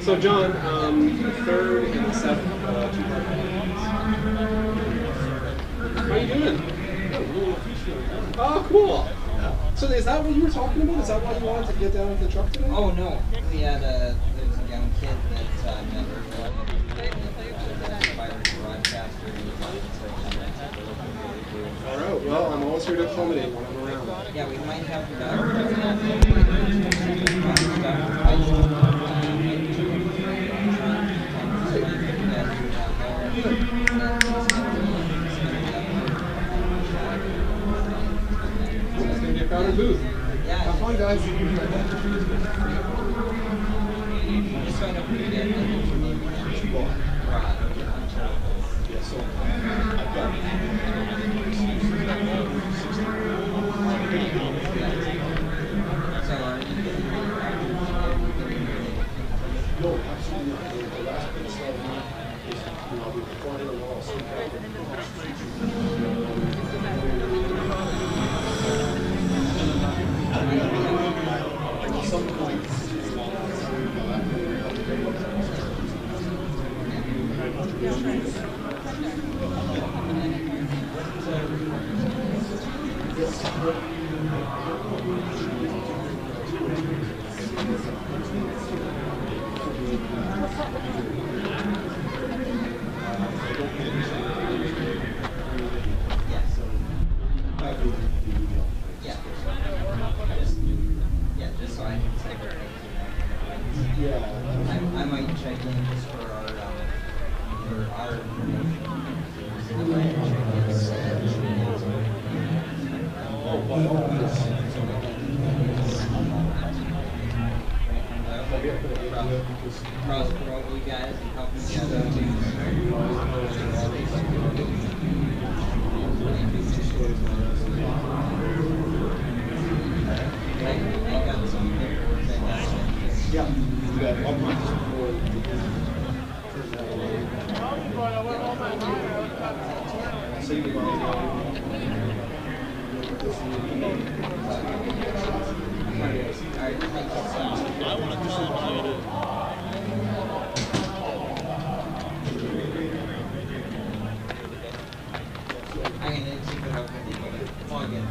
So John, third and seventh, how are you doing? Oh, cool. So is that what you were talking about? Is that why you wanted to get down with the truck today? Oh no, we had there was a young kid that met her broadcaster. All right. Well, I'm always here to accommodate when I'm around. Yeah, we might have that. It's gonna be a crowded booth. Yeah. Have fun, guys. Just signed up for the Yeah, so I've got no, absolutely not. The last piece of is, I'll be recording a wall. I might check in just for our cross promote you guys and help you guys out too. I got some paperwork that Yeah, you got one month I want to tell you. I'm going to keep it open. Log in.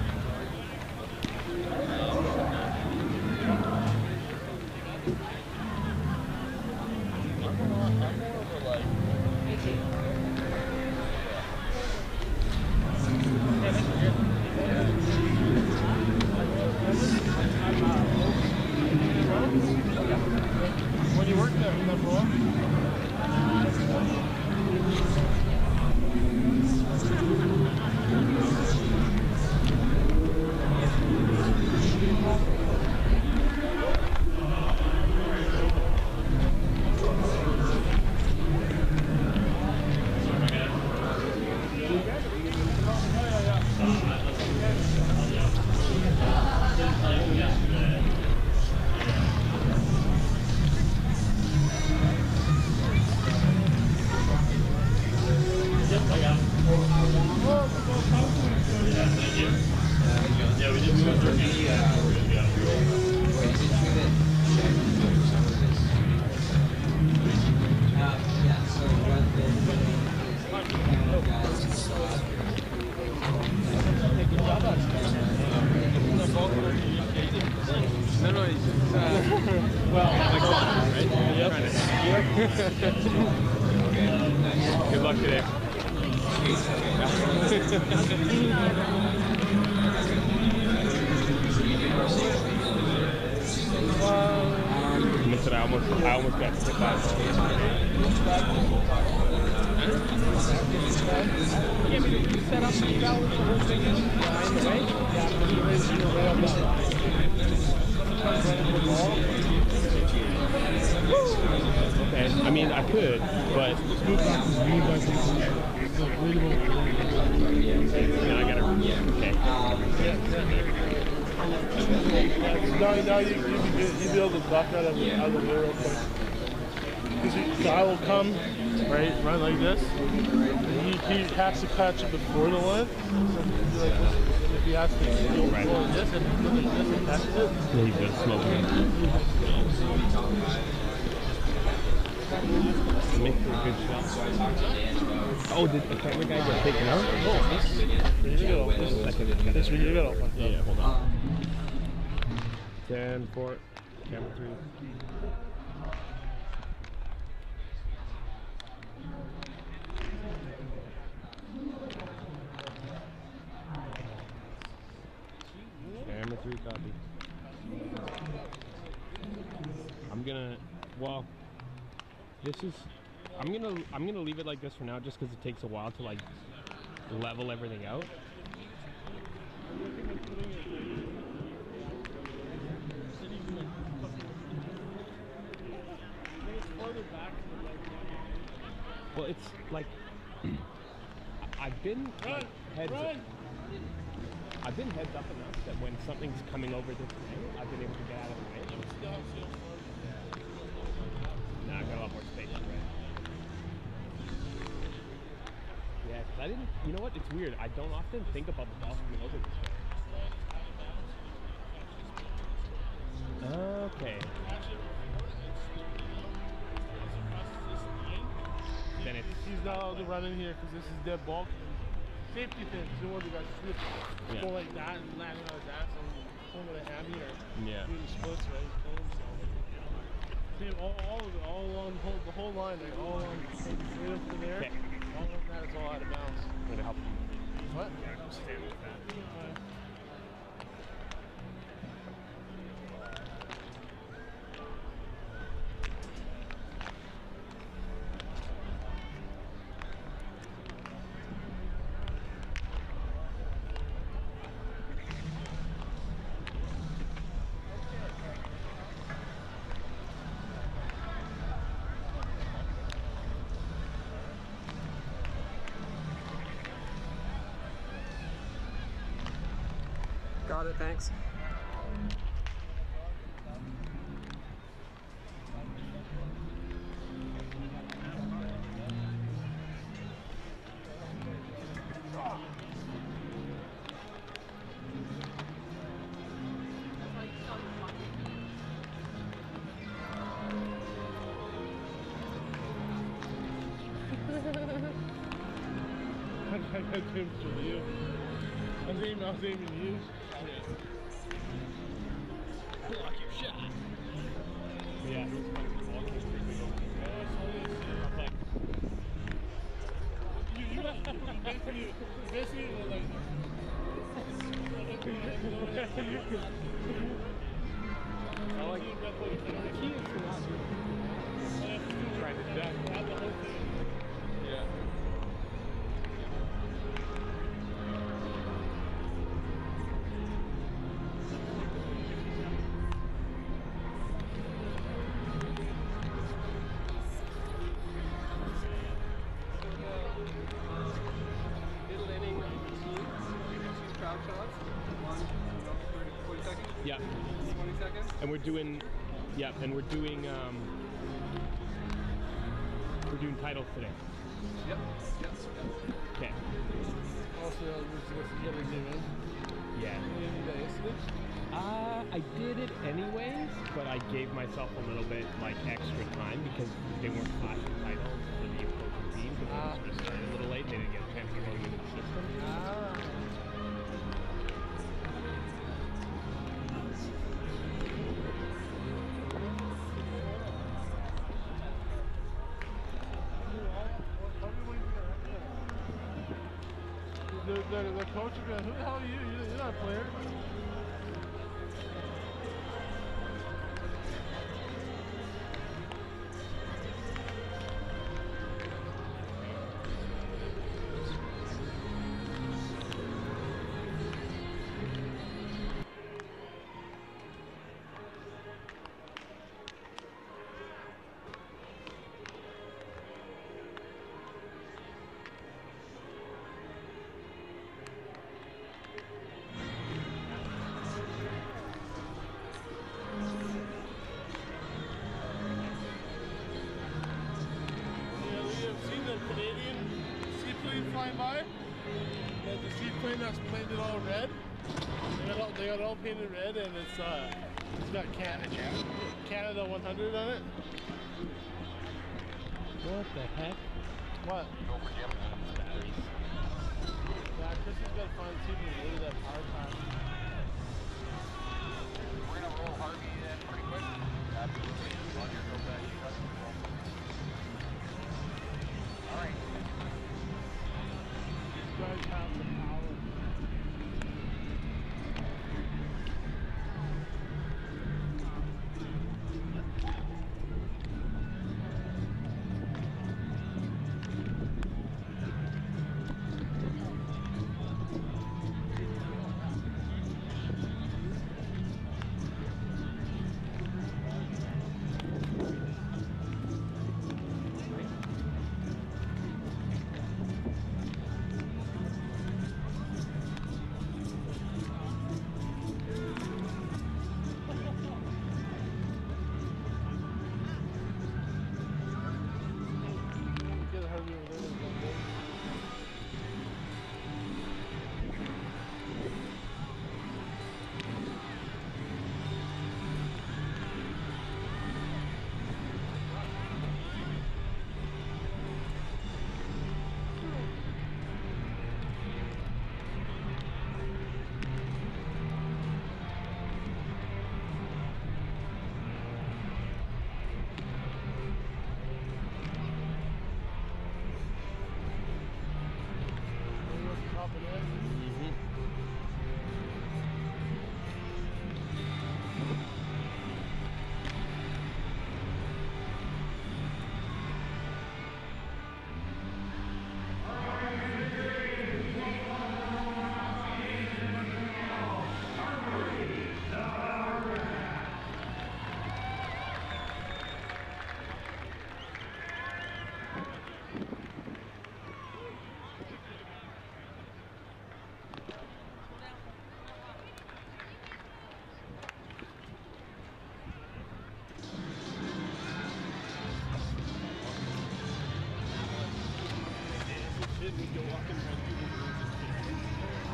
When you worked there, remember what? Yeah, we did move Good luck today. Listen, I almost got hit by it. Set up the valve for her fingers behind the way. Yeah, he was right on the Okay, I mean, I could, but yeah, I gotta. Okay. Now you'd be able to block that out of the way real quick. So I will come, right, run like this. He has to catch it before the line. So like this, if he has to go like this and go like this and catches it. He's gonna smoke it. Make for a good shot. Oh, did the camera guy get taken out? Here we go. This we got off. Yeah, hold on. 10, 4, camera 3. Camera 3 copy. I'm gonna, well, this is, I'm gonna leave it like this for now just because it takes a while to like level everything out. Well, it's like I've been like, heads up enough that when something's coming over this way, I've been able to get out of the way. Now I've got a lot more space, right? Yeah, 'cause I didn't. You know what? It's weird. I don't often think about the ball coming over this way. Okay. Then it's. He's not allowed to run in here because this is dead bulk. Safety things. You don't want the guy to slip, go like that and landing on his ass and pulling with a hammy or doing the splits, right? Pulling himself. See, all of it, all along the whole line, like all along right up to there. Okay. All of that is all out of bounds. I'm gonna help you. What? Yeah, I'm standing with that. Got it, thanks. I got James for you. I was aiming you. Block your shot. Yeah, he was fucking walking creeping over the ground. You basically were like. I like the key is to not trying to duck. Yeah. Yeah. 20 seconds. And we're doing, we're doing titles today. Yep. Okay. Also, what's the other game, man? Yeah. You did that yesterday? I did it anyways, but I gave myself a little bit like extra time because they weren't flashing titles for the opposing team because they started a little late. They didn't get a chance to go into the system. The coach would be like, who the hell are you? You're not a player. Flying by, and the seaplane that's painted all red. They got it all painted red, and it's got Canada 100 on it. What the heck? What? Batteries. Yeah, Chris has got to find TV and look at that power time. We're gonna roll Harvey in pretty quick. Absolutely. Roger, go back. You got it. All right. These guys have the power.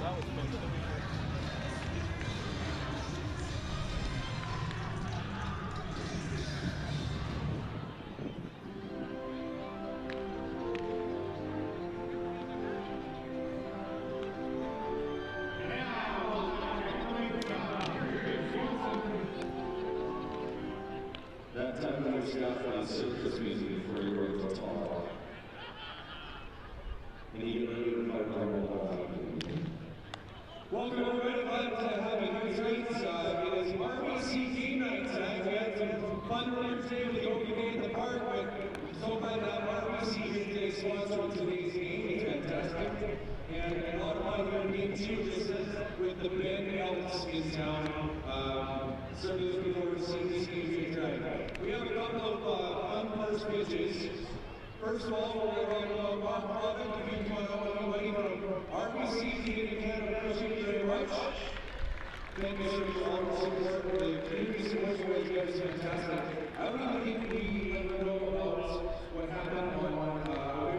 That was fun. That time when we stop for the circus music before you were to talk. And you get ready to fight the Welcome everybody, glad to have you here tonight. It is RBC game night tonight. We had some fun earlier today with the opening day at the park, but I'm so glad to have RBC here today sponsoring today's game. It's fantastic. And a lot of fun here in game two. This is with the band Elks in town. Certainly looking forward to seeing this game here tonight. We have a couple of fun first pitches. First of all, we're going to have Mark Robin, if you want to know anybody from RBC, Canadian Canada, appreciate you very much. Thank you so much for all the support. The community support you guys get is fantastic. I don't even think we know about what happened on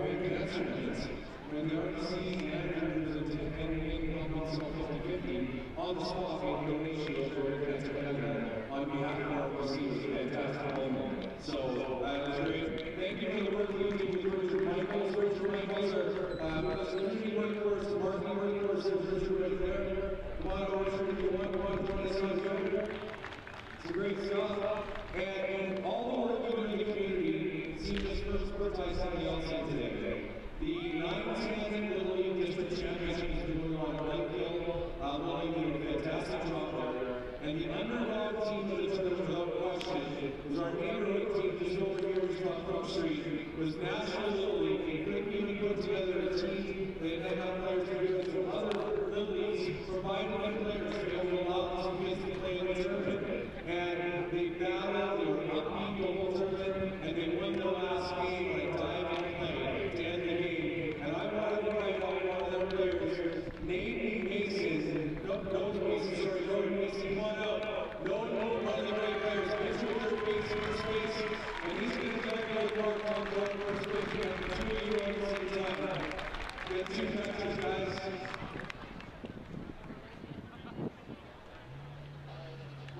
Women Cancer Nights. When the RBC managers and independent companies saw 50-50 on the spot made donations for Women Cancer Canada on behalf of RBC. It was a fantastic moment. So that was great. Thank you for the work you do with Richard Michaels. Richard Michaels are community workforce, marketing workforce, and Richard right there. Come on over, Richard, if you want to join us on Twitter. It's great stuff. And all the work you do in the community, it seems this first birthday somebody else in today. The 9-10 Little League District Championship has been going on at Lakeville. Little League doing a fantastic job there. And the underdog team that is without question was our neighborhood team just over here in Front Street. It was National Little League. They couldn't even put together a team. They had enough players to do it from other Little Leagues, providing them players to be able to allow some kids to play in the tournament. And they battled, they were upbeat the whole tournament, and they won the last game by diving play to end the game. And I wanted to invite out one of their players, Nate Mason. Jordan Mason, come on out. No, one of the great players. Pitcher, third base, first base, and he's going to come out of the park on first base. We have two of you on the same time. Get two catches, guys.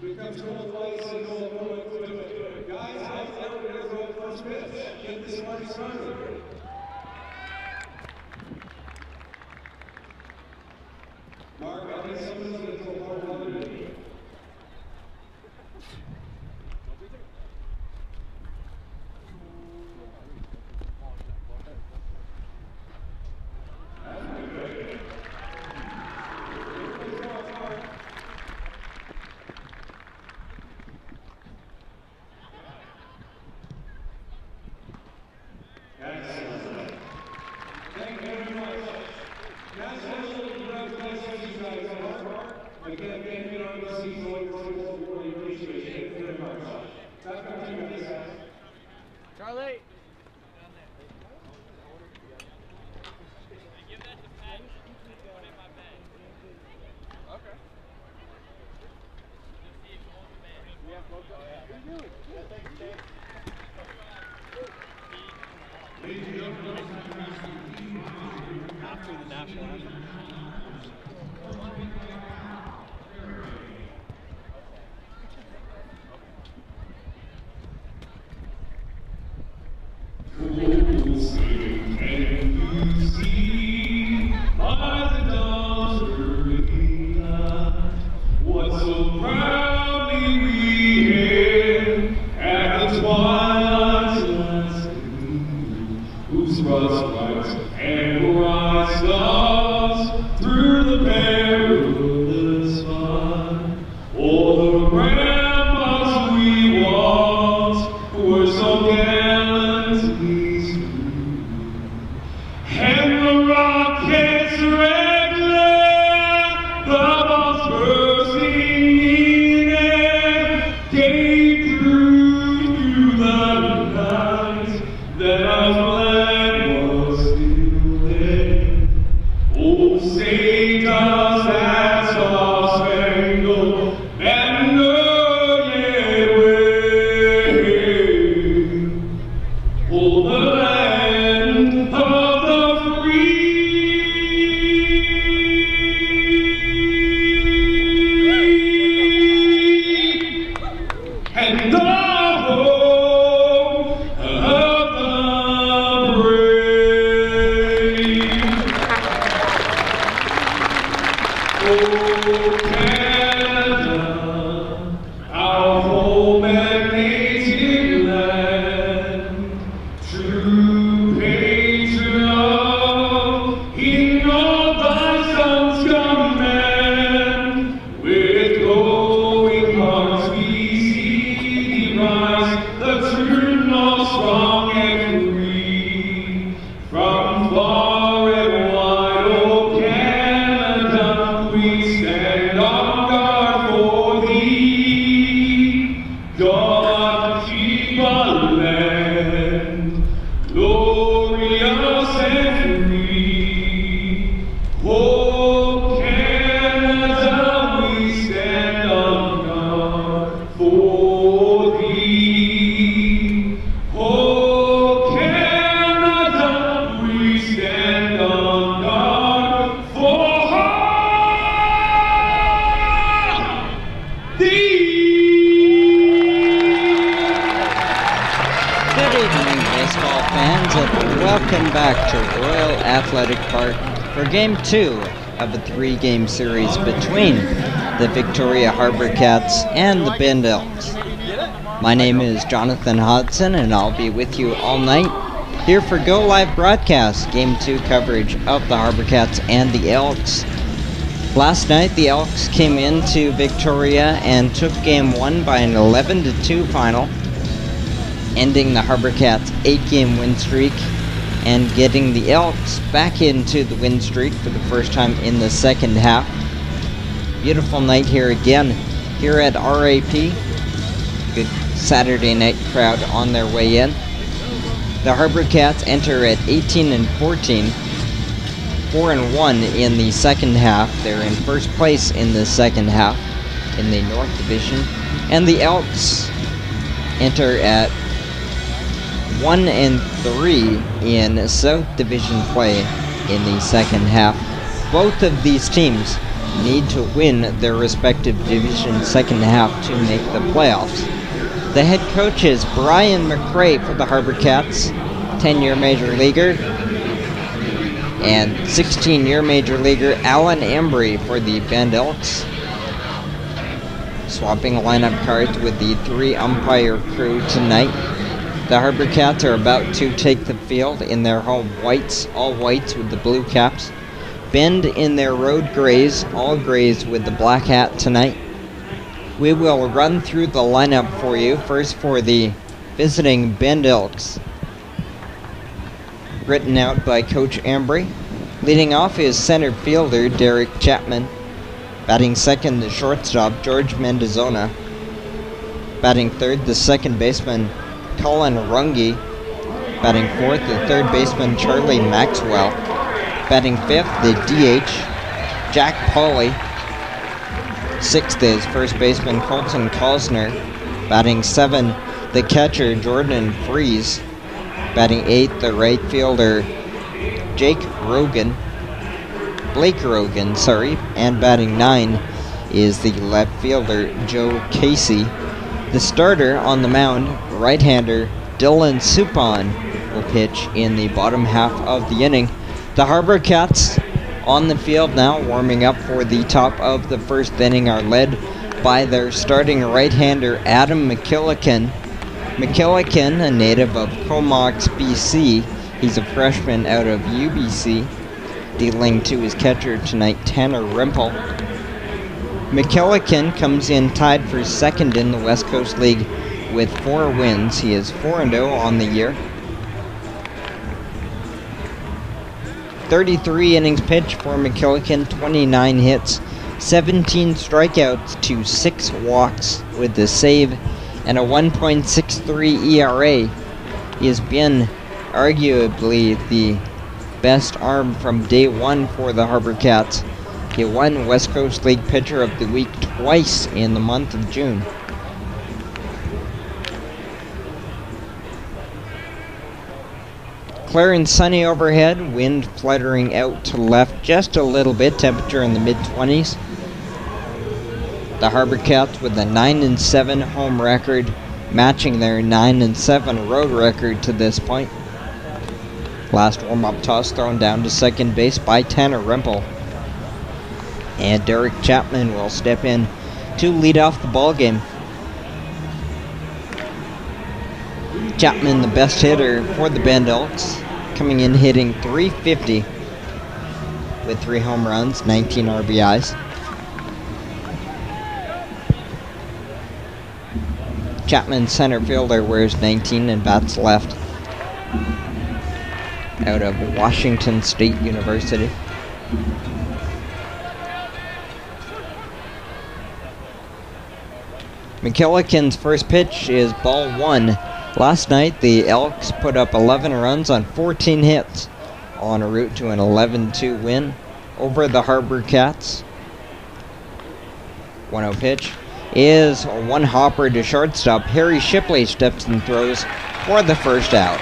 Here comes Cole Weiss and Cole Pruitt to do it. Guys, out there, we're going to go first pitch. Get this party started. Mark, I think someone's going to throw hard under me. Thank you very much. National congratulations, you guys. Again, thank you, RBC, going to really appreciate it. Thank you very much. Back up to you, guys. Charlie. After the national anthem. Can you see by the dawn's early light what so proudly we hailed at the twilight's last gleam, whose broad stripes and bright stars through the perilous fight, all the ramparts we walked were so gallantly strewn, and the rockets red glare, the bombs bursting in air, came through the night that our flag was still there. Oh, say does that star-spangled banner yet wave? Oh, the land of the free and the home of the brave. Oh, Canada, our home and native land, true patriot, in all thy sons command, with glowing hearts we see thee rise, the true north strong and free, from far and wide, O Canada, we stand on guard for thee. God keep our land glorious and free. Oh, Canada, we stand on guard for thee. Oh, Canada, we stand on guard for thee. Good evening, baseball fans, and welcome back to Royal Athletic Park for Game 2 of a 3-game series between the Victoria HarbourCats and the Bend Elks. My name is Jonathan Hodson, and I'll be with you all night here for Go Live broadcast, Game 2 coverage of the HarbourCats and the Elks. Last night, the Elks came into Victoria and took Game 1 by an 11-2 final, ending the HarbourCats' 8-game win streak and getting the Elks back into the win streak for the first time in the second half. Beautiful night here again, here at RAP. Good Saturday night crowd on their way in. The HarbourCats enter at 18-14, 4-1 in the second half. They're in first place in the second half in the North Division. And the Elks enter at 1-3 in South Division play in the second half. Both of these teams need to win their respective division second half to make the playoffs. The head coach is Brian McRae for the HarbourCats, 10-year major leaguer, and 16-year major leaguer Alan Embry for the Bend Elks. Swapping lineup cards with the 3 umpire crew tonight. The HarbourCats are about to take the field in their home whites, all whites with the blue caps. Bend in their road grays, all grays with the black hat tonight. We will run through the lineup for you. First for the visiting Bend Elks. Written out by Coach Embry. Leading off is center fielder Derek Chapman. Batting second, the shortstop George Mendozona. Batting third, the second baseman Colin Runge. Batting fourth, the third baseman Charlie Maxwell. Batting fifth, the DH Jack Pauley. Sixth is first baseman Colton Cosner. Batting 7, the catcher Jordan Fries. Batting 8, the right fielder Blake Rogan, and batting 9 is the left fielder Joe Casey. The starter on the mound, right-hander Dylan Supon, will pitch in the bottom half of the inning. The HarbourCats on the field now, warming up for the top of the first inning, are led by their starting right-hander Adam McKillican. McKillican, a native of Comox, BC, he's a freshman out of UBC, dealing to his catcher tonight, Tanner Rimple. McKillican comes in tied for second in the West Coast League with 4 wins. He is 4-0 on the year. 33 innings pitched for McKillican, 29 hits, 17 strikeouts to 6 walks with the save and a 1.63 ERA. He has been arguably the best arm from day one for the HarbourCats. He won West Coast League Pitcher of the Week twice in the month of June. Clear and sunny overhead, wind fluttering out to left just a little bit, temperature in the mid-20s. The HarbourCats with a 9-7 home record, matching their 9-7 road record to this point. Last warm-up toss thrown down to second base by Tanner Rimple. And Derek Chapman will step in to lead off the ball game. Chapman, the best hitter for the Bend Elks, coming in hitting .350 with 3 home runs, 19 RBIs. Chapman, center fielder, wears 19 and bats left. Out of Washington State University. McKillican's first pitch is ball 1. Last night, the Elks put up 11 runs on 14 hits on a route to an 11-2 win over the HarbourCats. 1-0 pitch is one hopper to shortstop. Harry Shipley steps and throws for the first out.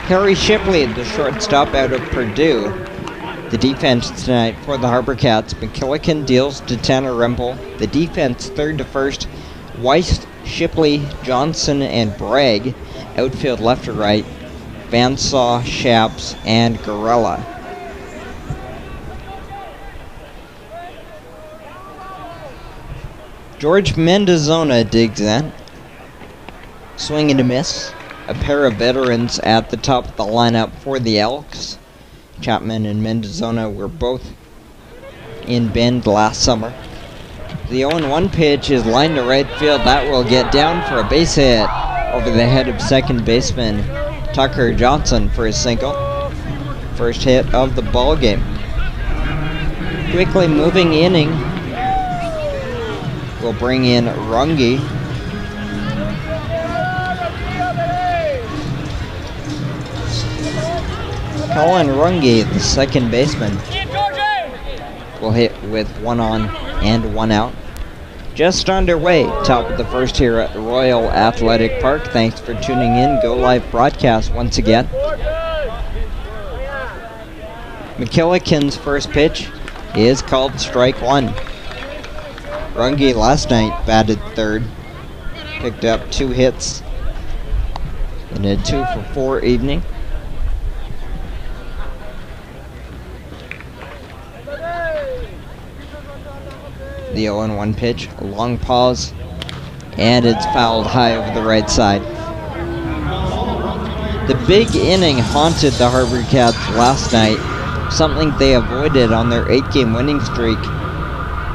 Harry Shipley, the shortstop out of Purdue. The defense tonight for the HarbourCats, McKillican deals to Tanner Rimple. The defense third to first, Weiss, Shipley, Johnson, and Bragg. Outfield left to right, Vansaw, Shaps, and Gorella. George Mendozona digs in. Swing and a miss. A pair of veterans at the top of the lineup for the Elks. Chapman and Mendozona were both in Bend last summer. The 0-1 pitch is lined to right field. That will get down for a base hit over the head of second baseman Tucker Johnson for a single. First hit of the ball game. Quickly moving inning will bring in Runge. Colin Runge, the second baseman, will hit with 1 on and 1 out. Just underway, top of the first here at Royal Athletic Park. Thanks for tuning in. Go live broadcast once again. McKillican's first pitch is called strike 1. Runge last night batted third. picked up 2 hits in a 2-for-4 evening. The 0-1 pitch, a long pause, and it's fouled high over the right side. The big inning haunted the HarbourCats last night, something they avoided on their 8-game winning streak.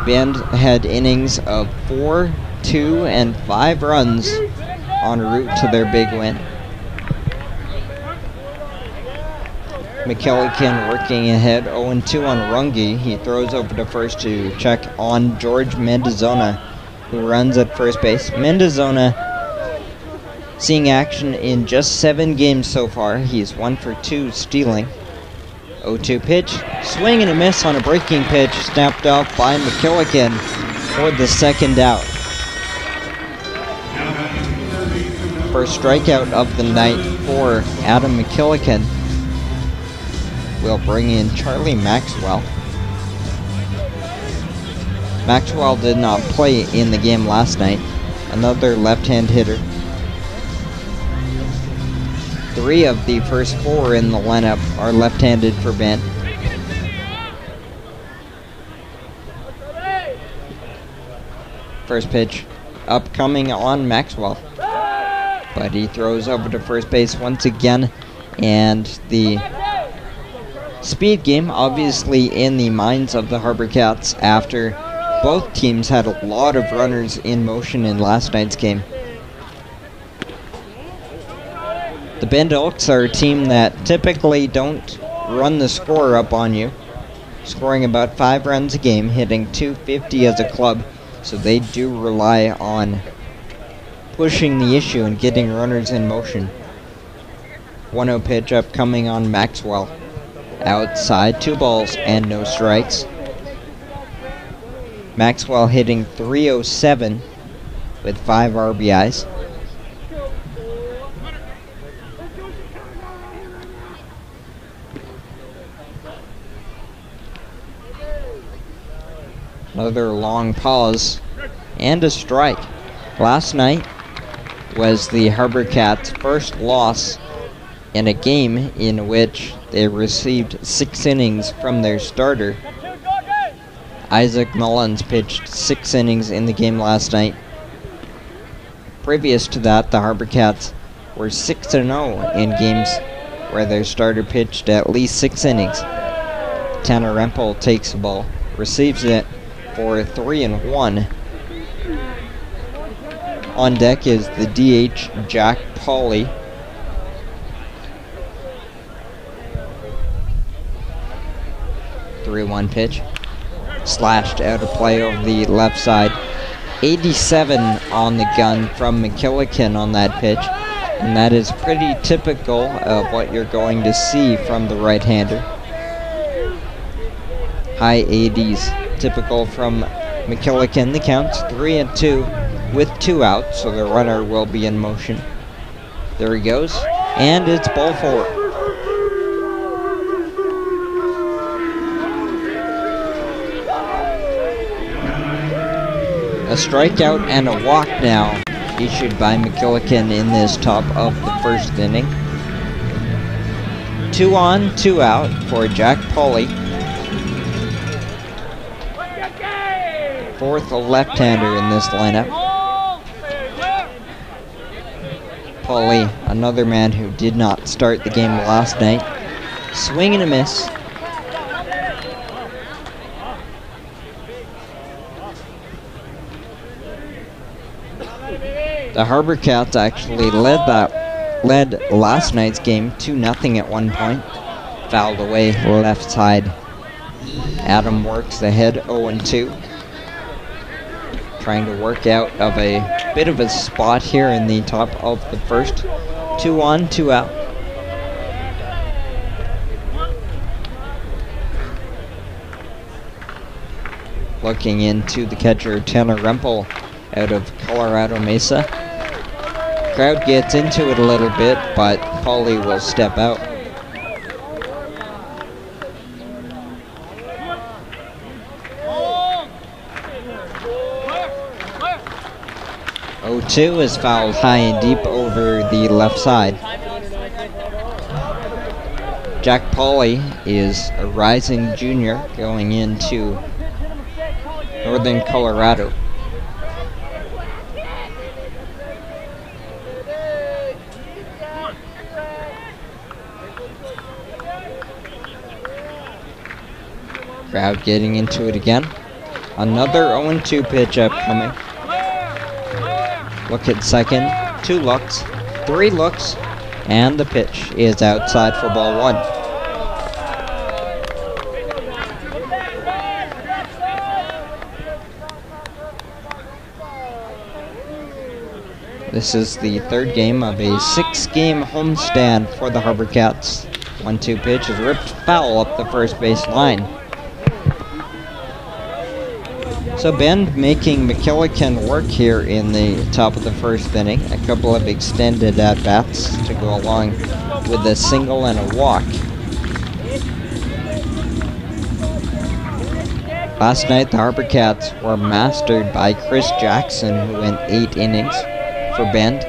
Bend had innings of 4, 2, and 5 runs en route to their big win. McKillican working ahead, 0-2 on Runge. He throws over to first to check on George Mendozona, who runs at first base. Mendozona seeing action in just 7 games so far. He's 1 for 2 stealing. 0-2 pitch, swing and a miss on a breaking pitch, snapped off by McKillican for the second out. First strikeout of the night for Adam McKillican. We'll bring in Charlie Maxwell. Maxwell did not play in the game last night. Another left-hand hitter. 3 of the first 4 in the lineup are left-handed for Ben. First pitch upcoming on Maxwell. But he throws over to first base once again, and the speed game obviously in the minds of the HarbourCats after both teams had a lot of runners in motion in last night's game. The Bend Elks are a team that typically don't run the score up on you, scoring about 5 runs a game, hitting 250 as a club, so they do rely on pushing the issue and getting runners in motion. 1-0 pitch upcoming on Maxwell. Outside, 2 balls and no strikes. Maxwell hitting .307 with 5 RBIs. Another long pause and a strike. Last night was the HarbourCats' first loss in a game in which they received 6 innings from their starter. Isaac Mullins pitched 6 innings in the game last night. Previous to that, the HarbourCats were 6-0 in games where their starter pitched at least 6 innings. Tanner Rempel takes the ball, receives it for 3-1. On deck is the DH, Jack Pauley. .3-1 pitch, slashed out of play over the left side. 87 on the gun from McKillican on that pitch, and that is pretty typical of what you're going to see from the right-hander. High 80s, typical from McKillican. The count's 3-2 with 2 outs, so the runner will be in motion. There he goes, and it's ball 4. A strikeout and a walk now issued by McKillican in this top of the first inning. 2 on, 2 out for Jack Pauley. 4th left-hander in this lineup. Pauley, another man who did not start the game last night. Swing and a miss. The HarbourCats actually led last night's game 2-0 at one point. Fouled away left side. Adam works ahead 0-2. Trying to work out of a bit of a spot here in the top of the first. 2 on, 2 out. Looking into the catcher, Tanner Rempel out of Colorado Mesa. Crowd gets into it a little bit, but Pauley will step out. 0-2 is fouled high and deep over the left side. Jack Pauly is a rising junior going into Northern Colorado. Crowd getting into it again. Another 0-2 pitch upcoming. Look at second, 2 looks, 3 looks, and the pitch is outside for ball 1. This is the third game of a 6-game homestand for the HarbourCats. 1-2 pitch is ripped foul up the first base line. So Bend making McKillican work here in the top of the first inning. A couple of extended at-bats to go along with a single and a walk. Last night the HarbourCats were mastered by Chris Jackson, who went 8 innings for Bend.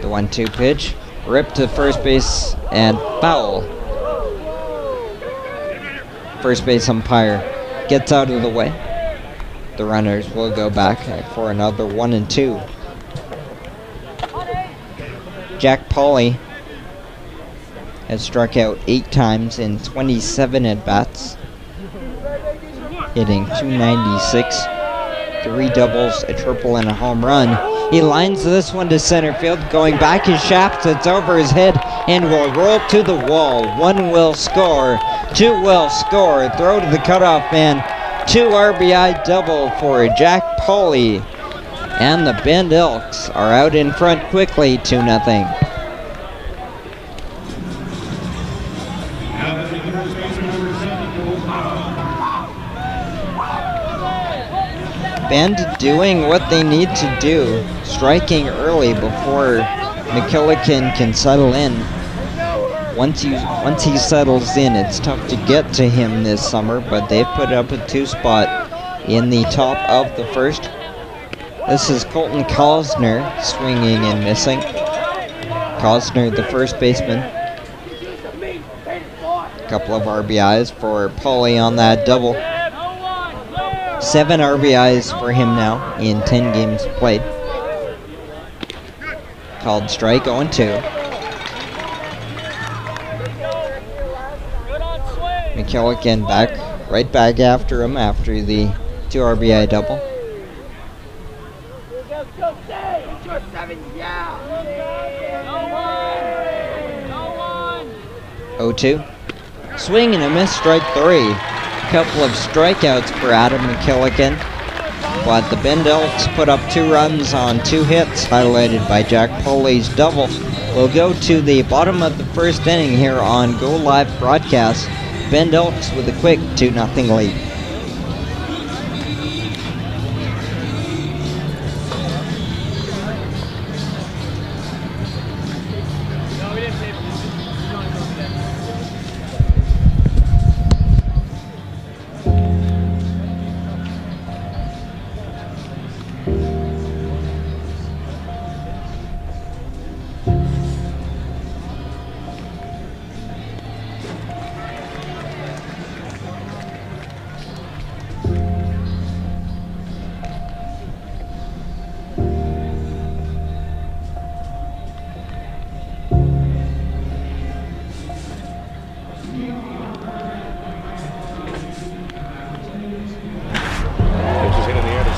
The 1-2 pitch, ripped to first base and foul. First base umpire gets out of the way. The runners will go back for another 1-2. Jack Pauly has struck out 8 times in 27 at-bats, hitting .296, 3 doubles, a triple, and a home run. He lines this one to center field, going back his shaft, it's over his head, and will roll to the wall. 1 will score, 2 will score, throw to the cutoff man. 2 RBI double for Jack Pauly, and the Bend Elks are out in front quickly, 2-0. Bend doing what they need to do, striking early before McKillican can settle in. Once he settles in, it's tough to get to him this summer, but they've put up a 2 spot in the top of the first. This is Colton Cosner swinging and missing. Cosner, the first baseman. A couple of RBIs for Pauly on that double. 7 RBIs for him now in 10 games played. Called strike, 0-2. McKillican right back after him after the 2 RBI double. 0-2. Swing and a miss, strike 3. Couple of strikeouts for Adam McKillican, but the Bend Elks put up 2 runs on 2 hits, highlighted by Jack Pauly's double. We'll go to the bottom of the first inning here on Go Live broadcast. Bend Elks with a quick 2-0 lead.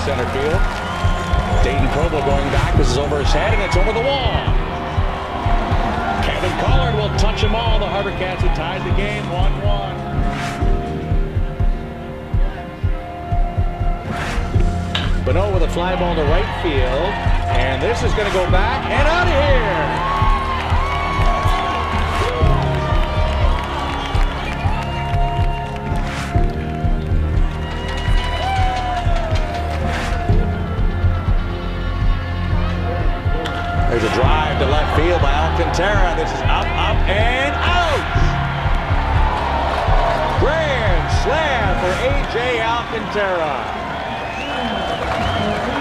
Center field. Dayton Provo going back. This is over his head, and it's over the wall. Kevin Collard will touch them all. The HarbourCats have tied the game 1-1. Bonneau with a fly ball to right field, and this is going to go back and out of here. There's a drive to left field by Alcantara. This is up, and out. Grand slam for A.J. Alcantara.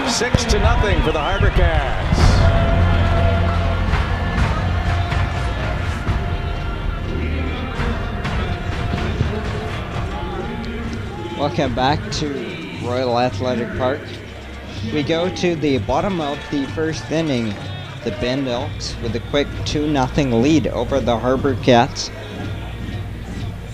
6-0 for the HarbourCats. Welcome back to Royal Athletic Park. We go to the bottom of the first inning. The Bend Elks with a quick 2-0 lead over the HarbourCats.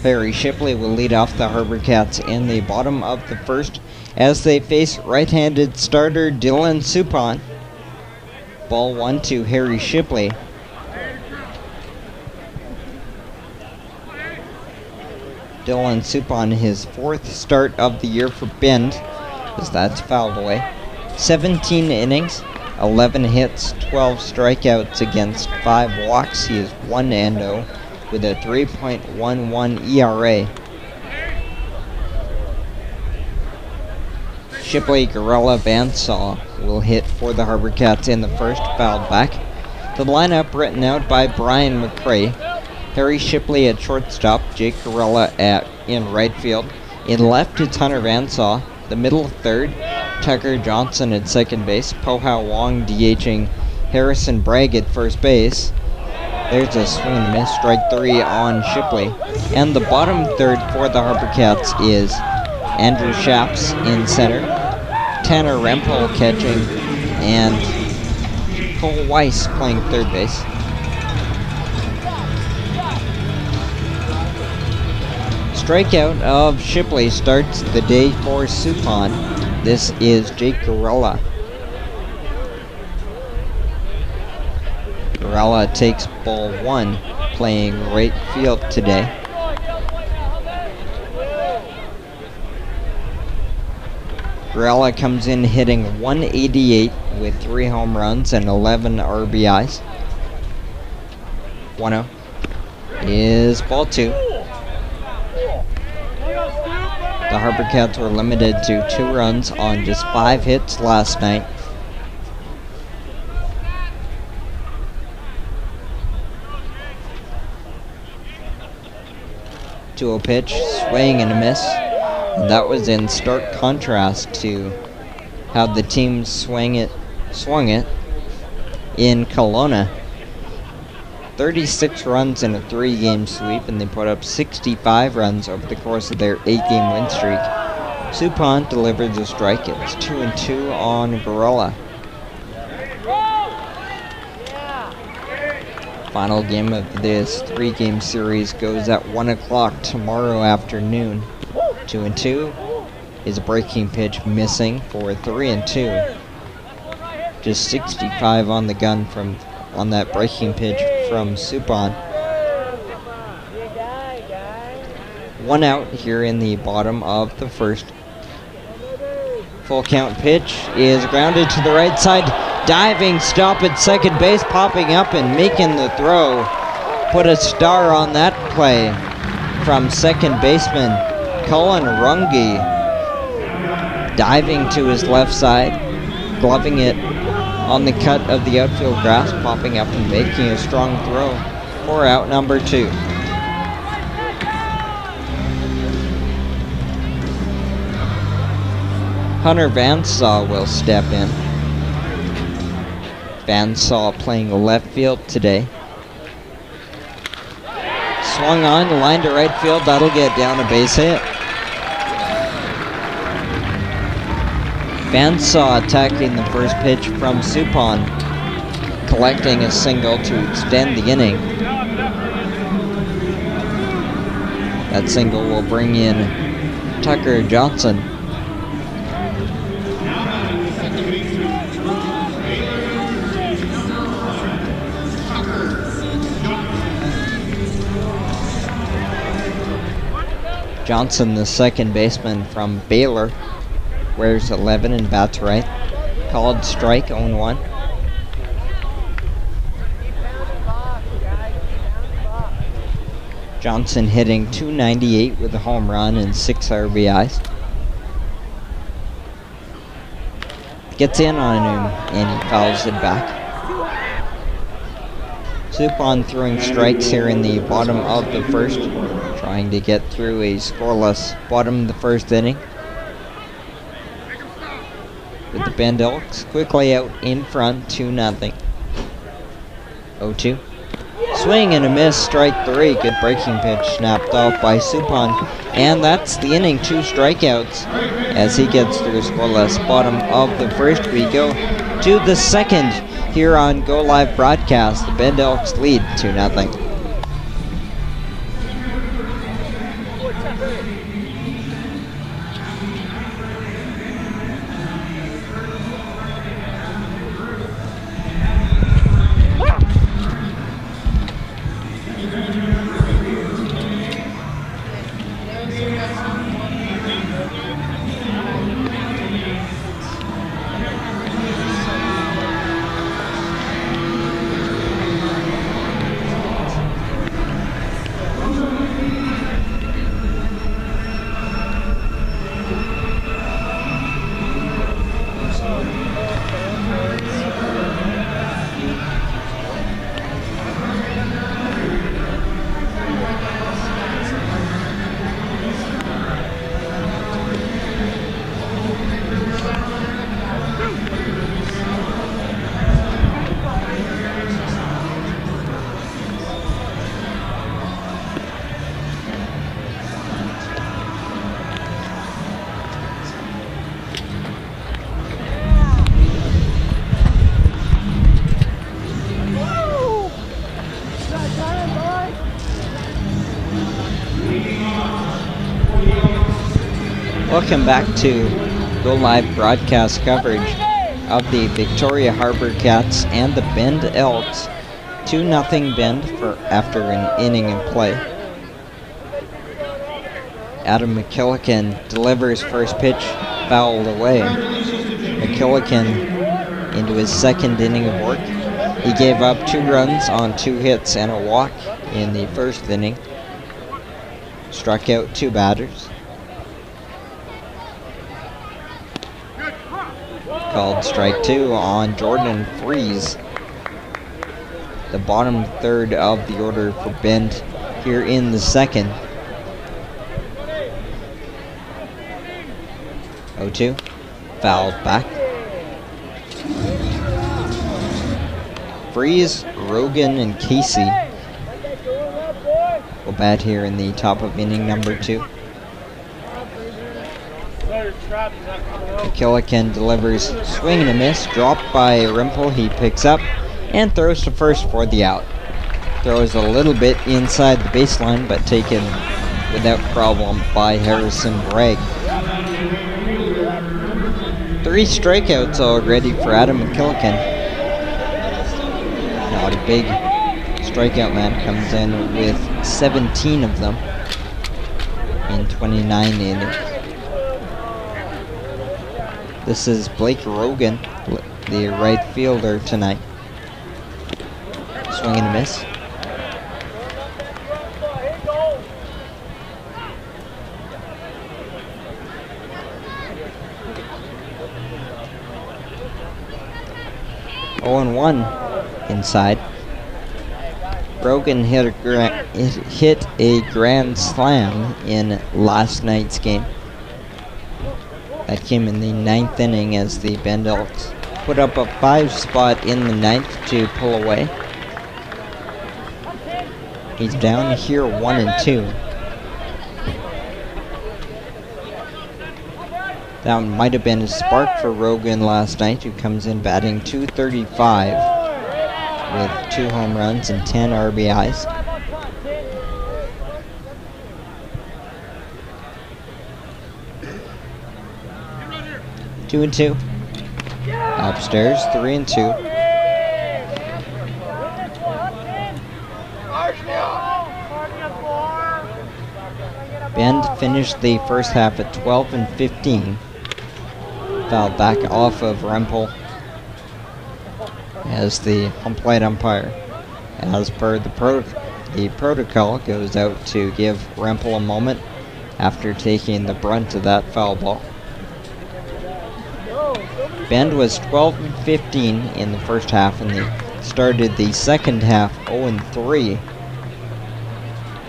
Harry Shipley will lead off the HarbourCats in the bottom of the first as they face right-handed starter Dylan Supon. Ball 1 to Harry Shipley. Dylan Supon, his 4th start of the year for Bend, as that's fouled away. 17 innings, 11 hits, 12 strikeouts against 5 walks. He is 1-0 with a 3.11 ERA. Shipley, Gorilla, Bandsaw will hit for the HarbourCats in the first, fouled back. The lineup written out by Brian McCrae. Harry Shipley at shortstop, Jake Gorilla in right field. In left, it's Hunter Bandsaw. The middle third, Tucker Johnson at second base. Pohao Wong DHing Harrison Bragg at first base. There's a swing and a miss, strike 3 on Shipley. And the bottom third for the HarbourCats is Andrew Shaps in center, Tanner Rempel catching, and Cole Weiss playing third base. Strikeout of Shipley starts the day for Supon. This is Jake Gorilla. Gorilla takes ball 1, playing right field today. Gorilla comes in hitting 188 with 3 home runs and 11 RBIs. 1-0 is ball 2. The HarbourCats were limited to 2 runs on just 5 hits last night. To a pitch, swing and a miss. And that was in stark contrast to how the team swung it in Kelowna. 36 runs in a 3-game sweep, and they put up 65 runs over the course of their 8-game win streak. Supon delivered the strike. It's 2-2 on Gorilla. Final game of this 3-game series goes at 1 o'clock tomorrow afternoon. 2-2 is a breaking pitch missing for 3-2. Just 65 on the gun on that breaking pitch from Supon. 1 out here in the bottom of the first. Full count pitch is grounded to the right side. Diving stop at second base, popping up and making the throw. Put a star on that play from second baseman Cullen Runge. Diving to his left side, gloving it on the cut of the outfield grass, popping up and making a strong throw for out number 2. Hunter Bandsaw will step in. Bandsaw playing left field today. Swung on, line to right field, that'll get down a base hit. Bandsaw attacking the first pitch from Supon, collecting a single to extend the inning. That single will bring in Tucker Johnson. Johnson, the second baseman from Baylor, wears 11 and bats right. Called strike, 0-1. Johnson hitting .298 with a home run and 6 RBIs. Gets in on him and he fouls it back. Supon throwing strikes here in the bottom of the first, trying to get through a scoreless bottom of the first inning. With the Bend Elks quickly out in front, 2-0. 0-2. Swing and a miss, strike 3. Good breaking pitch snapped off by Suppan. And that's the inning, 2 strikeouts. As he gets through scoreless bottom of the first, we go to the second here on Go Live Broadcast. The Bend Elks lead 2-0. Welcome back to Go Live broadcast coverage of the Victoria HarbourCats and the Bend Elks. 2-0 Bend after an inning in play. Adam McKillican delivers first pitch, fouled away. McKillican into his second inning of work. He gave up 2 runs on 2 hits and a walk in the first inning. Struck out 2 batters. Called strike 2 on Jordan Freeze. The bottom third of the order for Bend here in the second. 0-2. Fouled back. Freeze, Rogan, and Casey will bat here in the top of inning number 2. McKillican delivers swing and a miss, dropped by Rimple. He picks up and throws to first for the out. Throws a little bit inside the baseline, but taken without problem by Harrison Bragg. 3 strikeouts already for Adam McKillican. Not a big strikeout man, comes in with 17 of them in 29 innings. This is Blake Rogan, the right fielder tonight. Swing and a miss. Oh and 1 inside. Rogan hit a grand slam in last night's game. That came in the 9th inning as the Bend Elks put up a 5 spot in the 9th to pull away. He's down here 1-2. That might have been a spark for Rogan last night, who comes in batting .235 with 2 home runs and 10 RBIs. Two and 2. Upstairs, 3-2. Bend finished the first half at 12-15. Fouled back off of Rempel as the home plate umpire, as per the protocol, goes out to give Rempel a moment after taking the brunt of that foul ball. Bend was 12-15 in the first half, and they started the second half 0-3.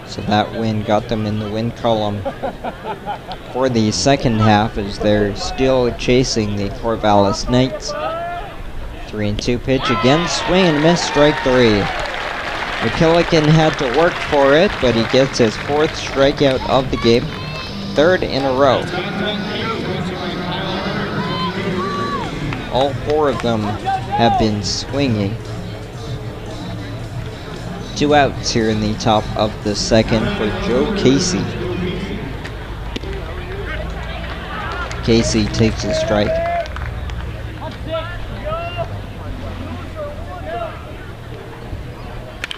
So that win got them in the win column for the second half as they're still chasing the Corvallis Knights. 3-2 pitch again, swing and miss, strike 3. McKillican had to work for it, but he gets his 4th strikeout of the game, 3rd in a row. All 4 of them have been swinging. 2 outs here in the top of the second for Joe Casey. Casey takes a strike.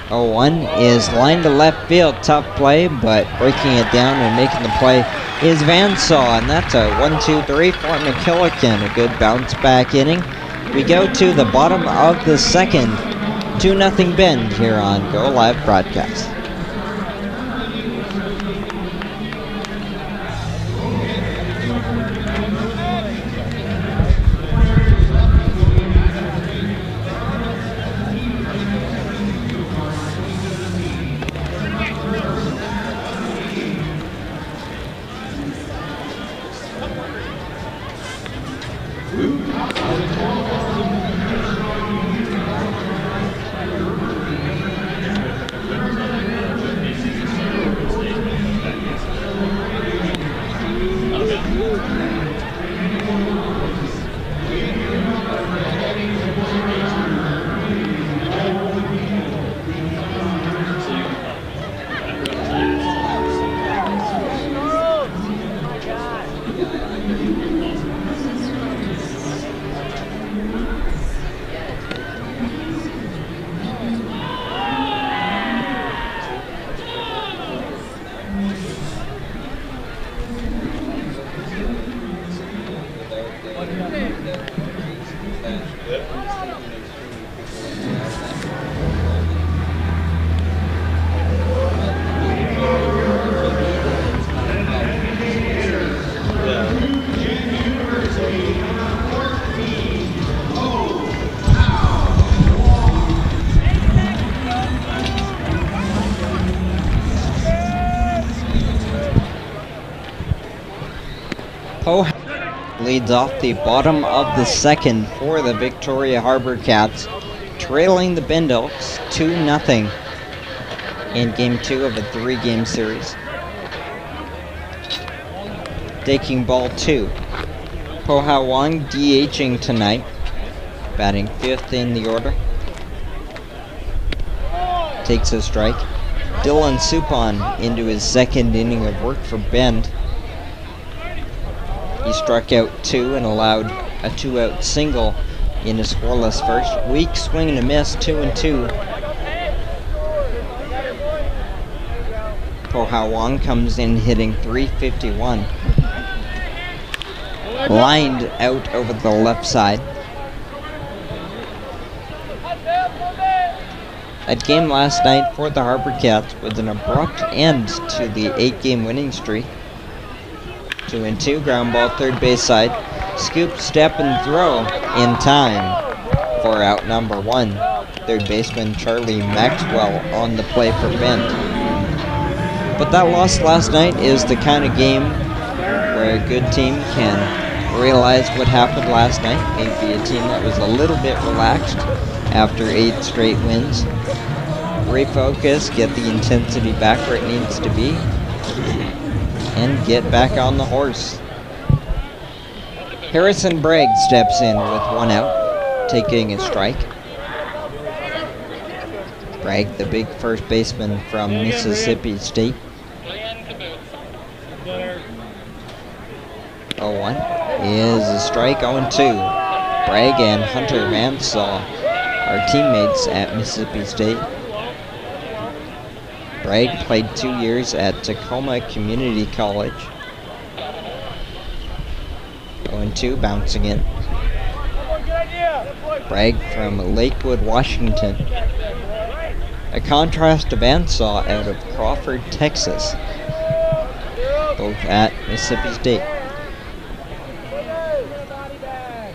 0-1 is lined to left field. Tough play, but breaking it down and making the play is Vansaw, and that's a 1-2-3 for McKillican. A good bounce back inning. We go to the bottom of the second. 2-0 Bend here on Go Live Broadcast. Leads off the bottom of the second for the Victoria HarbourCats, trailing the Bend Elks 2-0 in Game 2 of a 3-game series. Taking ball 2. Po-Ha Wong DHing tonight, batting 5th in the order. Takes a strike. Dylan Supon into his 2nd inning of work for Bend. He struck out 2 and allowed a 2-out single in a scoreless first. Weak swing and a miss, 2-2. Po-Ha Wong comes in hitting .351. Lined out over the left side. That game last night for the HarbourCats with an abrupt end to the 8-game winning streak. 2-2, ground ball, third base side. Scoop, step, and throw in time for out number 1. Third baseman Charlie Maxwell on the play for Bend. But that loss last night is the kind of game where a good team can realize what happened last night. Maybe a team that was a little bit relaxed after 8 straight wins. Refocus, get the intensity back where it needs to be, and get back on the horse. Harrison Bragg steps in with 1 out, taking a strike. Bragg, the big first baseman from Mississippi State. 0-1 is a strike, 0-2. Bragg and Hunter Vansaw are teammates at Mississippi State. Bragg played 2 years at Tacoma Community College. 0-2, bouncing in. Bragg from Lakewood, Washington. A contrast to Vansaw out of Crawford, Texas. Both at Mississippi State.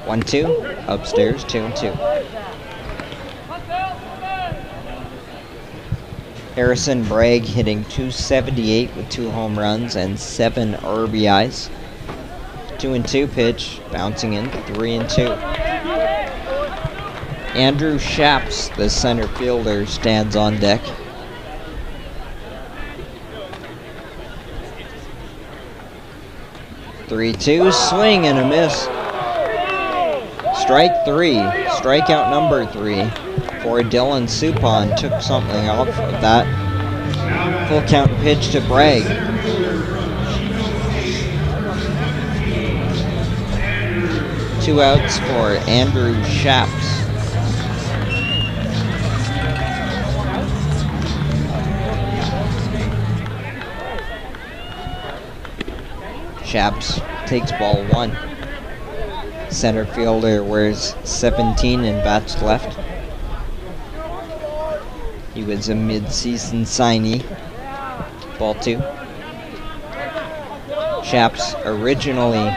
1-2, upstairs, 2-2. Harrison Bragg hitting .278 with 2 home runs and 7 RBIs. 2-2 pitch, bouncing in 3-2. Andrew Shaps, the center fielder, stands on deck. Three-two, swing and a miss. Strike 3, strikeout number 3 for Dylan Supon. Took something off of that. Full count pitch to Bragg. Two outs for Andrew Shaps. Shaps takes ball 1. Center fielder wears 17 and bats left. He was a mid-season signee. Ball 2. Shaps originally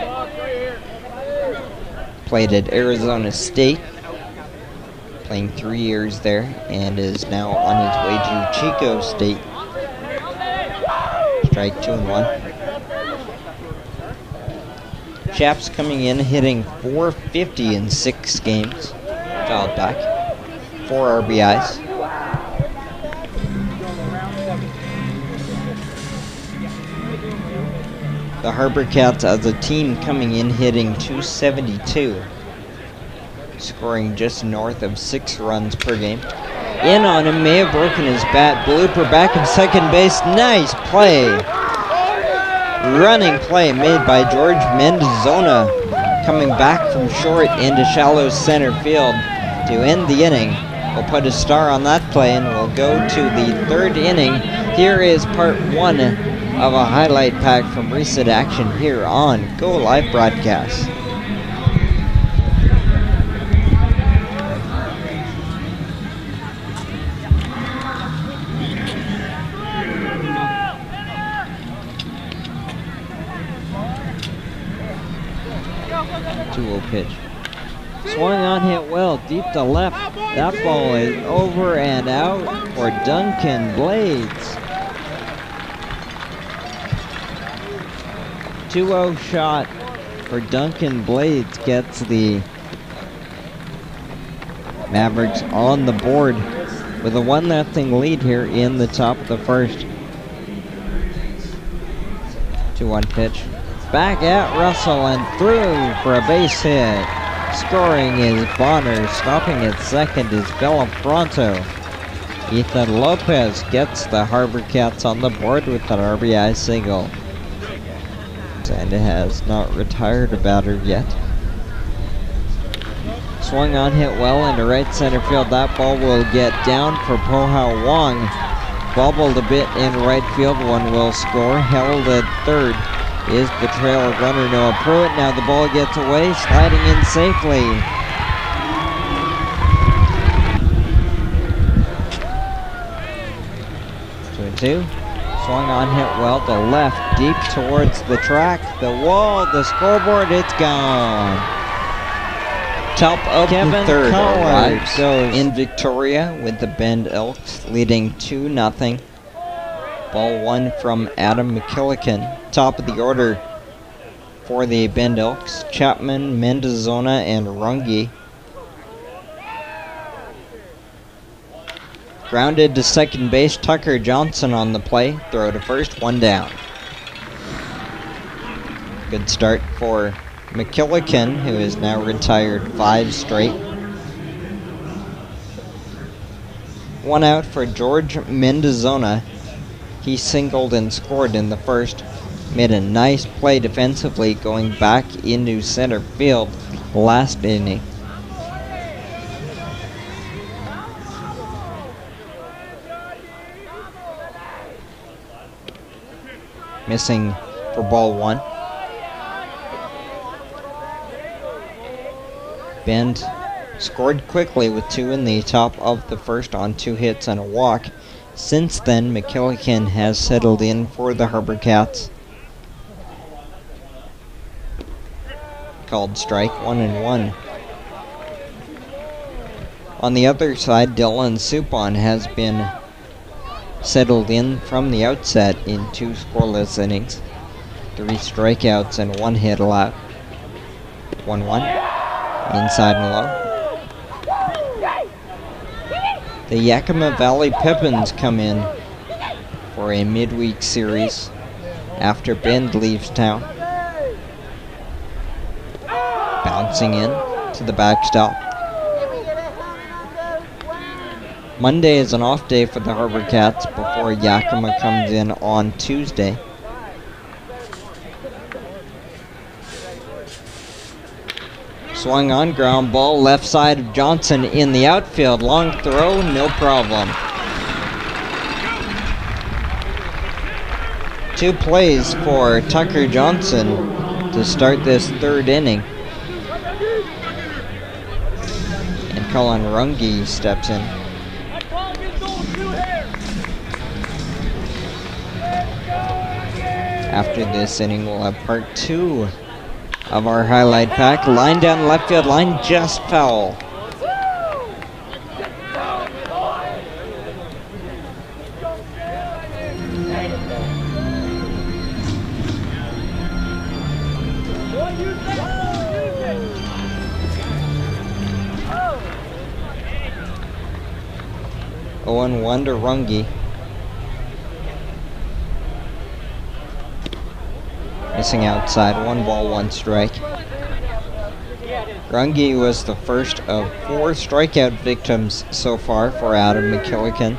played at Arizona State, playing 3 years there, and is now on his way to Chico State. Strike 2-1. Shaps coming in hitting .450 in 6 games. Fouled back. 4 RBIs. The HarbourCats as a team coming in hitting .272. Scoring just north of 6 runs per game. In on him, may have broken his bat. Blooper back at second base. Nice play. Running play made by George Mendozona, coming back from short into shallow center field to end the inning. We'll put a star on that play and we'll go to the 3rd inning. Here is part 1 of a highlight pack from recent action here on Go Live Broadcast. Pitch. Swung on, hit well, deep to left. That ball is over and out for Duncan Blades. 2-0 shot for Duncan Blades gets the Mavericks on the board with a 1-0 lead here in the top of the first. 2-1 pitch. Back at Russell and through for a base hit. Scoring is Bonner. Stopping at second is Bellafronto. Ethan Lopez gets the HarbourCats on the board with an RBI single. And it has not retired a batter yet. Swung on, hit well into right center field. That ball will get down for Pohao Wong. Bobbled a bit in right field. One will score. Held at third is the trail runner Noah Pruitt. Now the ball gets away, sliding in safely. Two. Swung on, hit well to left, deep towards the track, the wall, the scoreboard, it's gone. Top of Kevin the third arrives in Victoria with the Bend Elks leading 2-0. Ball 1 from Adam McKillican. Top of the order for the Bend Elks, Chapman, Mendozona, and Runge. Grounded to second base, Tucker Johnson on the play. Throw to first, 1 down. Good start for McKillican, who is now retired 5 straight. 1 out for George Mendozona. He singled and scored in the first. Made a nice play defensively going back into center field last inning. Missing for ball 1. Bend scored quickly with 2 in the top of the first on 2 hits and a walk. Since then, McKillican has settled in for the HarbourCats. Called strike, 1-1. On the other side, Dylan Supon has been settled in from the outset in 2 scoreless innings. 3 strikeouts and 1 hit allowed. 1-1. Inside and low. The Yakima Valley Pippins come in for a midweek series after Bend leaves town. Bouncing in to the backstop. Monday is an off day for the HarbourCats before Yakima comes in on Tuesday. Swung on, ground ball, left side of Johnson in the outfield. Long throw, no problem. 2 plays for Tucker Johnson to start this 3rd inning. And Colin Runge steps in. After this inning, we'll have part 2 of our highlight pack. Line down left field line, just foul. Oh, 1 to Runge. Missing outside, 1 ball, 1 strike. Runge was the first of 4 strikeout victims so far for Adam McKillican.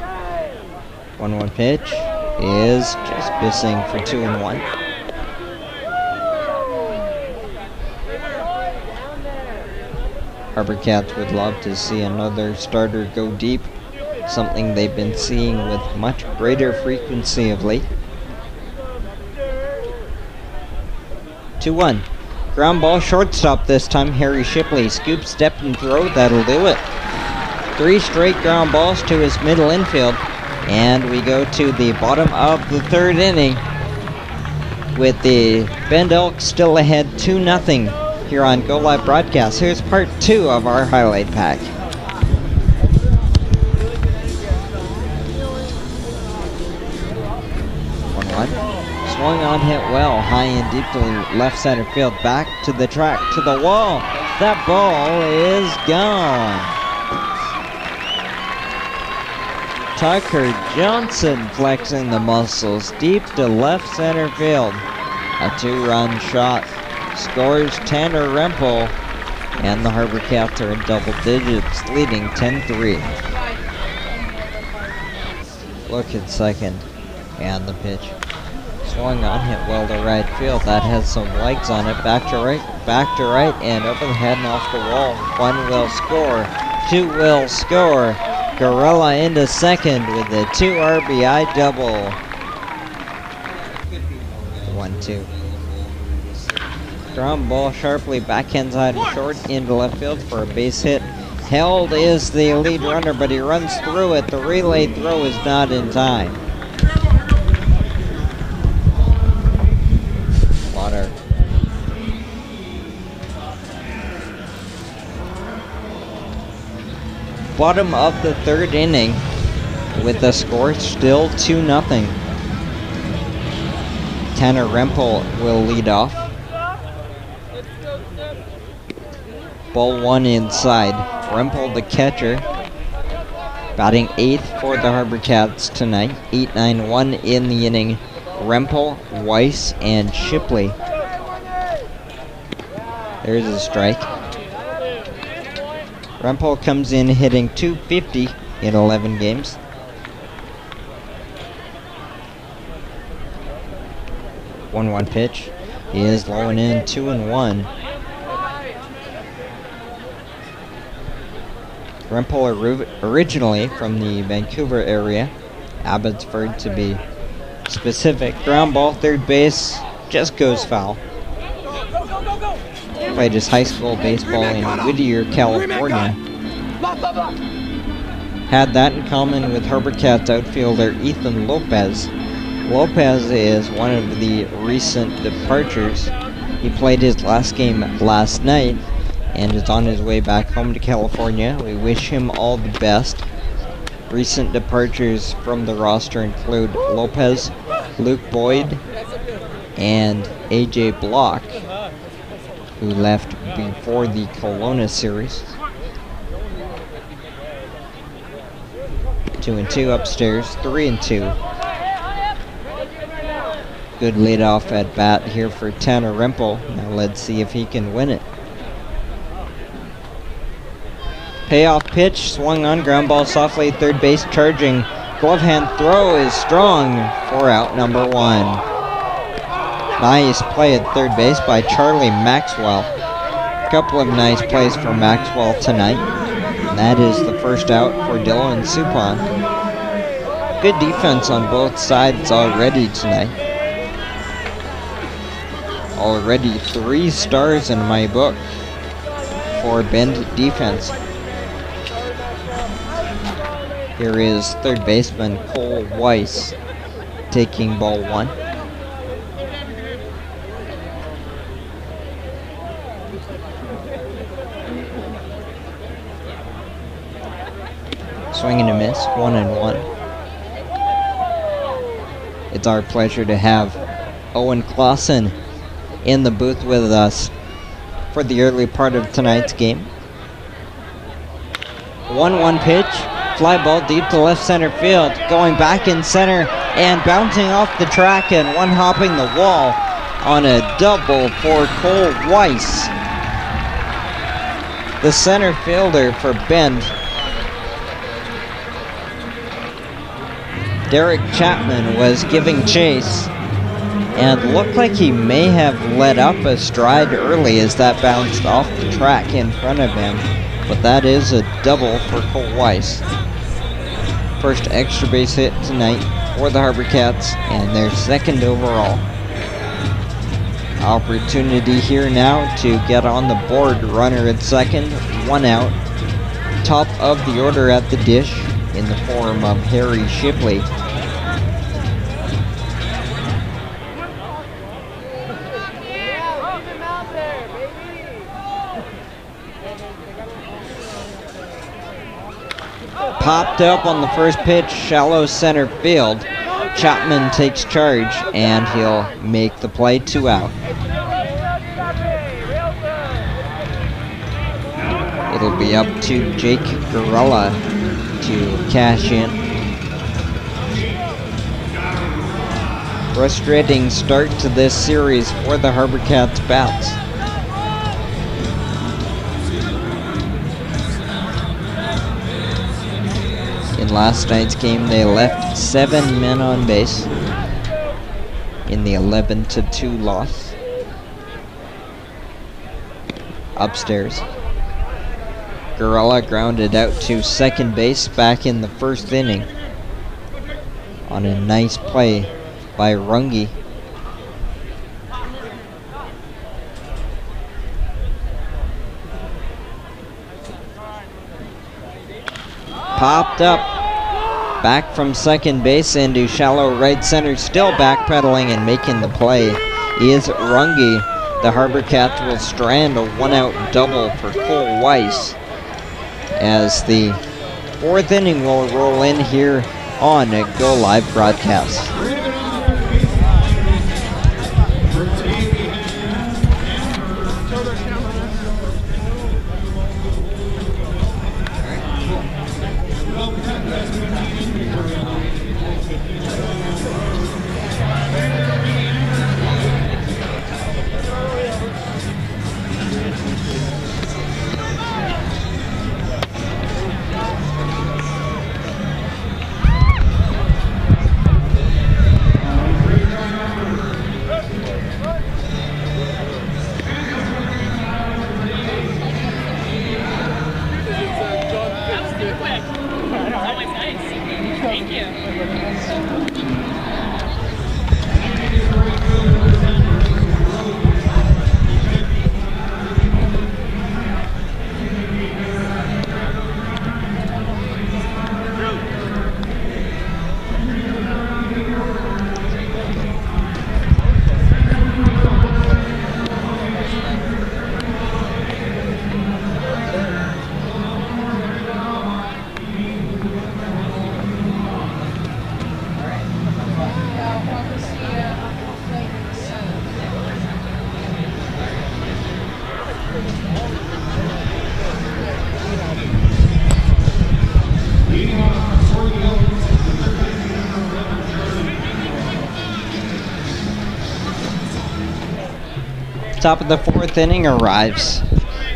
1-1 pitch is just missing for 2-1. HarbourCats would love to see another starter go deep, something they've been seeing with much greater frequency of late. 2-1. Ground ball, shortstop this time. Harry Shipley. Scoop, step, and throw. That'll do it. 3 straight ground balls to his middle infield. And we go to the bottom of the 3rd inning with the Bend Elks still ahead 2-0 here on Go Live Broadcast. Here's part 2 of our highlight pack. Swung on, hit well, high and deep to left center field, back to the track, to the wall. That ball is gone. Tucker Johnson flexing the muscles, deep to left center field. A 2-run shot, scores Tanner Rempel, and the HarbourCats are in double digits, leading 10-3. Look at second, and the pitch. Swung on, hit well to right field. That has some legs on it. Back to right, and over the head and off the wall. 1 will score, 2 will score. Gorilla into second with a 2 RBI double. 1-2. Ground ball sharply backhand side and short into left field for a base hit. Held is the lead runner, but he runs through it. The relay throw is not in time. Bottom of the 3rd inning with the score still 2-0. Tanner Rempel will lead off. Ball 1 inside. Rempel the catcher. Batting 8th for the HarbourCats tonight. 8-9-1 in the inning. Rempel, Weiss, and Shipley. There's a strike. Rempel comes in hitting .250 in 11 games. One pitch. He is low and in, 2-1. Rempel originally from the Vancouver area, Abbotsford to be specific. Ground ball, third base, just goes foul. Played his high school baseball in Whittier, California. Had that in common with HarbourCats outfielder Ethan Lopez. Lopez is one of the recent departures. He played his last game last night and is on his way back home to California. We wish him all the best. Recent departures from the roster include Lopez, Luke Boyd, and AJ Block, who left before the Kelowna series. 2-2 upstairs, 3-2. Good leadoff at bat here for Tanner Rempel. Now let's see if he can win it. Payoff pitch, swung on, ground ball softly, third base charging. Glove hand throw is strong for out number 1. Nice play at third base by Charlie Maxwell. A couple of nice plays for Maxwell tonight. And that is the first out for Dylan Supon. Good defense on both sides already tonight. Already 3 stars in my book for Bend defense. Here is third baseman Cole Weiss taking ball 1. Swing and a miss, 1-1. It's our pleasure to have Owen Clausen in the booth with us for the early part of tonight's game. 1-1 pitch, fly ball deep to left center field, going back in center and bouncing off the track and one hopping the wall on a double for Cole Weiss. The center fielder for Bend, Derek Chapman, was giving chase and looked like he may have let up a stride early as that bounced off the track in front of him. But that is a double for Cole Weiss. First extra base hit tonight for the HarbourCats and their second overall. Opportunity here now to get on the board. Runner at second, 1 out. Top of the order at the dish in the form of Harry Shipley. Popped up on the first pitch, shallow center field. Chapman takes charge and he'll make the play, 2 out. It'll be up to Jake Garella to cash in. Frustrating start to this series for the HarbourCats bats. In last night's game, they left 7 men on base in the 11-2 loss. Upstairs, Garella grounded out to second base back in the first inning on a nice play by Runge. Popped up back from second base into shallow right center, still backpedaling and making the play is Runge. The HarbourCats will strand a 1-out double for Cole Weiss as the 4th inning will roll in here on a Go Live broadcast. Top of the fourth inning arrives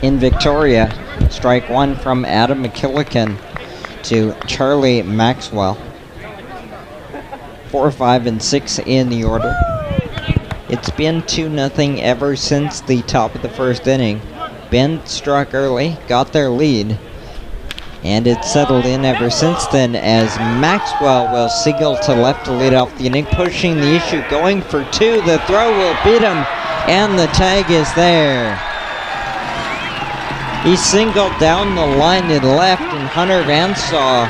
in Victoria. Strike one from Adam McKillican to Charlie Maxwell. 4, 5, and 6 in the order. It's been 2-0 ever since the top of the first inning. Bend struck early, got their lead, and it's settled in ever since then as Maxwell will single to left to lead off the inning, pushing the issue, going for two. The throw will beat him, and the tag is there. He singled down the line in left, and Hunter Vansaw,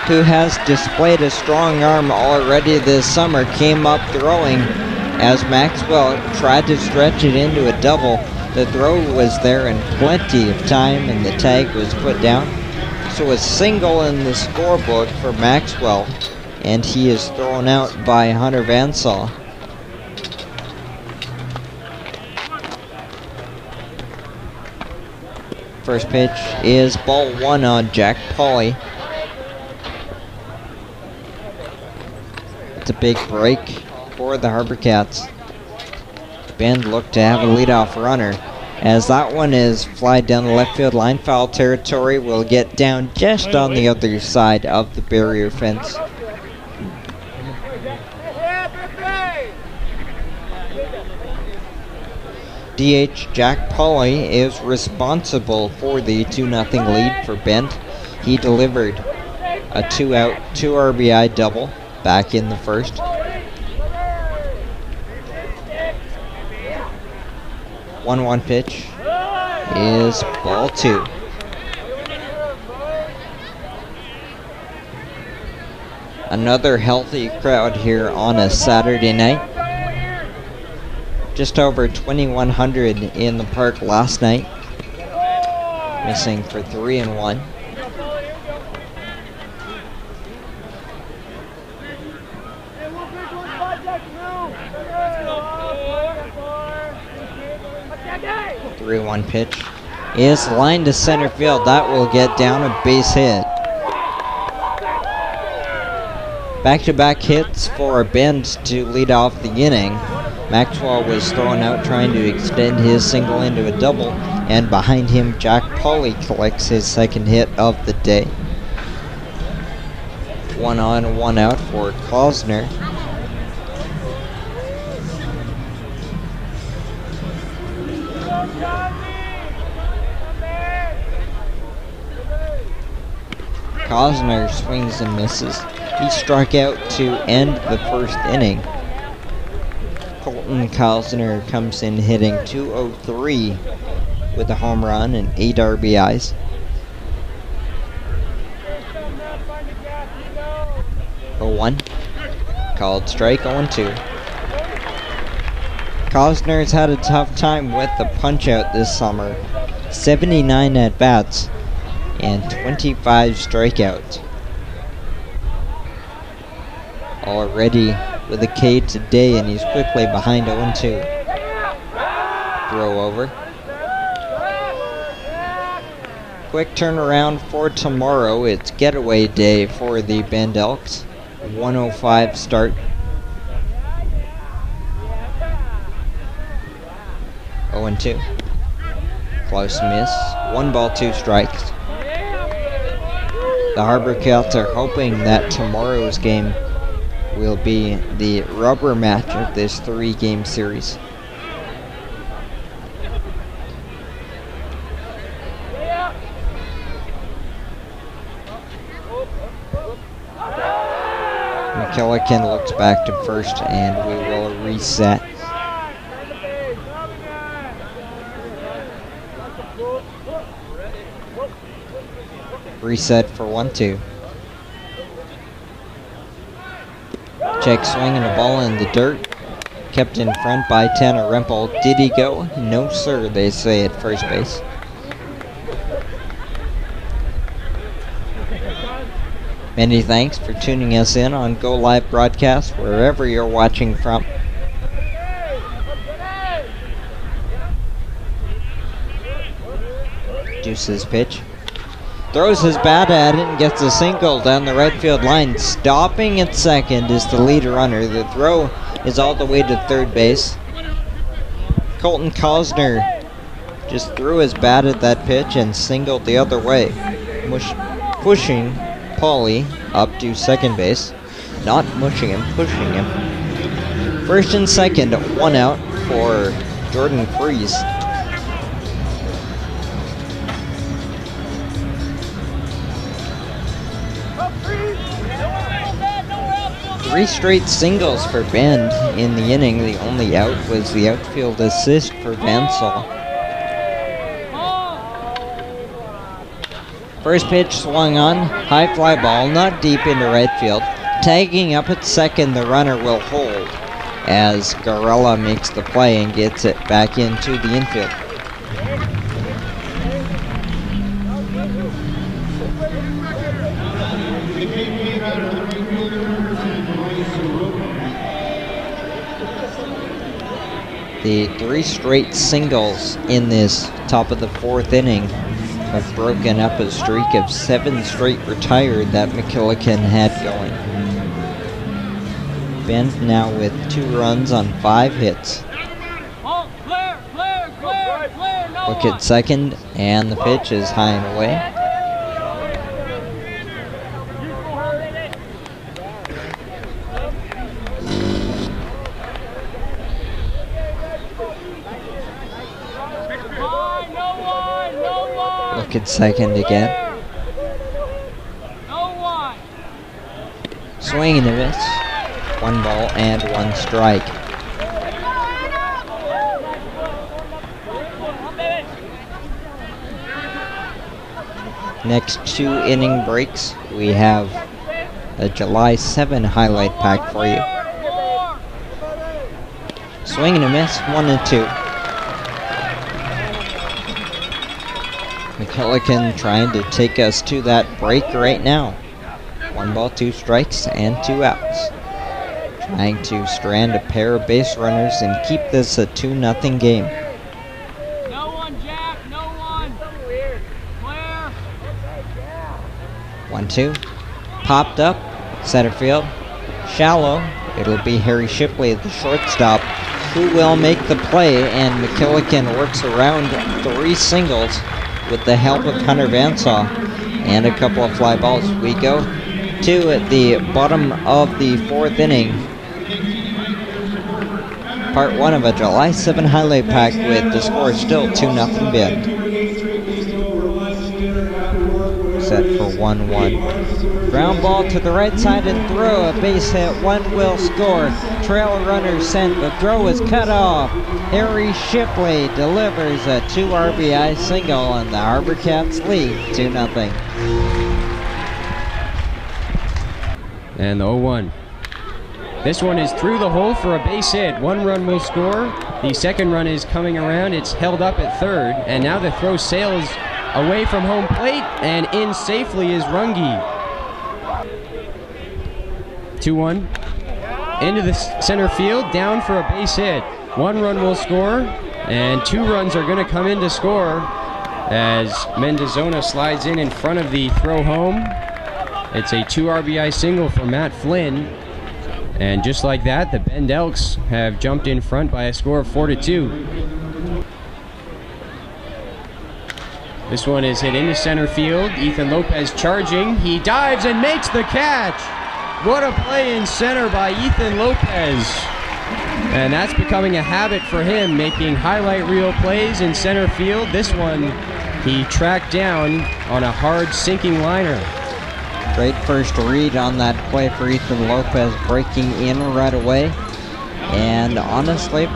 who has displayed a strong arm already this summer, came up throwing as Maxwell tried to stretch it into a double. The throw was there in plenty of time, and the tag was put down. So a single in the scorebook for Maxwell, and he is thrown out by Hunter Vansaw. First pitch is ball one on Jack Pauley. It's a big break for the HarbourCats. Bend looked to have a leadoff runner, as that one is fly down the left field line. Foul territory, will get down just on the other side of the barrier fence. DH Jack Pauley is responsible for the 2-0 lead for Bend. He delivered a 2-out, 2 RBI double back in the first. 1-1 pitch is ball two. Another healthy crowd here on a Saturday night. Just over 2,100 in the park last night. Missing for 3 and 1. The 3-1 pitch is lined to center field. That will get down, a base hit. Back-to-back hits for Bend to lead off the inning. Maxwell was thrown out trying to extend his single into a double, and behind him Jack Pauley collects his second hit of the day. 1 on, 1 out for Klausner. Klausner swings and misses. He struck out to end the first inning. Colton Klausner comes in hitting .203 with a home run and 8 RBIs. A 1. Called strike, 0-2. Klausner's had a tough time with the punch-out this summer. 79 at-bats and 25 strikeouts. Already with a K today, and he's quickly behind 0-2. Throw over. Quick turnaround for tomorrow. It's getaway day for the Bend Elks. 1:05 start. 0-2. Close miss. 1 ball, 2 strikes. The HarbourCats are hoping that tomorrow's game will be the rubber match of this 3-game series. McKillican looks back to first, and we will reset. Reset for 1-2. Check swing and a ball in the dirt. Kept in front by Tanner Rempel. Did he go? No, sir, they say at first base. Many thanks for tuning us in on Go Live Broadcast, wherever you're watching from. Deuce's pitch. Throws his bat at it and gets a single down the right field line. Stopping at second is the lead runner. The throw is all the way to third base. Colton Cosner just threw his bat at that pitch and singled the other way, pushing Paulie up to second base. Not mushing him, pushing him. First and second, 1 out for Jordan Freeze. Three straight singles for Bend in the inning. The only out was the outfield assist for Vansall. First pitch swung on, high fly ball, not deep into right field. Tagging up at second, the runner will hold as Garella makes the play and gets it back into the infield. The three straight singles in this top of the fourth inning have broken up a streak of 7 straight retired that McKillican had going. Bend now with 2 runs on 5 hits. Look at second, and the pitch is high and away. Look at second again. Swing and a miss. 1 ball and 1 strike. Next 2 inning breaks, we have a July 7 highlight pack for you. Swing and a miss, 1 and 2. McKillican trying to take us to that break right now. 1 ball, 2 strikes, and 2 outs. Trying to strand a pair of base runners and keep this a 2-0 game. No one, Jack, no one. Clear. 1-2. Popped up, center field. Shallow. It'll be Harry Shipley, the shortstop, who will make the play, and McKillican works around 3 singles with the help of Hunter Vansall and a couple of fly balls. We go to at the bottom of the 4th inning. Part 1 of a July 7 highlight pack with the score still 2-0 Bend. Set for 1-1. Ground ball to the right side and throw. A base hit. 1 will score. Trail runner sent. The throw is cut off. Harry Shipley delivers a 2 RBI single, and the HarbourCats lead 2-0. And the 0-1. This one is through the hole for a base hit. 1 run will score. The second run is coming around. It's held up at third, and now the throw sails away from home plate, and in safely is Runge. 2-1. Into the center field, down for a base hit. 1 run will score, and 2 runs are going to come in to score as Mendozona slides in front of the throw home. It's a 2 RBI single for Matt Flynn. And just like that, the Bend Elks have jumped in front by a score of 4-2. This one is hit into center field. Ethan Lopez charging. He dives and makes the catch. What a play in center by Ethan Lopez. And that's becoming a habit for him, making highlight reel plays in center field. This one he tracked down on a hard sinking liner. Great first read on that play for Ethan Lopez, breaking in right away. And honestly,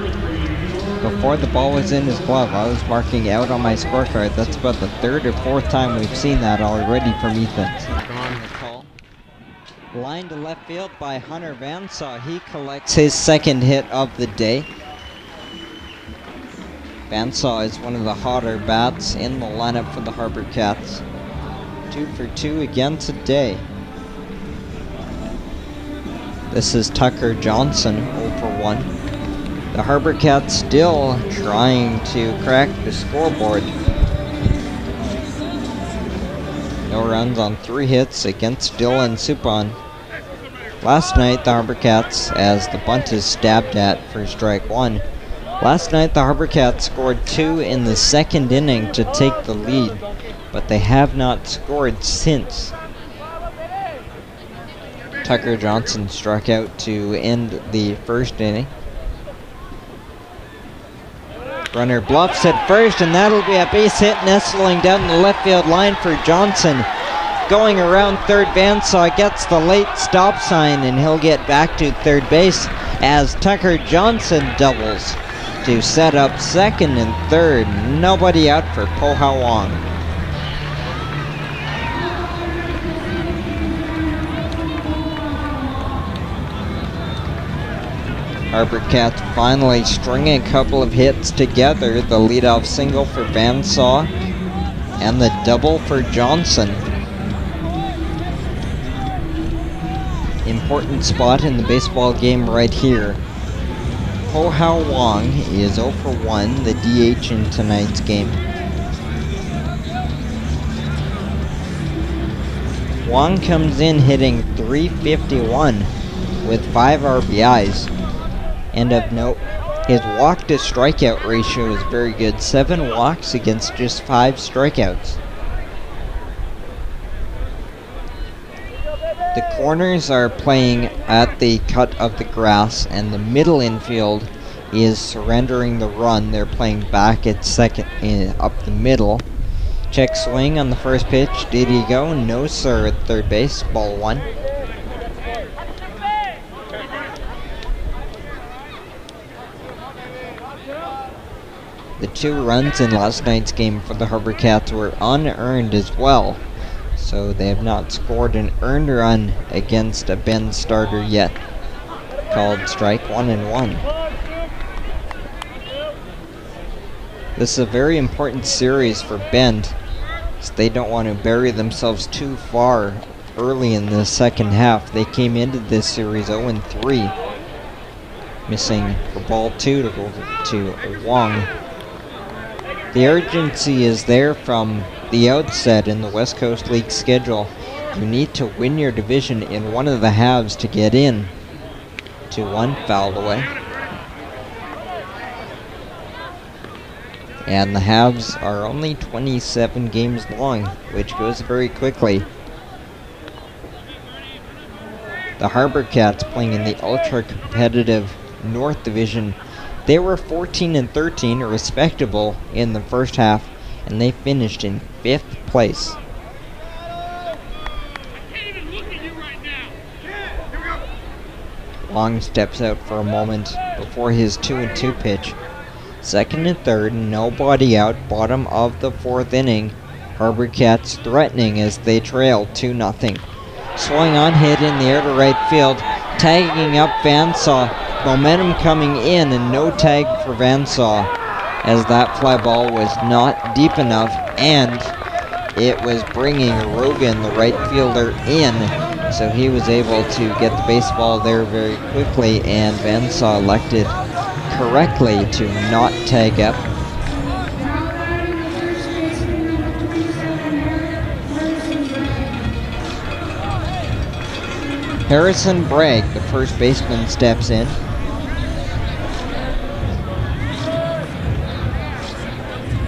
before the ball was in his glove, I was marking out on my scorecard. That's about the 3rd or 4th time we've seen that already from Ethan. Line to left field by Hunter Vansall. He collects his 2nd hit of the day. Vansall is one of the hotter bats in the lineup for the HarbourCats. 2 for 2 again today. This is Tucker Johnson, 0 for 1. The HarbourCats still trying to crack the scoreboard. No runs on 3 hits against Dylan Supon. Last night, the HarbourCats, as the bunt is stabbed at for strike 1. Last night, the HarbourCats scored 2 in the 2nd inning to take the lead, but they have not scored since. Tucker Johnson struck out to end the 1st inning. Runner bluffs at first, and that'll be a base hit nestling down the left field line for Johnson. Going around third, Vansaw gets the late stop sign, and he'll get back to third base as Tucker Johnson doubles to set up second and third. Nobody out for Po-How Wong. HarbourCats finally stringing a couple of hits together. The leadoff single for Vansaw and the double for Johnson. Important spot in the baseball game right here. Po-How Wong is 0 for 1, the DH in tonight's game. Wong comes in hitting .351 with 5 RBIs. And of note, his walk to strikeout ratio is very good. 7 walks against just 5 strikeouts. The corners are playing at the cut of the grass, and the middle infield is surrendering the run. They're playing back at second, up the middle. Check swing on the first pitch. Did he go? No, sir, at third base. Ball 1. The 2 runs in last night's game for the HarbourCats were unearned as well, so they have not scored an earned run against a Bend starter yet. Called strike 1 and 1. This is a very important series for Bend, so they don't want to bury themselves too far early in the second half. They came into this series 0-3, missing for ball 2 to go to Wong. The urgency is there from the outset in the West Coast League schedule. You need to win your division in one of the halves to get in. 2-1, fouled away. And the halves are only 27 games long, which goes very quickly. The HarbourCats playing in the ultra-competitive North Division. They were 14-13, respectable in the first half, and they finished in 5th place. Long steps out for a moment before his 2-2 pitch. Second and third, nobody out, bottom of the 4th inning. HarbourCats threatening as they trail 2-0. Swung on hit in the air to right field, tagging up Vansaw. Momentum coming in, and no tag for Vansaw, as that fly ball was not deep enough, and it was bringing Rogan, the right fielder, in, so he was able to get the baseball there very quickly, and Vansaw elected correctly to not tag up. Harrison Bragg, the first baseman, steps in.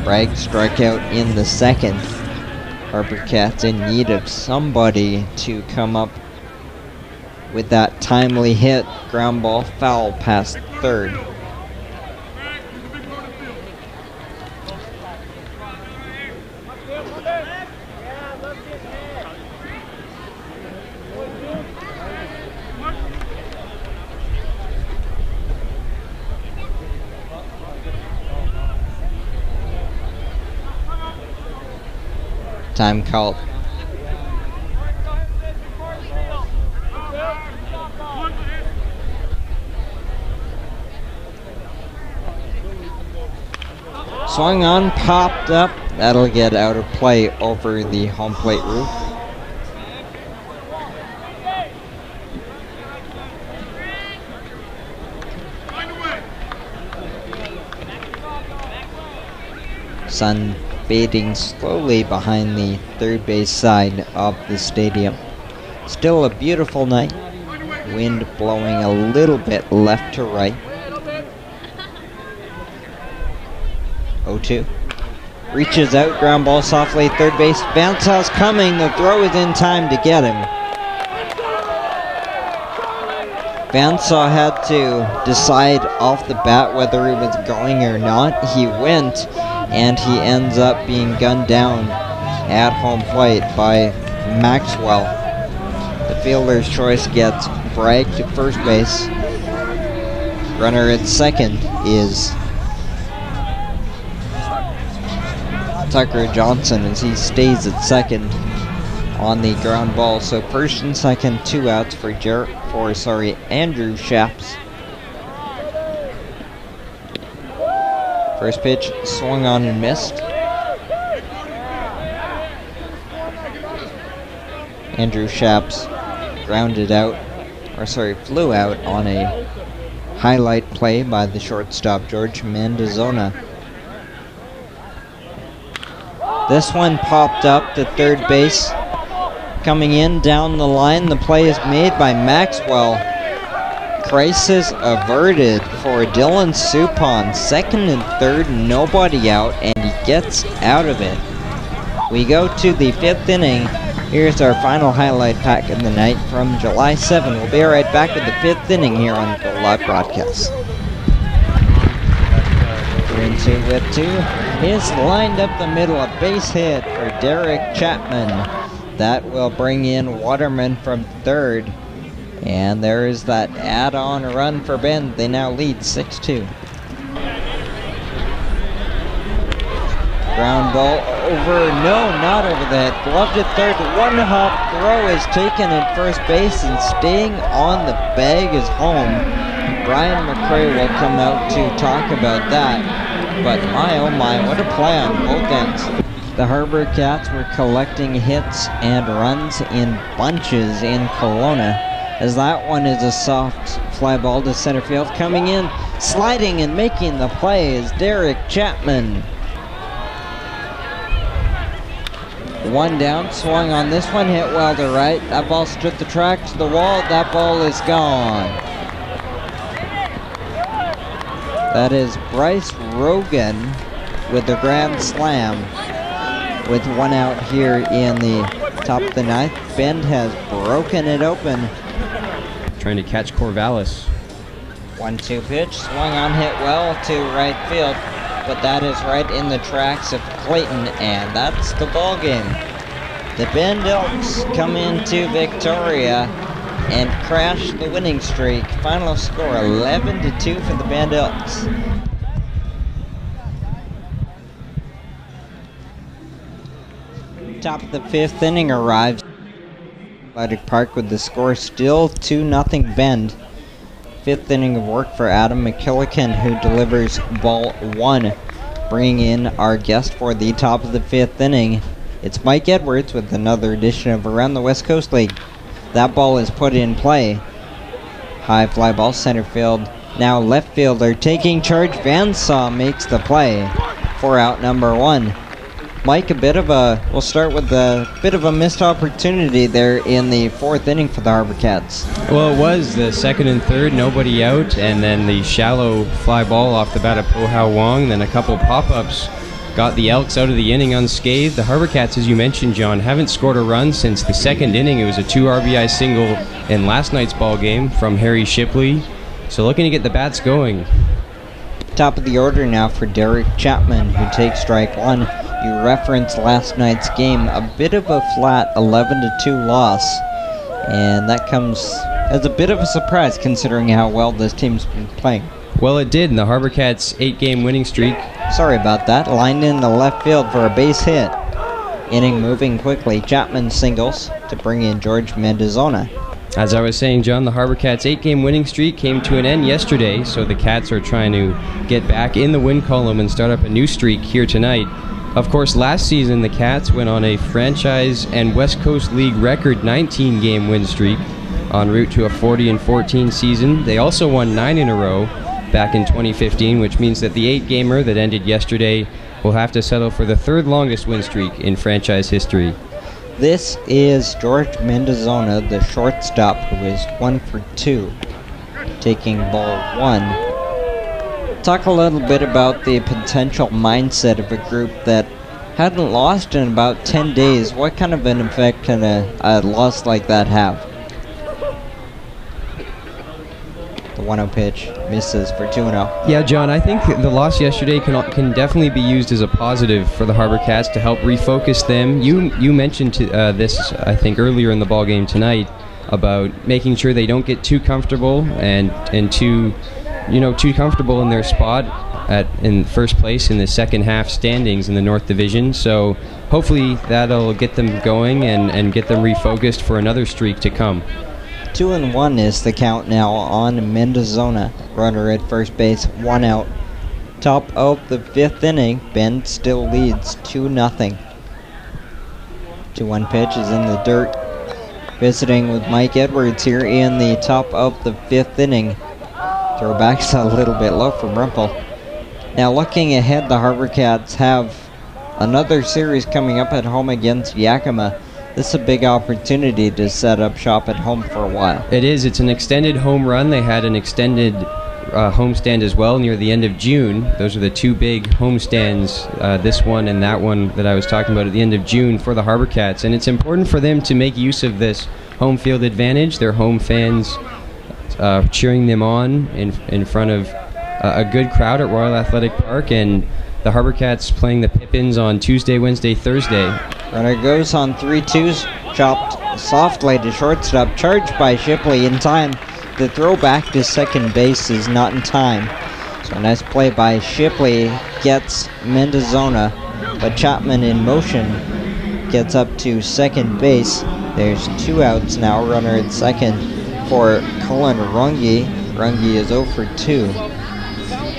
Bragg struck out in the 2nd. HarbourCats in need of somebody to come up with that timely hit. Ground ball foul past third. Time called. Swung on, popped up. That'll get out of play over the home plate roof. Sun fading slowly behind the third base side of the stadium. Still a beautiful night. Wind blowing a little bit left to right. 0-2. Reaches out, ground ball softly, third base. Vansaw's coming, the throw is in time to get him. Vansaw had to decide off the bat whether he was going or not. He went, and he ends up being gunned down at home plate by Maxwell. The fielder's choice gets Bragg to first base. Runner at second is Tucker Johnson as he stays at second on the ground ball. So first and second, 2 outs for Andrew Shaps. First pitch swung on and missed. Andrew Shaps flew out on a highlight play by the shortstop George Mendozona. This one popped up to third base. Coming in down the line, the play is made by Maxwell. Crisis averted for Dylan Supon. Second and third, nobody out, and he gets out of it. We go to the 5th inning. Here's our final highlight pack of the night from July 7. We'll be right back with the 5th inning here on the live broadcast. 3-2 with 2 is lined up the middle, a base hit for Derek Chapman. That will bring in Waterman from third. And there is that add-on run for Bend. They now lead 6-2. Ground ball over, no, not over the head. Gloved at third, one hop throw is taken at first base, and staying on the bag is home. Brian McCray will come out to talk about that. But my oh my, what a play on both ends. The HarbourCats were collecting hits and runs in bunches in Kelowna, as that one is a soft fly ball to center field. Coming in, sliding and making the play is Derek Chapman. One down, swung on this one, hit well to right. That ball stood the track to the wall. That ball is gone. That is Bryce Rogan with the grand slam. With 1 out here in the top of the 9th. Bend has broken it open. Trying to catch Corvallis. 1-2 pitch, swung on, hit well to right field, but that is right in the tracks of Clayton, and that's the ball game. The Bend Elks come into Victoria and crash the winning streak. Final score 11-2 for the Bend Elks. Top of the 5th inning arrives. Athletic Park with the score still 2-0 Bend. 5th inning of work for Adam McKillican, who delivers ball 1. Bringing in our guest for the top of the 5th inning. It's Mike Edwards with another edition of Around the West Coast League. That ball is put in play. High fly ball center field. Now left fielder taking charge. Vansaw makes the play for out number 1. Mike, we'll start with a bit of a missed opportunity there in the 4th inning for the HarbourCats. Well, it was the 2nd and 3rd, nobody out, and then the shallow fly ball off the bat of Po-How Wong, then a couple pop-ups got the Elks out of the inning unscathed. The HarbourCats, as you mentioned, John, haven't scored a run since the 2nd inning. It was a 2 RBI single in last night's ball game from Harry Shipley. So looking to get the bats going. Top of the order now for Derek Chapman, who takes strike 1. You referenced last night's game, a bit of a flat 11-2 loss, and that comes as a bit of a surprise considering how well this team's been playing. Well, it did in the HarbourCats' 8-game winning streak. Sorry about that. Lined in the left field for a base hit. Inning moving quickly. Chapman singles to bring in George Mendozona. As I was saying, John, the HarbourCats' 8-game winning streak came to an end yesterday, so the Cats are trying to get back in the win column and start up a new streak here tonight. Of course, last season the Cats went on a franchise and West Coast League record 19-game win streak en route to a 40-14 season. They also won 9 in a row back in 2015, which means that the 8-gamer that ended yesterday will have to settle for the third longest win streak in franchise history. This is George Mendozona, the shortstop, who is 1 for 2, taking ball 1. Talk a little bit about the potential mindset of a group that hadn't lost in about 10 days. What kind of an effect can a loss like that have? The 1-0 pitch misses for 2-0. Yeah, John, I think the loss yesterday can definitely be used as a positive for the HarbourCats to help refocus them. You mentioned this, I think, earlier in the ball game tonight about making sure they don't get too comfortable and too comfortable in their spot in first place in the second half standings in the North Division. So hopefully that'll get them going and get them refocused for another streak to come. 2-1 is the count now on Mendozona. Runner at first base, 1 out. Top of the 5th inning, Bend still leads 2-0. 2-1 pitch is in the dirt. Visiting with Mike Edwards here in the top of the 5th inning. Throwback's a little bit low from Rumpel. Now looking ahead, the HarbourCats have another series coming up at home against Yakima. This is a big opportunity to set up shop at home for a while. It is. It's an extended home run. They had an extended homestand as well near the end of June. Those are the two big homestands, this one and that one that I was talking about at the end of June for the HarbourCats. And it's important for them to make use of this home field advantage. Their home fans cheering them on in front of a good crowd at Royal Athletic Park. And the HarbourCats playing the Pippins on Tuesday, Wednesday, Thursday. Runner goes on 3-2s, chopped softly to shortstop, charged by Shipley in time. The throw back to second base is not in time. So a nice play by Shipley gets Mendozona, but Chapman in motion gets up to second base. There's 2 outs now. Runner at second for Colin Runge. Runge is 0 for 2.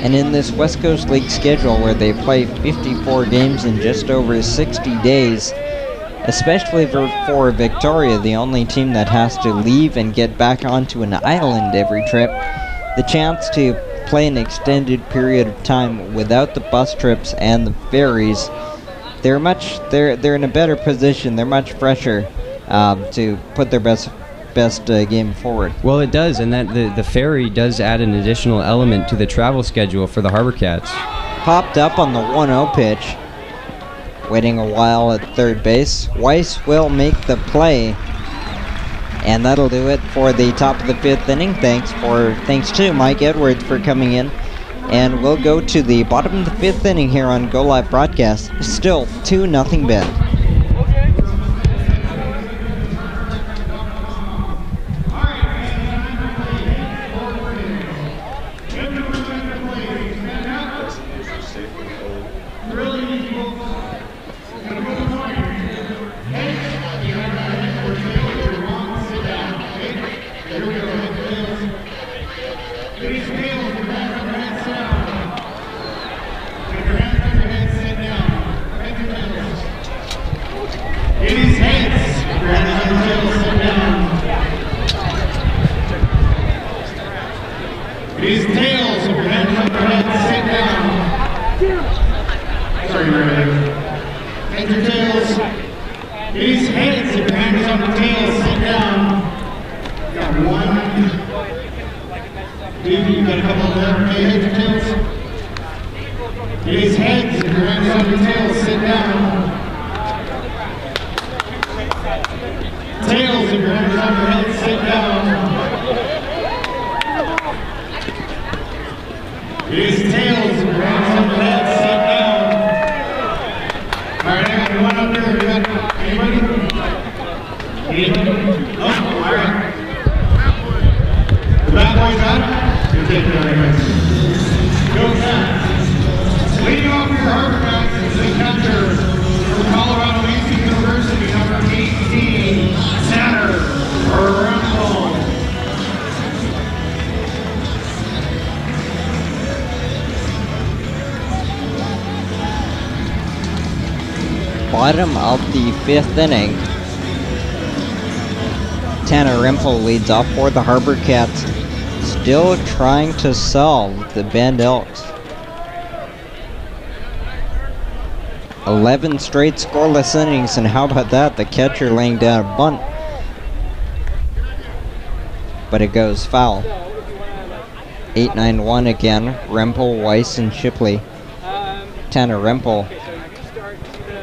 And in this West Coast League schedule where they play 54 games in just over 60 days, especially for Victoria, the only team that has to leave and get back onto an island every trip, the chance to play an extended period of time without the bus trips and the ferries, they're in a better position. They're much fresher to put their best game forward. Well, it does, and that the ferry does add an additional element to the travel schedule for the HarbourCats. Popped up on the 1-0 pitch. Waiting a while at third base. Weiss will make the play. And that'll do it for the top of the 5th inning. Thanks to Mike Edwards for coming in. And we'll go to the bottom of the 5th inning here on Go Live Broadcast. Still 2-0 Bend. Leading off your HarbourCats is the catcher from Colorado University, number 18, Tanner Rumpel. Bottom of the 5th inning. Tanner Rumpel leads off for the HarbourCats. Still trying to solve the Bend Elks. 11 straight scoreless innings, and how about that? The catcher laying down a bunt. But it goes foul. 8-9-1 again. Rempel, Weiss, and Shipley. Tanner Rempel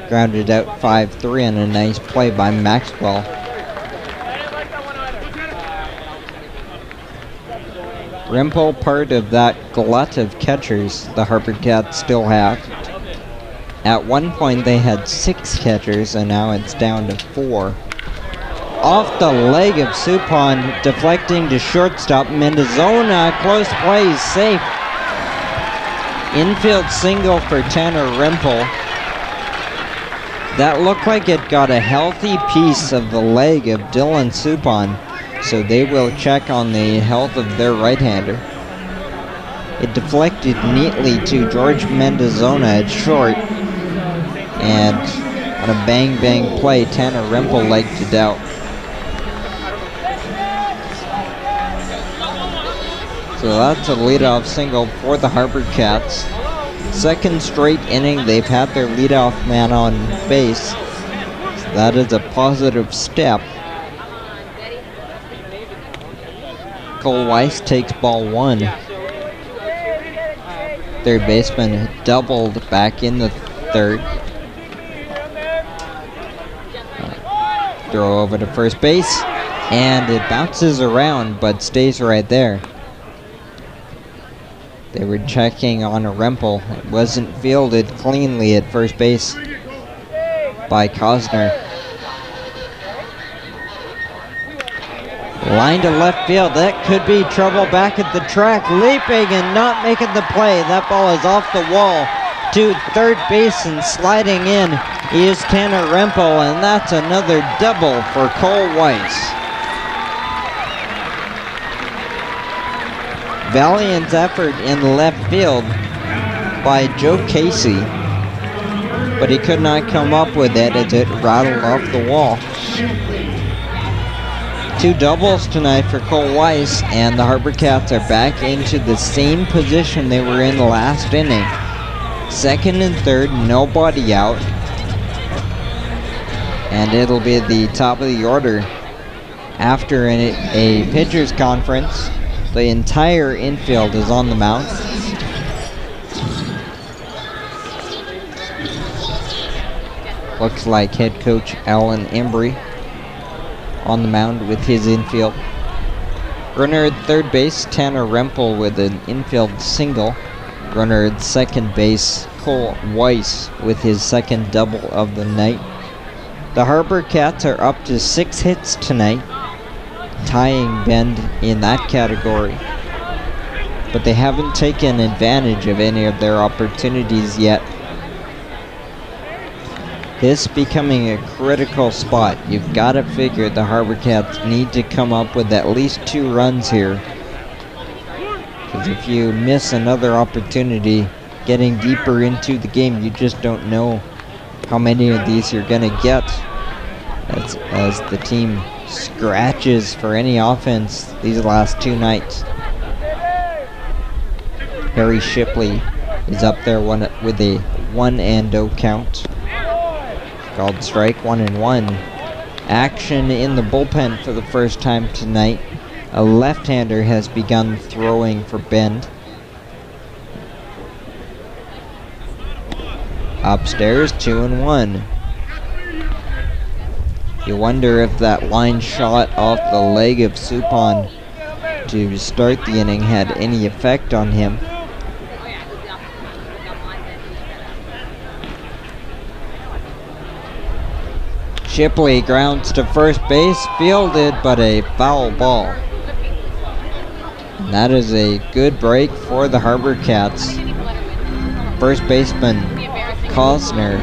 grounded out 5-3 on a nice play by Maxwell. Rempel, part of that glut of catchers the HarbourCats still have. At one point they had 6 catchers, and now it's down to 4. Off the leg of Supon, deflecting to shortstop. Mendozona, close play, safe. Infield single for Tanner Rempel. That looked like it got a healthy piece of the leg of Dylan Supon, so they will check on the health of their right-hander. It deflected neatly to George Mendozona at short, and on a bang-bang play, Tanner Rempel legged it out. So that's a leadoff single for the HarbourCats. Second straight inning they've had their leadoff man on base. So that is a positive step. Cole Weiss takes ball 1. Third baseman doubled back in the third. Throw over to first base, and it bounces around but stays right there. They were checking on a Rempel. It wasn't fielded cleanly at first base by Cosner. Line to left field. That could be trouble back at the track. Leaping and not making the play. That ball is off the wall to third base, and sliding in is Tanner Rempel, and that's another double for Cole Weiss. Valiant effort in left field by Joe Casey, but he could not come up with it as it rattled off the wall. 2 doubles tonight for Cole Weiss, and the HarbourCats are back into the same position they were in the last inning. Second and third, nobody out, and it'll be the top of the order after a pitcher's conference. The entire infield is on the mound. Looks like head coach Alan Embry on the mound with his infield. Runner at third base, Tanner Rempel with an infield single. Runner at second base, Cole Weiss with his second double of the night. The HarbourCats are up to 6 hits tonight, tying Bend in that category, but they haven't taken advantage of any of their opportunities yet. This becoming a critical spot. You've got to figure the HarbourCats need to come up with at least 2 runs here, because if you miss another opportunity getting deeper into the game, you just don't know how many of these you're going to get as the team scratches for any offense these last 2 nights. Harry Shipley is up there with a 1-0 count. Called strike, 1-1. Action in the bullpen for the first time tonight. A left-hander has begun throwing for Bend. Upstairs, 2-1. You wonder if that line shot off the leg of Supon to start the inning had any effect on him. Shipley grounds to first base, fielded, but a foul ball. And that is a good break for the HarbourCats. First baseman Cosner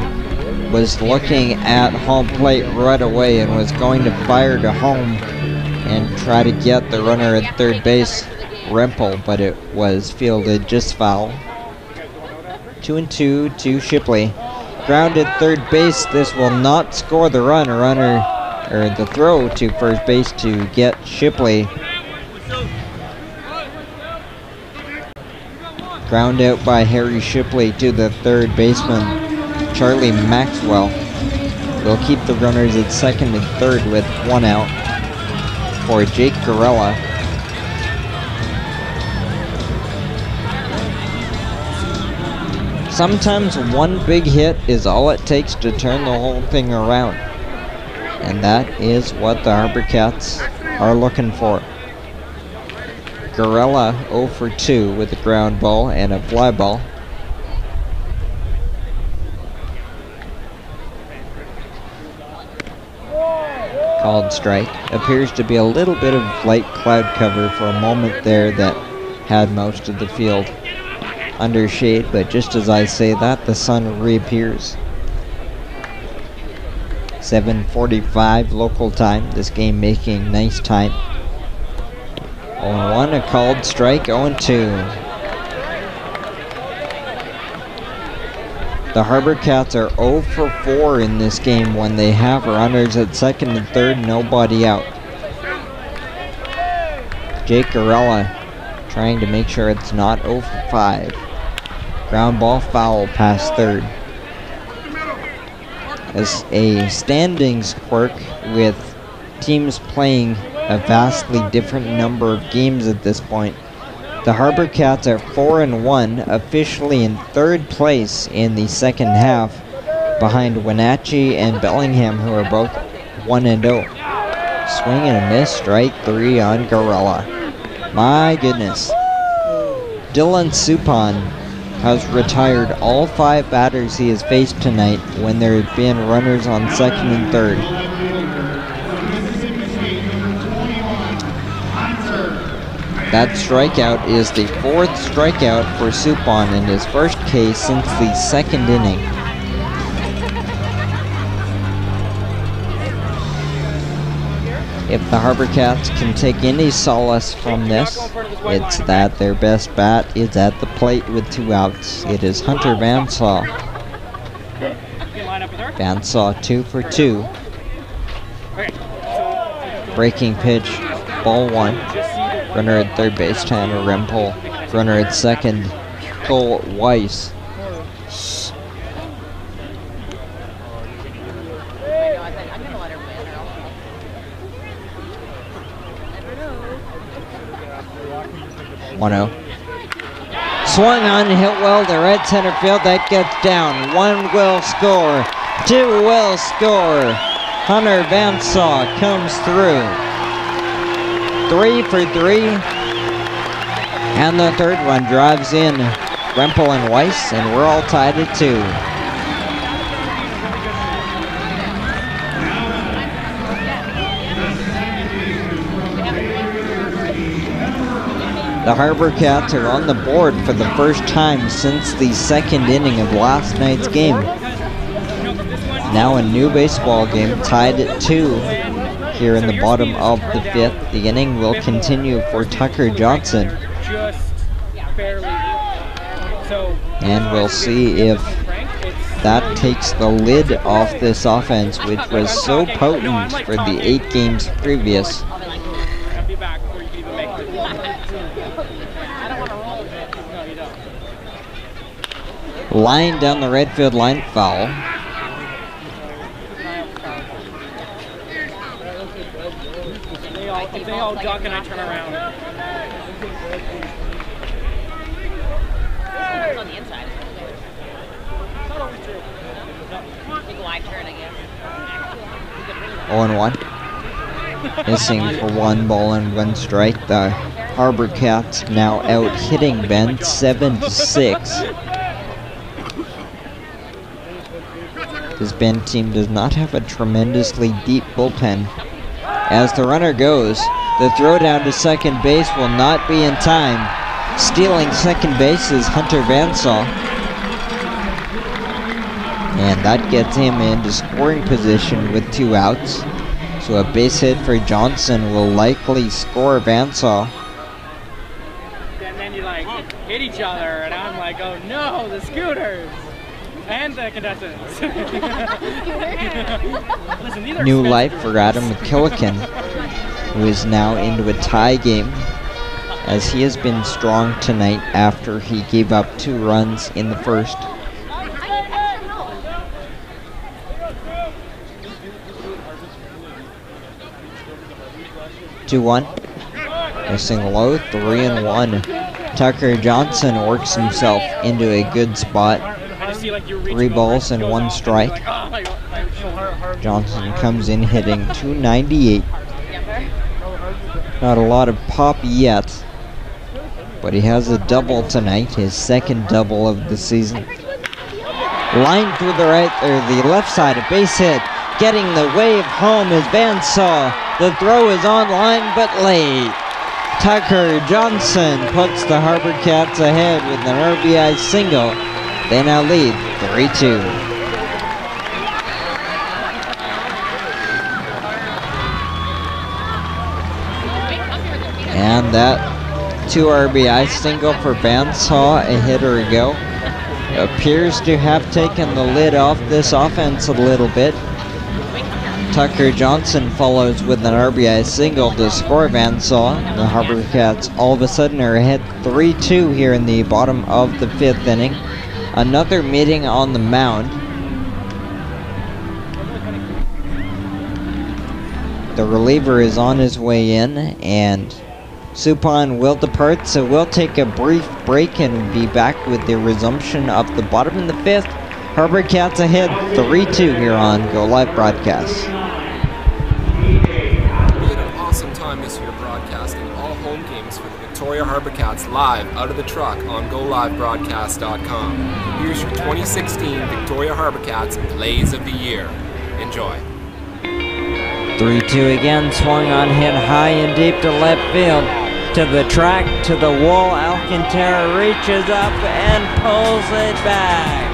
was looking at home plate right away and was going to fire to home and try to get the runner at third base, Rempel, but it was fielded just foul. 2-2 to Shipley. Grounded third base. This will not score the run. The throw to first base to get Shipley. Ground out by Harry Shipley to the third baseman, Charlie Maxwell will keep the runners at second and third with 1 out for Jake Gorella. Sometimes one big hit is all it takes to turn the whole thing around. And that is what the HarbourCats are looking for. Gorella 0 for 2 with a ground ball and a fly ball. Called strike. Appears to be a little bit of light cloud cover for a moment there that had most of the field under shade, but just as I say that, the sun reappears. 7:45 local time, this game making nice time. 0-1, a called strike, 0-2. The HarbourCats are 0 for 4 in this game when they have runners at second and third, nobody out. Jake Gorella trying to make sure it's not 0 for 5. Ground ball foul past third. As a standings quirk with teams playing a vastly different number of games at this point, the HarbourCats are 4-1, officially in third place in the second half, behind Wenatchee and Bellingham, who are both 1-0. Swing and a miss, strike 3 on Gorella. My goodness. Dylan Suppan has retired all 5 batters he has faced tonight when there have been runners on second and third. That strikeout is the 4th strikeout for Suppan in his first K since the 2nd inning. If the HarbourCats can take any solace from this, it's that their best bat is at the plate with 2 outs. It is Hunter Vansaw. Vansaw 2 for 2. Breaking pitch, ball 1. Runner at third base, Tanner Rempel. Runner at second, Cole Weiss. Swung on, hit well to right center field. That gets down. 1 will score. 2 will score. Hunter Vansaw comes through. 3 for 3. And the third one drives in Rempel and Weiss, and we're all tied at 2. The HarbourCats are on the board for the first time since the 2nd inning of last night's game. Now a new baseball game tied at 2 here in the bottom of the 5th. The inning will continue for Tucker Johnson. And we'll see if that takes the lid off this offense, which was so potent for the 8 games previous. Line down the right field line, foul. If they all duck and I turn around. It's on the inside. Not always true. Big wide turn, I guess. 0-1. Missing for 1 ball and 1 strike. The HarbourCats now out hitting Bend 7-6. This Bend team does not have a tremendously deep bullpen. As the runner goes, the throw down to second base will not be in time. Stealing second base is Hunter Vansaw. And that gets him into scoring position with 2 outs. So a base hit for Johnson will likely score Vansaw. And then you like hit each other, and I'm like, oh no, the scooters! And the contestants. Listen, these are New expensive. life for Adam McKillican, who is now into a tie game, as he has been strong tonight after he gave up 2 runs in the first. 2-1. Missing low, 3-1. Tucker Johnson works himself into a good spot. 3 balls and 1 strike. Johnson comes in hitting .298. Not a lot of pop yet, but he has a double tonight, his second double of the season. Line through the left side, a base hit. Getting the wave home is Van Saw. The throw is on line but late. Tucker Johnson puts the HarbourCats ahead with an RBI single. They now lead 3-2. And that 2 RBI single for Van Saw a hitter ago appears to have taken the lid off this offense a little bit. Tucker Johnson follows with an RBI single to score Van Saw. The HarbourCats all of a sudden are ahead 3-2 here in the bottom of the 5th inning. Another meeting on the mound. The reliever is on his way in, and Suppan will depart, so we'll take a brief break and be back with the resumption of the bottom of the 5th. HarbourCats ahead 3-2 here on Go Live Broadcast. We had an awesome time this year broadcasting all home games for the Victoria HarbourCats live out of the truck on GoLiveBroadcast.com. Here's your 2016 Victoria HarbourCats Plays of the Year. Enjoy. 3-2 again, swung on, hit high and deep to left field. To the track, to the wall, Alcantara reaches up and pulls it back.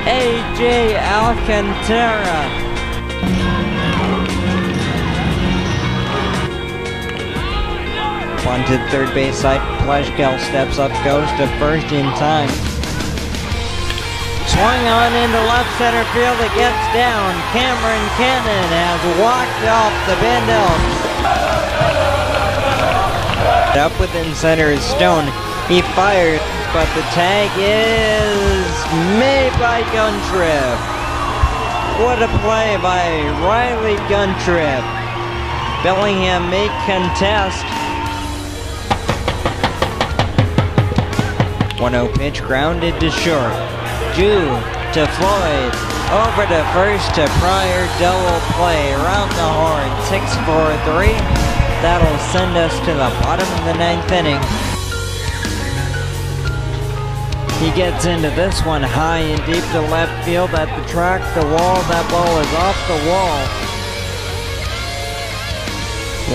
A.J. Alcantara. Bunted third base side, Pleshkel steps up, goes to first in time. Swung on into left center field, it gets down. Cameron Cannon has walked off the Bend Elks. Up within center is Stone. He fires, but the tag is made by Guntrip. What a play by Riley Guntrip. Bellingham may contest. 1-0 pitch grounded to short. Jew to Floyd. Over to first to Pryor. Double play around the horn. 6-4-3. That'll send us to the bottom of the 9th inning. He gets into this one high and deep to left field at the track, the wall. That ball is off the wall.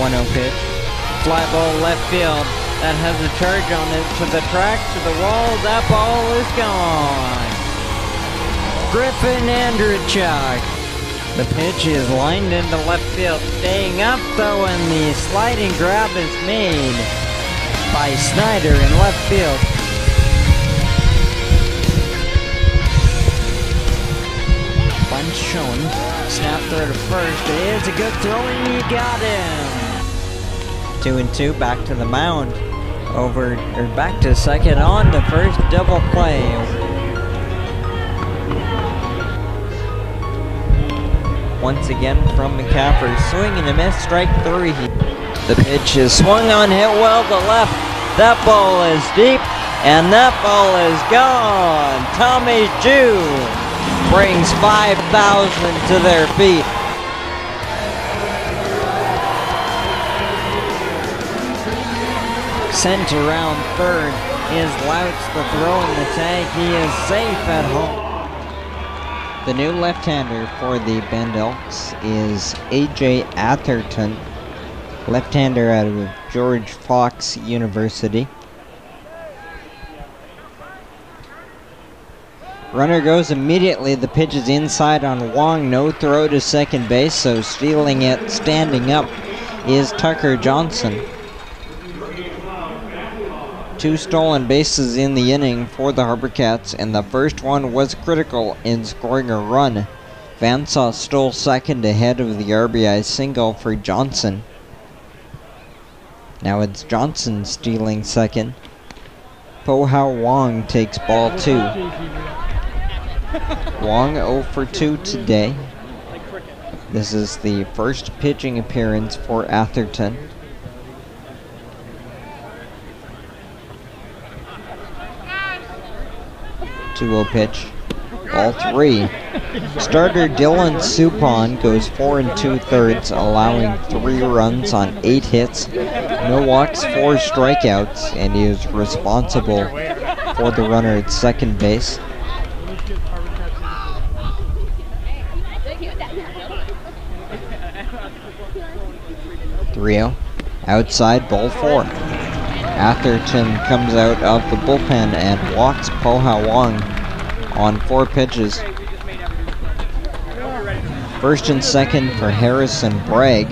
1-0 pitch. Fly ball left field. That has a charge on it. To the track, to the wall. That ball is gone. Griffin Andrechuk. The pitch is lined into left field, staying up though, and the sliding grab is made by Snyder in left field. Bunch shown, snap throw to first. It is a good throw and you got him. 2-2, back to the mound. Back to second, on to first, double play. Once again from McCaffrey, swing and a miss, strike 3. The pitch is swung on, hit well to left. That ball is deep, and that ball is gone. Tommy Jew brings 5,000 to their feet. Sent around third is Louts, the throw in the tag. He is safe at home. The new left-hander for the Bend Elks is A.J. Atherton, left-hander out of George Fox University. Runner goes immediately. The pitch is inside on Wong. No throw to second base, so stealing it, standing up, is Tucker Johnson. 2 stolen bases in the inning for the HarbourCats, and the first one was critical in scoring a run. Van Saw stole second ahead of the RBI single for Johnson. Now it's Johnson stealing second. Po-How Wong takes ball 2. Wong 0 for 2 today. This is the first pitching appearance for Atherton. Two-0 pitch. Ball 3. Starter Dylan Supon goes 4 2/3, allowing 3 runs on 8 hits, no walks, 4 strikeouts, and he is responsible for the runner at second base. Trio. Outside, ball 4. Atherton comes out of the bullpen and walks Poha Wong on 4 pitches. First and second for Harrison Bragg.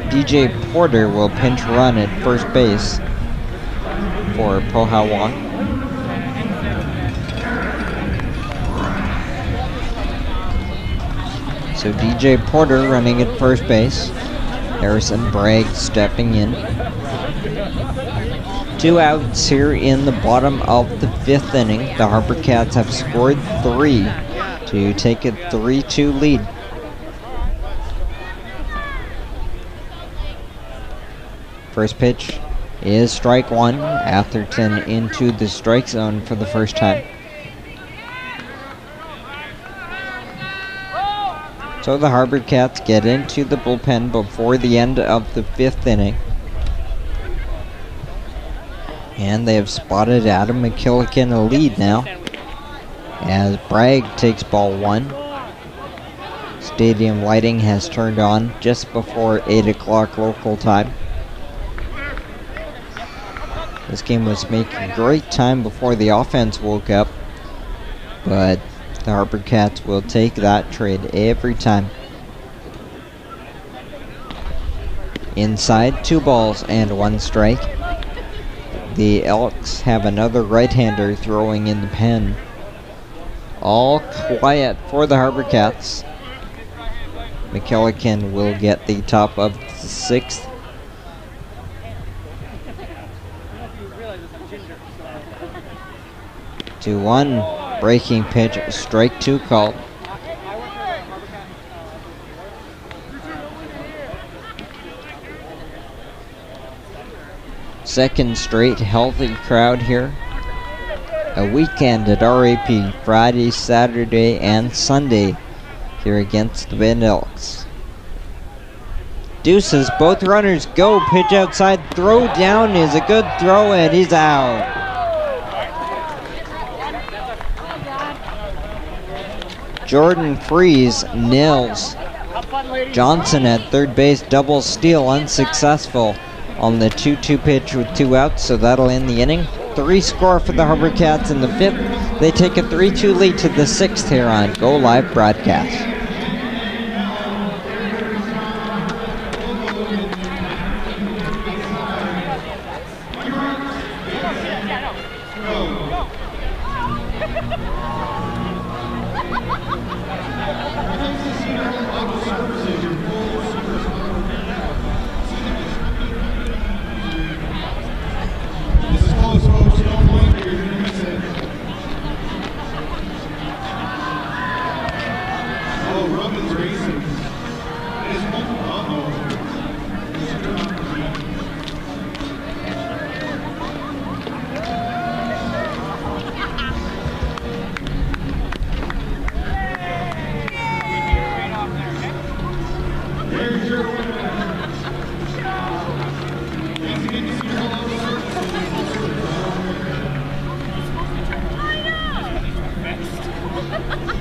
DJ Porter will pinch run at first base for Poha Wong. So DJ Porter running at first base. Harrison Bragg stepping in. 2 outs here in the bottom of the 5th inning. The HarbourCats have scored 3 to take a 3-2 lead. First pitch is strike 1. Atherton into the strike zone for the first time. So the HarbourCats get into the bullpen before the end of the 5th inning. And they have spotted Adam McKillican a lead now, as Bragg takes ball 1. Stadium lighting has turned on just before 8 o'clock local time. This game was making great time before the offense woke up, but the HarbourCats will take that trade every time. Inside, 2 balls and 1 strike. The Elks have another right-hander throwing in the pen. All quiet for the HarbourCats. McKillican will get the top of the 6th. To 1. Breaking pitch, strike 2 called. Second straight healthy crowd here. A weekend at RAP, Friday, Saturday, and Sunday here against the Bend Elks. Deuces, both runners go, pitch outside, throw down is a good throw, and he's out. Jordan Freeze nails Johnson at third base, double steal unsuccessful on the 2-2 pitch with 2 outs, so that'll end the inning. 3 score for the HarbourCats in the 5th. They take a 3-2 lead to the 6th here on Go Live Broadcast.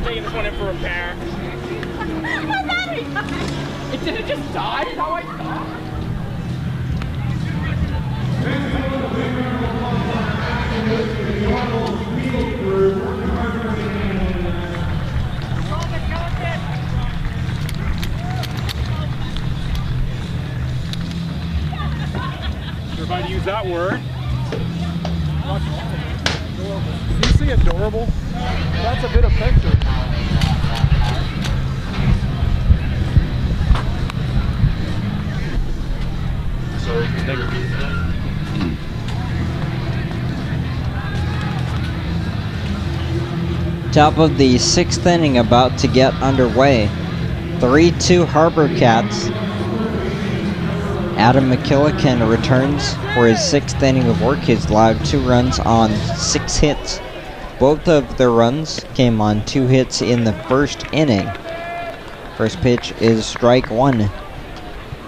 Taking this one in for repair. It didn't just die? Is that why it died? You're about to use that word. You see adorable? That's a bit of picture. Top of the 6th inning about to get underway. 3-2 HarbourCats. Adam McKillican returns for his 6th inning of work. He's allowed 2 runs on 6 hits. Both of the runs came on 2 hits in the 1st inning. First pitch is strike 1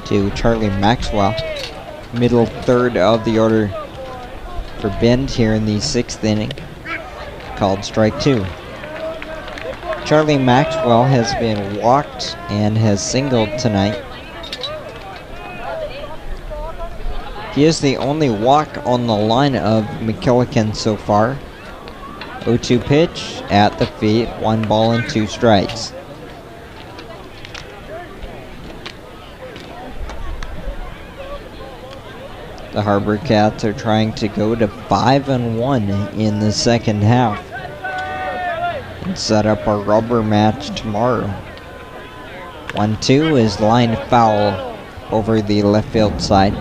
to Charlie Maxwell. Middle 3rd of the order for Bend here in the 6th inning. Called strike 2. Charlie Maxwell has been walked and has singled tonight. He is the only walk on the line of McKillican so far. 0-2 pitch at the feet, 1 ball and 2 strikes. The HarbourCats are trying to go to 5-1 in the 2nd half and set up a rubber match tomorrow. 1-2 is line foul over the left field side.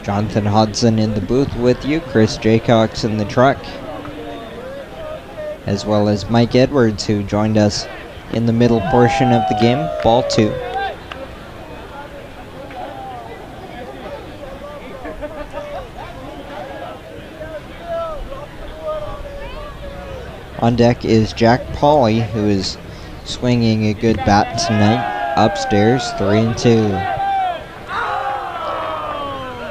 Jonathan Hodson in the booth with you, Chris Jaycox in the truck, as well as Mike Edwards, who joined us in the middle portion of the game. Ball 2. On deck is Jack Pauley, who is swinging a good bat tonight. Upstairs, 3-2.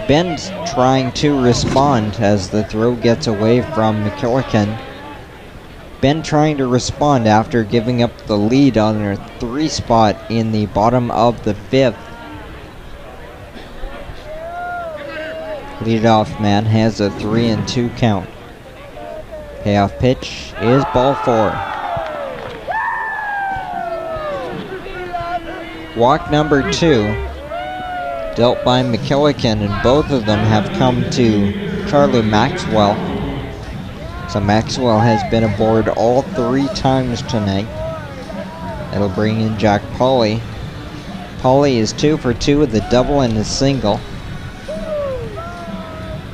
Bend trying to respond as the throw gets away from McKillican. Bend trying to respond after giving up the lead on their 3 spot in the bottom of the 5th. Leadoff man has a 3-2 count. Payoff pitch is ball 4. Walk number 2 dealt by McKillican, and both of them have come to Charlie Maxwell. So Maxwell has been aboard all 3 times tonight. That'll bring in Jack Pauley. Pauley is 2 for 2 with a double and a single.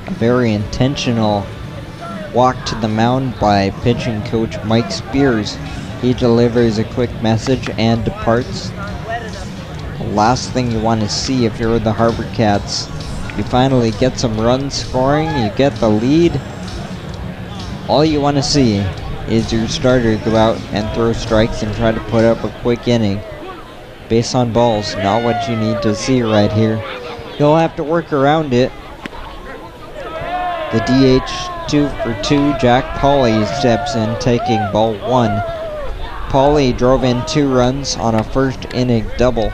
A very intentional walk to the mound by pitching coach Mike Spears. He delivers a quick message and departs. The last thing you want to see if you're the HarbourCats, you finally get some runs scoring, you get the lead. All you want to see is your starter go out and throw strikes and try to put up a quick inning. Base on balls, not what you need to see right here. You'll have to work around it. The DH 2 for 2, Jack Pauley steps in, taking ball 1. Pauley drove in 2 runs on a 1st inning double.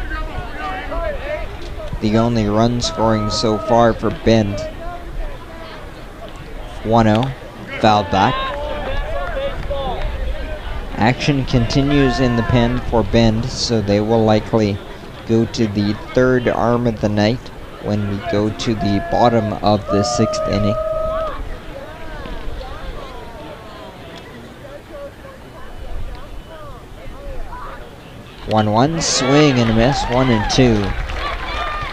The only run scoring so far for Bend. 1-0, fouled back. Action continues in the pen for Bend, so they will likely go to the 3rd arm of the night when we go to the bottom of the 6th inning. One swing and a miss, 1-2.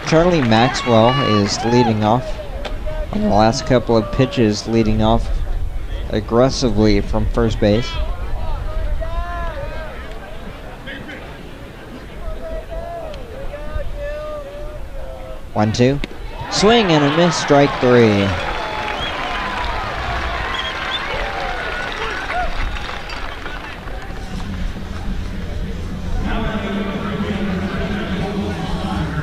Charlie Maxwell is leading off on the last couple of pitches, leading off aggressively from first base. One, 2. Swing and a miss, strike 3.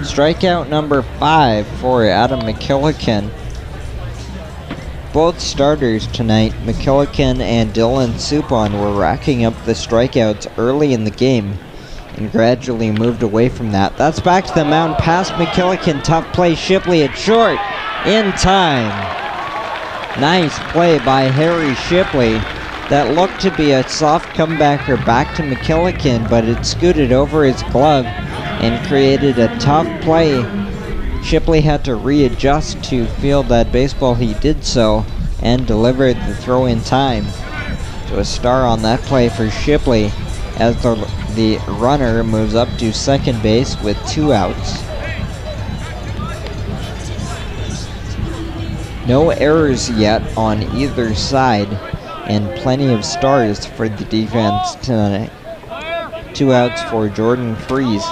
Strikeout number 5 for Adam McKillican. Both starters tonight, McKillican and Dylan Supon, were racking up the strikeouts early in the game and gradually moved away from that. That's back to the mound past McKillican. Tough play, Shipley at short in time. Nice play by Harry Shipley. That looked to be a soft comebacker back to McKillican, but it scooted over his glove and created a tough play. Shipley had to readjust to field that baseball. He did so and delivered the throw in time. So a star on that play for Shipley as the runner moves up to second base with 2 outs. No errors yet on either side, and plenty of stars for the defense tonight. 2 outs for Jordan Freeze.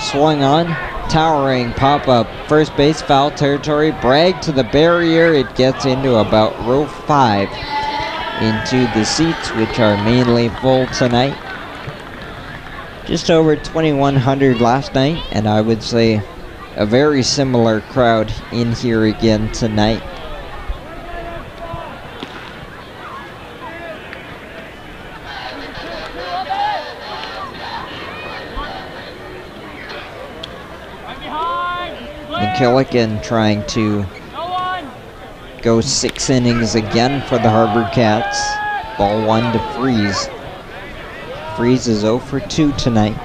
Swung on, towering pop-up, first base, foul territory, Bragg to the barrier. It gets into about row 5, into the seats, which are mainly full tonight. Just over 2,100 last night, and I would say a very similar crowd in here again tonight. McKillican trying to go 6 innings again for the HarbourCats. Ball 1 to Freeze. Freeze is 0 for 2 tonight.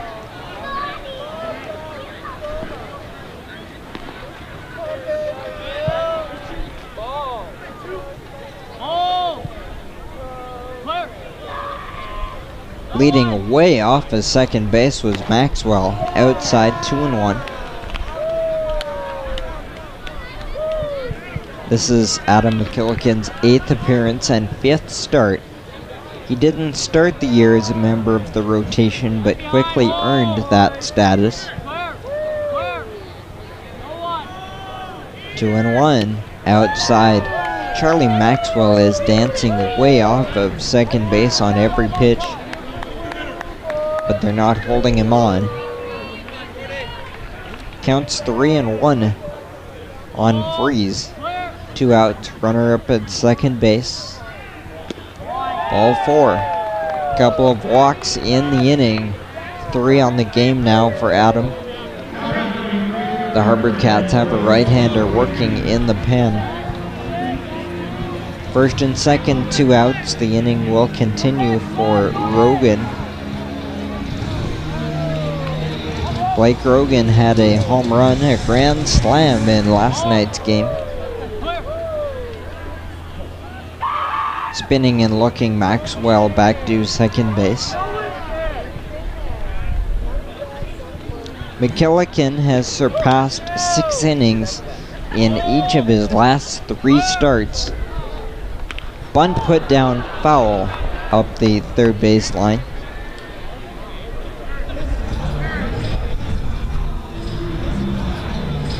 Leading way off as second base was Maxwell, outside 2-1. This is Adam McKillican's 8th appearance and 5th start. He didn't start the year as a member of the rotation, but quickly earned that status. 2-1, outside. Charlie Maxwell is dancing way off of second base on every pitch, but they're not holding him on. Counts 3-1 on Freeze. 2 outs, runner up at second base. Ball 4. Couple of walks in the inning. 3 on the game now for Adam. The HarbourCats have a right-hander working in the pen. First and second, 2 outs. The inning will continue for Rogan. Blake Rogan had a home run, a grand slam in last night's game. Spinning and looking, Maxwell back to second base. McKillican has surpassed 6 innings in each of his last 3 starts. Bunt put down foul up the third base line.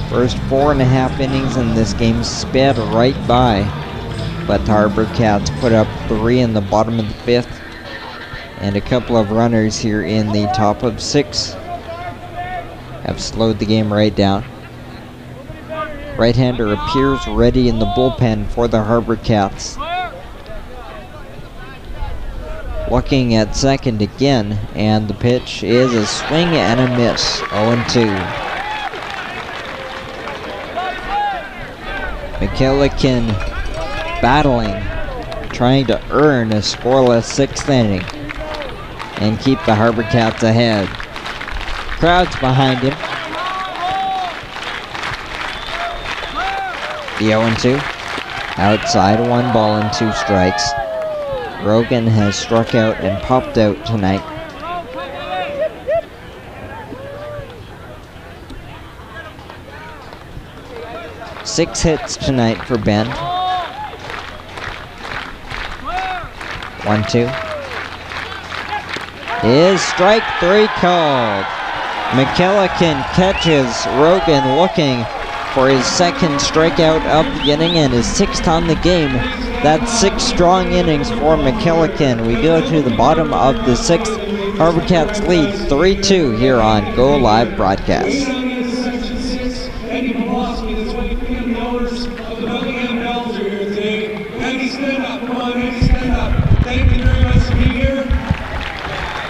First 4.5 innings in this game sped right by, but the HarbourCats put up 3 in the bottom of the 5th, and a couple of runners here in the top of 6 have slowed the game right down. Right-hander appears ready in the bullpen for the HarbourCats. Looking at second again, and the pitch is a swing and a miss, 0-2. McKillican battling, trying to earn a scoreless 6th inning and keep the HarbourCats ahead. Crowd's behind him. The 0-2. Outside, 1 ball and 2 strikes. Rogan has struck out and popped out tonight. Six hits tonight for Ben. 1-2. Is strike 3 called? McKillican catches Rogan looking for his 2nd strikeout of the inning and his 6th on the game. That's 6 strong innings for McKillican. We go to the bottom of the 6th. HarbourCats lead 3-2 here on Go Live Broadcast. Thank you very much for being here.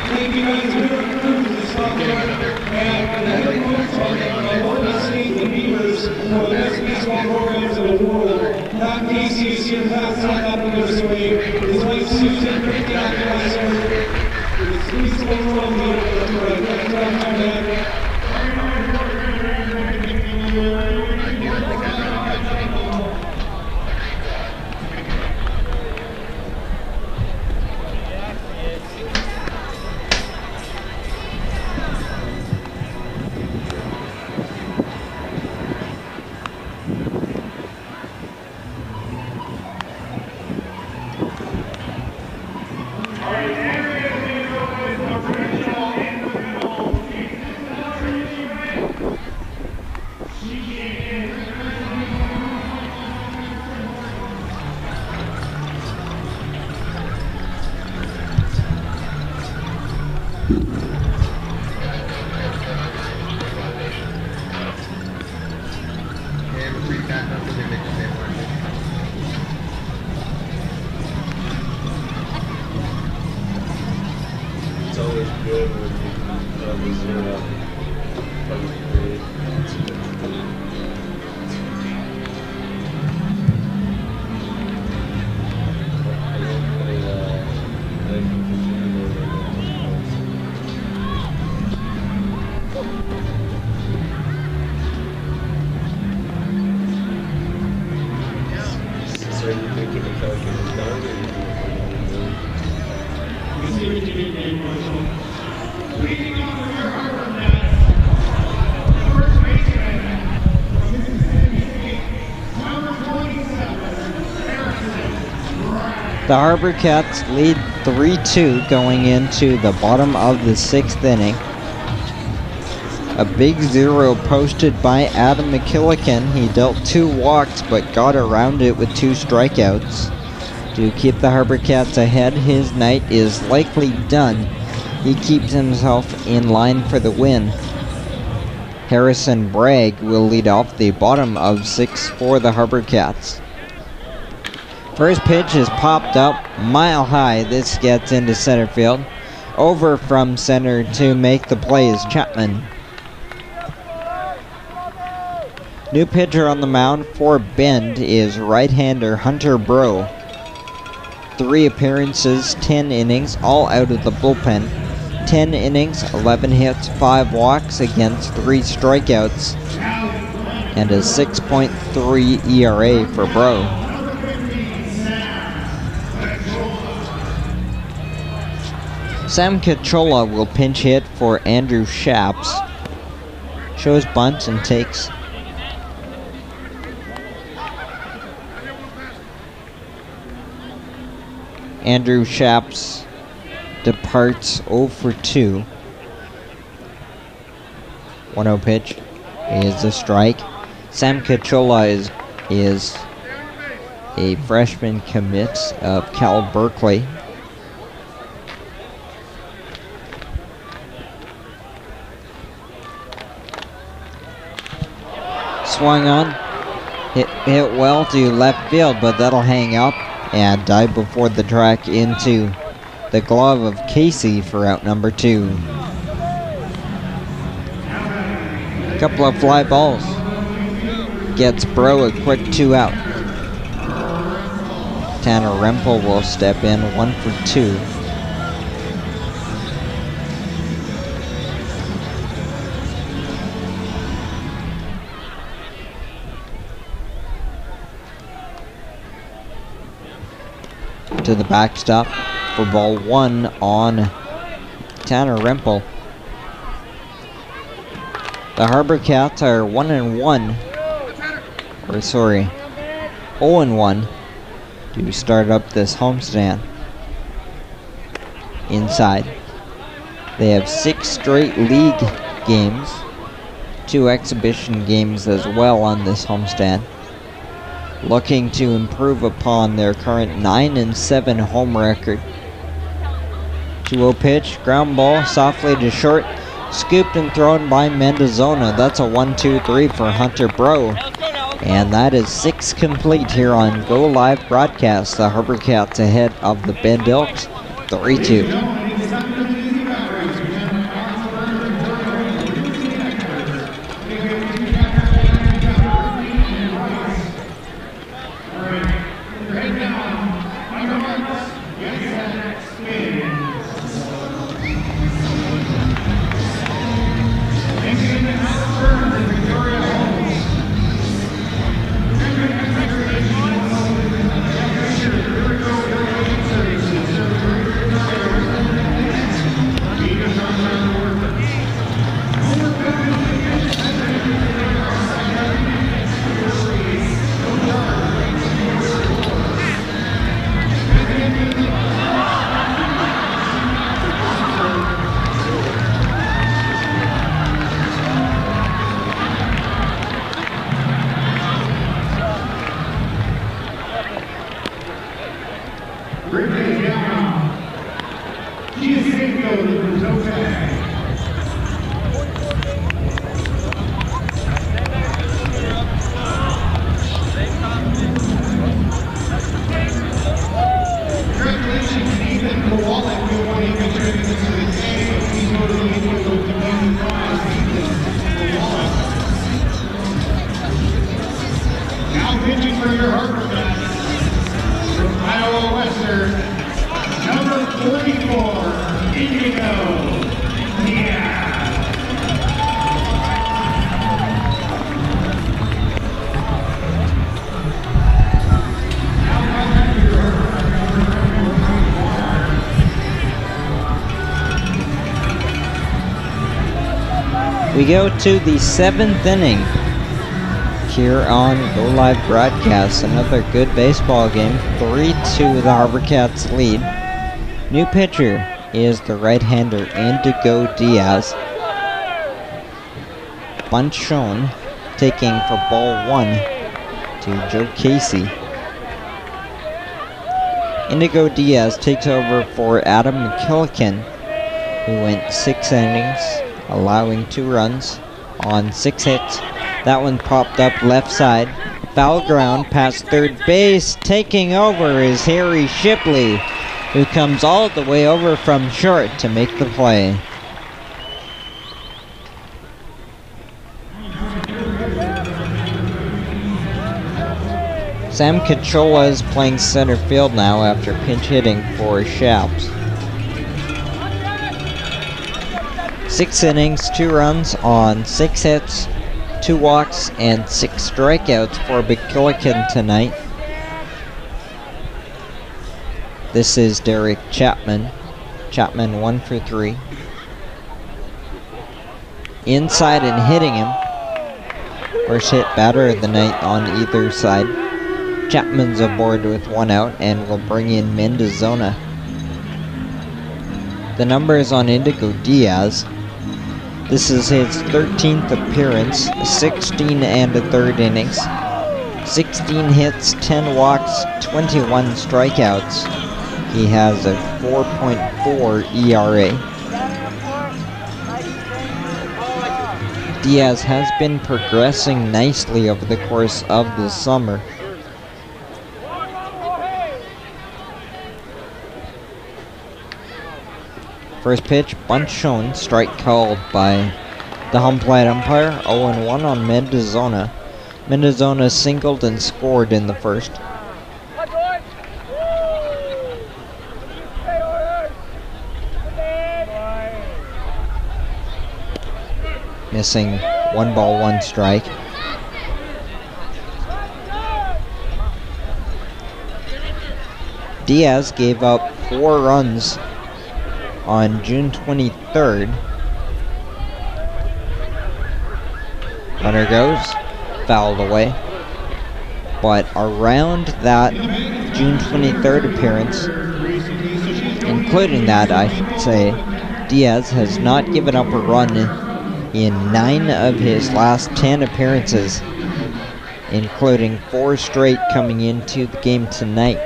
Thank you guys very much for the software. And another quick talk about Oregon State and Beavers, one of the best baseball programs in the world. Pat Casey is here. Pat's not happy this way. His wife Susan, great to have you guys here. It's pleased to welcome you. Thank you, man. The HarbourCats lead 3-2 going into the bottom of the 6th inning. A big zero posted by Adam McKillican. He dealt 2 walks but got around it with 2 strikeouts. To keep the HarbourCats ahead, his night is likely done. He keeps himself in line for the win. Harrison Bragg will lead off the bottom of 6 for the HarbourCats. First pitch is popped up mile high. This gets into center field. Over from center to make the play is Chapman. New pitcher on the mound for Bend is right-hander Hunter Breaux. 3 appearances, 10 innings, all out of the bullpen. 10 innings, 11 hits, 5 walks against 3 strikeouts, and a 6.3 ERA for Breaux. Sam Cachola will pinch hit for Andrew Shaps. Shows bunt and takes. Andrew Shaps departs 0 for 2. 1-0 pitch is a strike. Sam Cachola is a freshman commit of Cal Berkeley. Swung on, hit well to left field, but that'll hang up and dive before the track into the glove of Casey for out number 2. A couple of fly balls. Gets Breaux a quick 2 out. Tanner Rempel will step in 1 for 2. To the backstop for ball 1 on Tanner Rempel. The HarbourCats are 0-1 to start up this homestand. Inside, they have 6 straight league games, 2 exhibition games as well on this homestand. Looking to improve upon their current 9-7 home record. 2-0 pitch, ground ball, softly to short, scooped and thrown by Mendozona. That's a 1-2-3 for Hunter Breaux. And that is 6 complete here on Go Live Broadcast. The HarbourCats ahead of the Bend Elks, 3-2. for your HarbourCats. From Iowa Western, number 44, Indigo. Yeah. We go to the 7th inning here on Go Live Broadcast. Another good baseball game. 3-2 the HarbourCats lead. New pitcher is the right-hander Indigo Diaz. Bunt shown, taking for ball 1 to Joe Casey. Indigo Diaz takes over for Adam McKillican, who went 6 innings, allowing 2 runs on 6 hits. That one popped up left side. Foul ground past third base. Taking over is Harry Shipley, who comes all the way over from short to make the play. Sam Cachola is playing center field now after pinch hitting for Shaps. 6 innings, 2 runs on 6 hits, 2 walks, and 6 strikeouts for McKillican tonight. This is Derek Chapman. Chapman 1 for 3. Inside and hitting him. First hit batter of the night on either side. Chapman's aboard with 1 out and will bring in Mendozona. The numbers on Indigo Diaz. This is his 13th appearance, 16 and a third innings, 16 hits, 10 walks, 21 strikeouts. He has a 4.4 ERA. Diaz has been progressing nicely over the course of the summer. First pitch, bunt shown, strike called by the home plate umpire. 0-1 on Mendozona. Mendozona singled and scored in the first. Missing 1 ball, 1 strike. Diaz gave up 4 runs on June 23rd. Runner goes, fouled away. But around that June 23rd appearance, including that I should say, Diaz has not given up a run in 9 of his last 10 appearances, including 4 straight coming into the game tonight.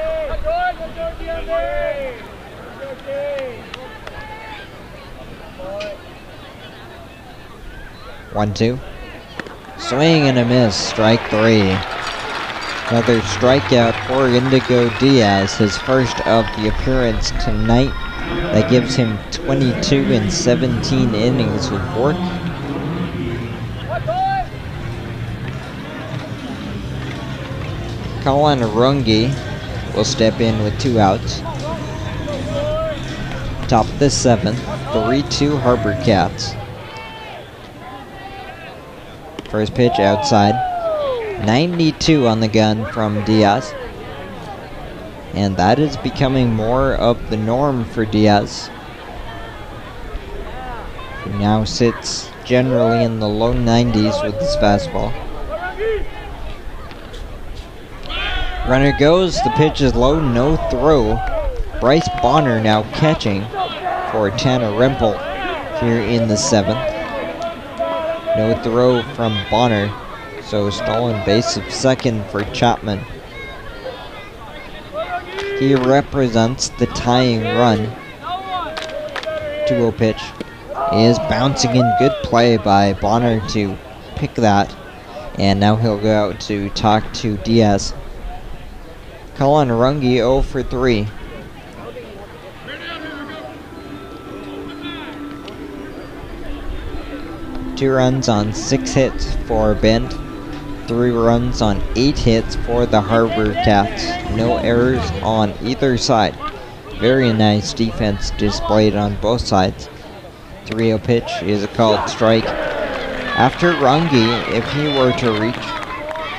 1-2. Swing and a miss, strike 3. Another strikeout for Indigo Diaz, his first of the appearance tonight. That gives him 22 and 17 innings of work. Colin Runge will step in with 2 outs. Top of the 7th, 3-2 HarbourCats. First pitch outside. 92 on the gun from Diaz. And that is becoming more of the norm for Diaz, who now sits generally in the low 90s with his fastball. Runner goes, the pitch is low, no throw. Bryce Bonner now catching for Tanner Rempel here in the 7th. No throw from Bonner, so stolen base of second for Chapman. He represents the tying run. 2-0 pitch is bouncing in, good play by Bonner to pick that. And now he'll go out to talk to Diaz. Colin Runge 0 for 3. Two runs on 6 hits for Bent. 3 runs on 8 hits for the HarbourCats. No errors on either side. Very nice defense displayed on both sides. 3-0 pitch is a called strike. After Runge, if he were to reach,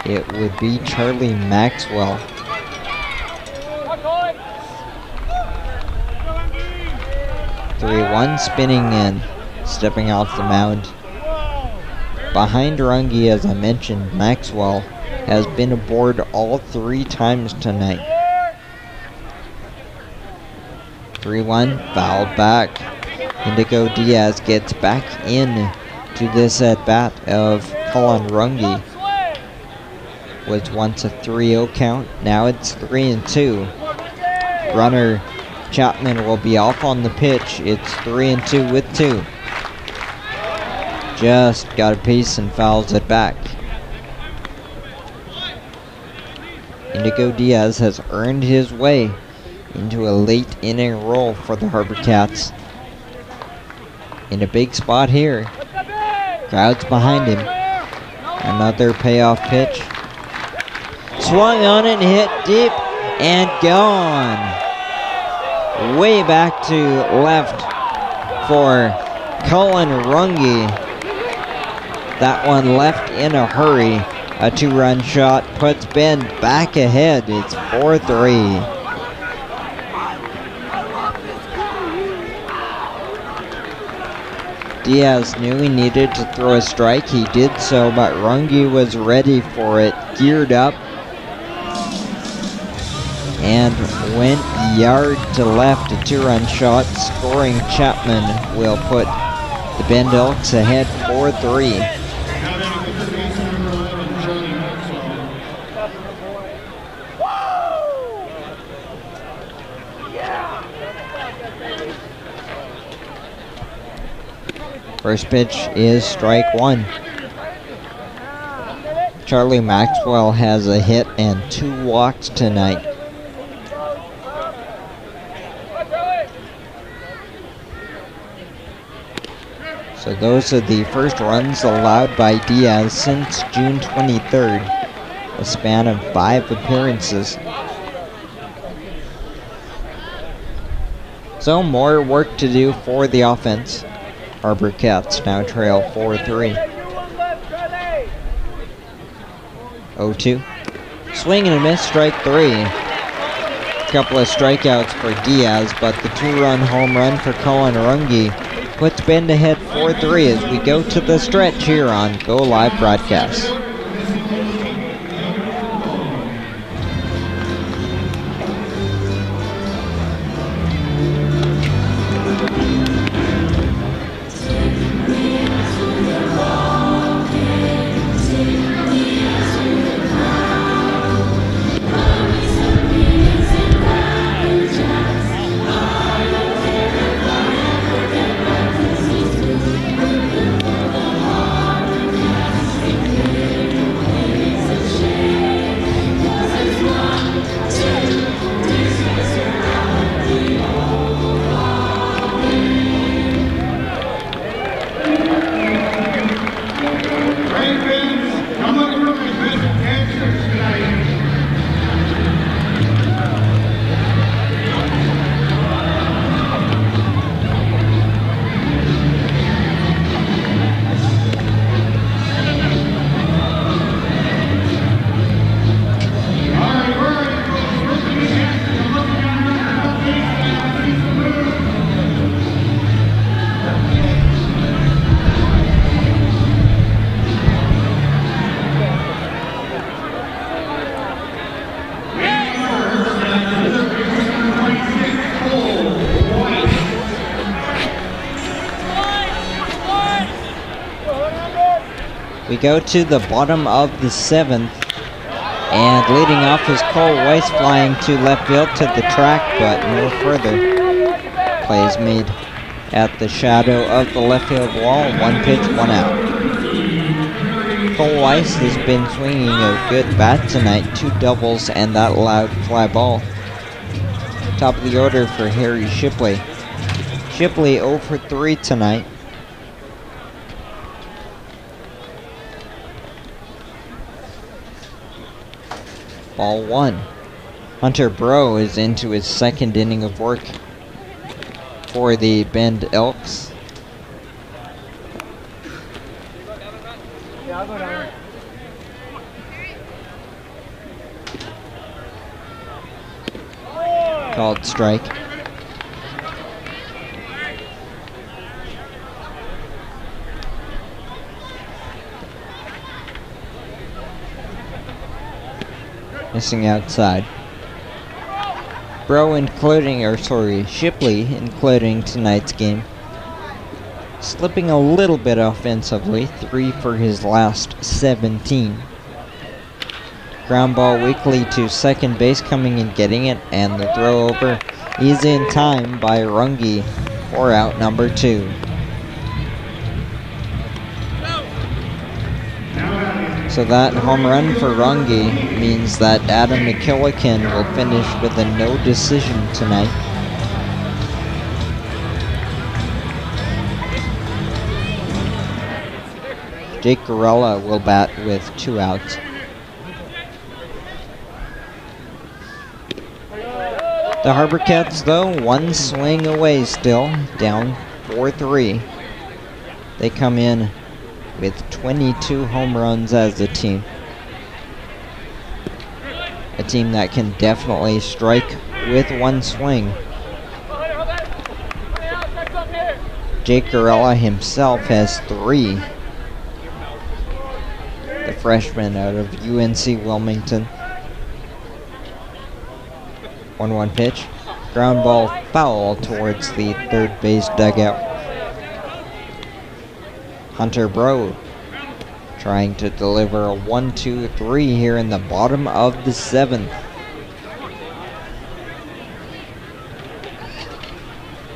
it would be Charlie Maxwell. 3-1 spinning and stepping off the mound. Behind Runge, as I mentioned, Maxwell has been aboard all 3 times tonight. 3-1, fouled back. Indigo Diaz gets back in to this at-bat of Colin Runge. Was once a 3-0 count, now it's 3-2. Runner Chapman will be off on the pitch. It's 3-2 with 2. Just got a piece and fouls it back. Indigo Diaz has earned his way into a late inning role for the HarbourCats. In a big spot here. Crowd's behind him. Another payoff pitch. Swung on and hit deep and gone. Way back to left for Colin Runge. That one left in a hurry. A 2-run shot puts Bend back ahead. It's 4-3. Diaz knew he needed to throw a strike. He did so, but Runge was ready for it. Geared up and went yard to left. A 2-run shot. Scoring Chapman will put the Bend Elks ahead 4-3. First pitch is strike 1. Charlie Maxwell has a hit and 2 walks tonight. So those are the first runs allowed by Diaz since June 23rd, a span of 5 appearances. So more work to do for the offense. HarbourCats now trail 4-3. 0-2. Swing and a miss, strike 3. Couple of strikeouts for Diaz, but the 2-run home run for Colin Runge puts Bend ahead 4-3 as we go to the stretch here on Go Live Broadcast. We go to the bottom of the 7th, and leading off is Cole Weiss flying to left field to the track, but no further. Plays made at the shadow of the left field wall. 1 pitch, 1 out. Cole Weiss has been swinging a good bat tonight, 2 doubles and that loud fly ball. Top of the order for Harry Shipley. Shipley 0 for 3 tonight. Ball 1. Hunter Bro is into his second inning of work for the Bend Elks. Yeah, I'll go down. Called strike. Missing outside. Shipley including tonight's game. Slipping a little bit offensively, 3 for his last 17. Ground ball weakly to second base, coming and getting it, and the throw over is in time by Runge for out number 2. So that home run for Runge means that Adam McKillican will finish with a no decision tonight. Jake Gorella will bat with 2 outs. The HarbourCats, though, 1 swing away still, down 4-3. They come in with 22 home runs as a team. A team that can definitely strike with 1 swing. Jake Gorella himself has 3. The freshman out of UNC Wilmington. 1-1 pitch. Ground ball foul towards the third base dugout. Hunter Bro trying to deliver a 1-2-3 here in the bottom of the 7th.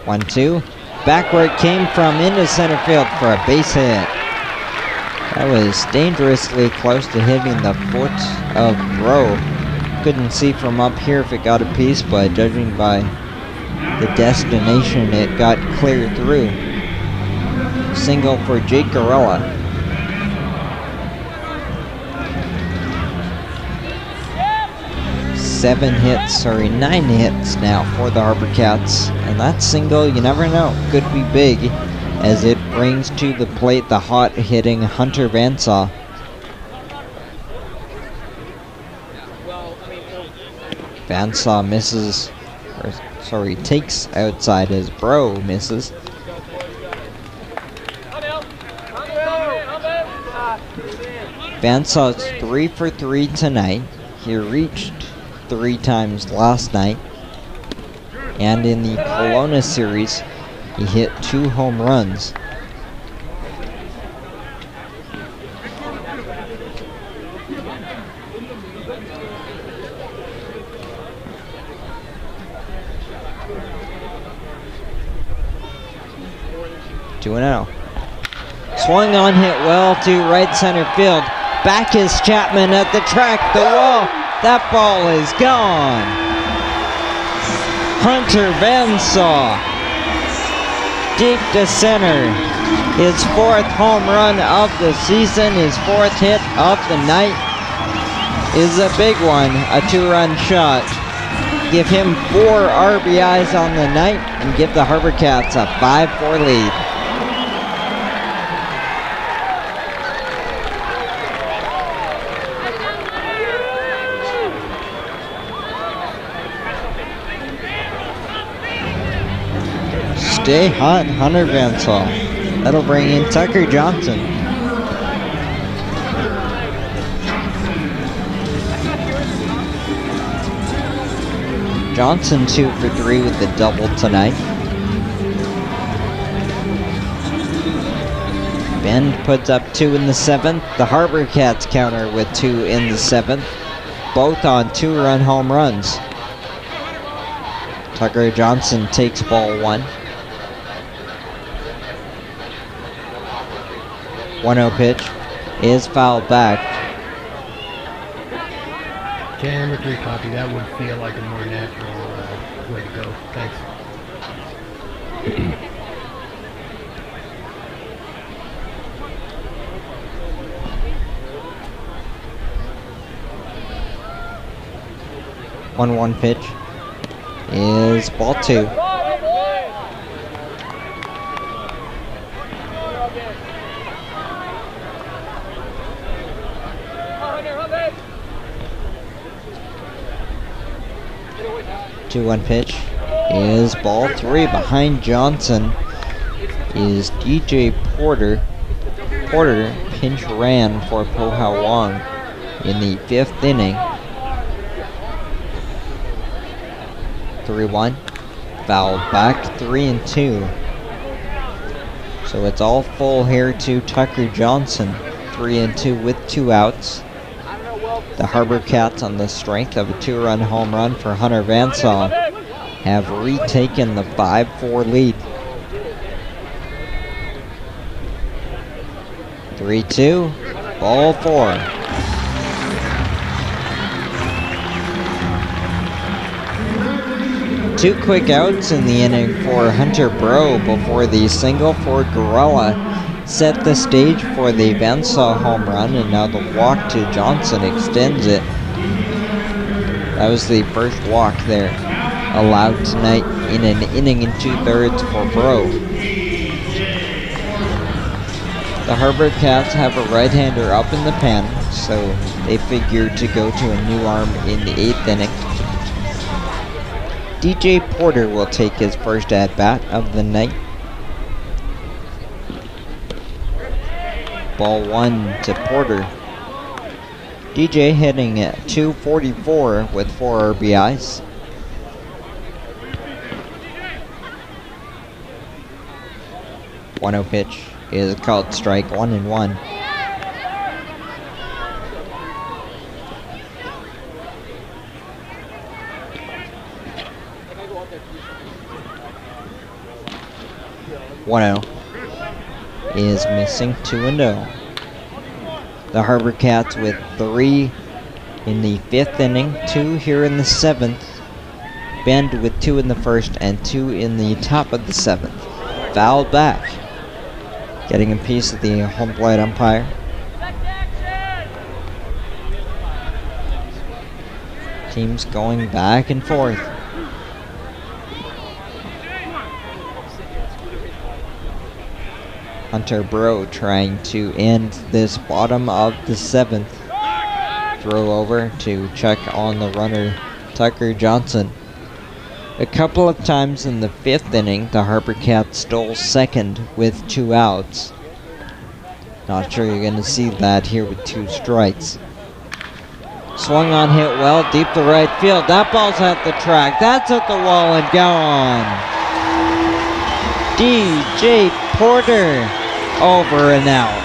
1-2. Back where it came from into center field for a base hit. That was dangerously close to hitting the foot of Bro. Couldn't see from up here if it got a piece, but judging by the destination, it got clear through. Single for Jake Gorella. Nine hits now for the HarbourCats. And that single, you never know, could be big as it brings to the plate the hot hitting Hunter Vansaw. Vansaw misses, takes outside as Bro misses. Vansaw's 3 for 3 tonight. He reached 3 times last night. And in the Kelowna series, he hit 2 home runs. Two and out. Swung on, hit well to right center field. Back is Chapman at the track, the wall. That ball is gone. Hunter Vansaw, deep to center. His 4th home run of the season, his 4th hit of the night is a big one, a 2-run shot. Give him 4 RBIs on the night and give the HarbourCats a 5-4 lead. Stay hot, Hunter Vansaw. That'll bring in Tucker Johnson. Johnson 2 for 3 with the double tonight. Bend puts up 2 in the 7th. The HarbourCats counter with 2 in the 7th. Both on 2-run home runs. Tucker Johnson takes ball 1. 1-0 pitch is fouled back. Camera 3 copy, that would feel like a more natural way to go. Thanks. 1-1 pitch is ball 2. Two one pitch is ball 3. Behind Johnson is DJ Porter. Porter pinch ran for Po Hao Wong in the 5th inning. 3-1. Fouled back 3-2. So it's all full here to Tucker Johnson. 3-2 with 2 outs. The HarbourCats, on the strength of a 2-run home run for Hunter Vansaw, have retaken the 5-4 lead. 3-2, ball 4. Two quick outs in the inning for Hunter Bro before the single for Gorilla set the stage for the Vansaw home run, and now the walk to Johnson extends it. That was the first walk there allowed tonight in an inning and 2/3 for Bro. The HarbourCats have a right-hander up in the pen, so they figured to go to a new arm in the 8th inning. DJ Porter will take his first at-bat of the night. Ball 1 to Porter. DJ hitting at .244 with 4 RBIs. .1-0 pitch is called strike 1-1. Is missing 2-0. The HarbourCats with 3 in the 5th inning, 2 here in the 7th. Bend with 2 in the 1st and 2 in the top of the 7th. Fouled back. Getting a piece of the home plate umpire. Teams going back and forth. Hunter Bro trying to end this bottom of the 7th. Throw over to check on the runner, Tucker Johnson. A couple of times in the 5th inning, the HarbourCats stole second with 2 outs. Not sure you're going to see that here with 2 strikes. Swung on, hit well, deep to right field. That ball's at the track. That's at the wall and gone. DJ Porter over and out.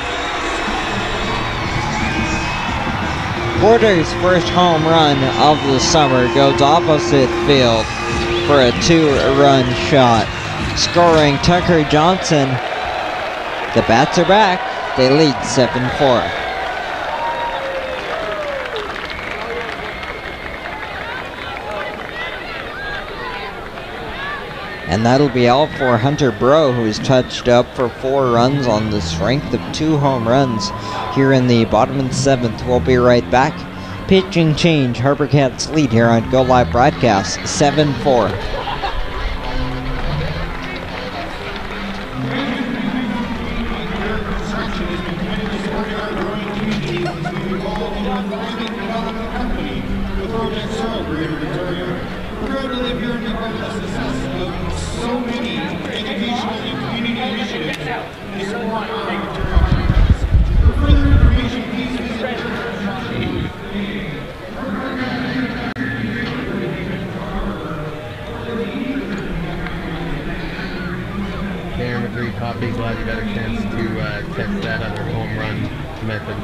Porter's first home run of the summer goes opposite field for a 2-run shot. Scoring Tucker Johnson. The bats are back. They lead 7-4. And that'll be all for Hunter Bro, who's touched up for 4 runs on the strength of 2 home runs here in the bottom of the 7th. We'll be right back. Pitching change, HarbourCats lead here on Go Live Broadcast, 7-4. Copy. Glad you got a chance to test that other home run method.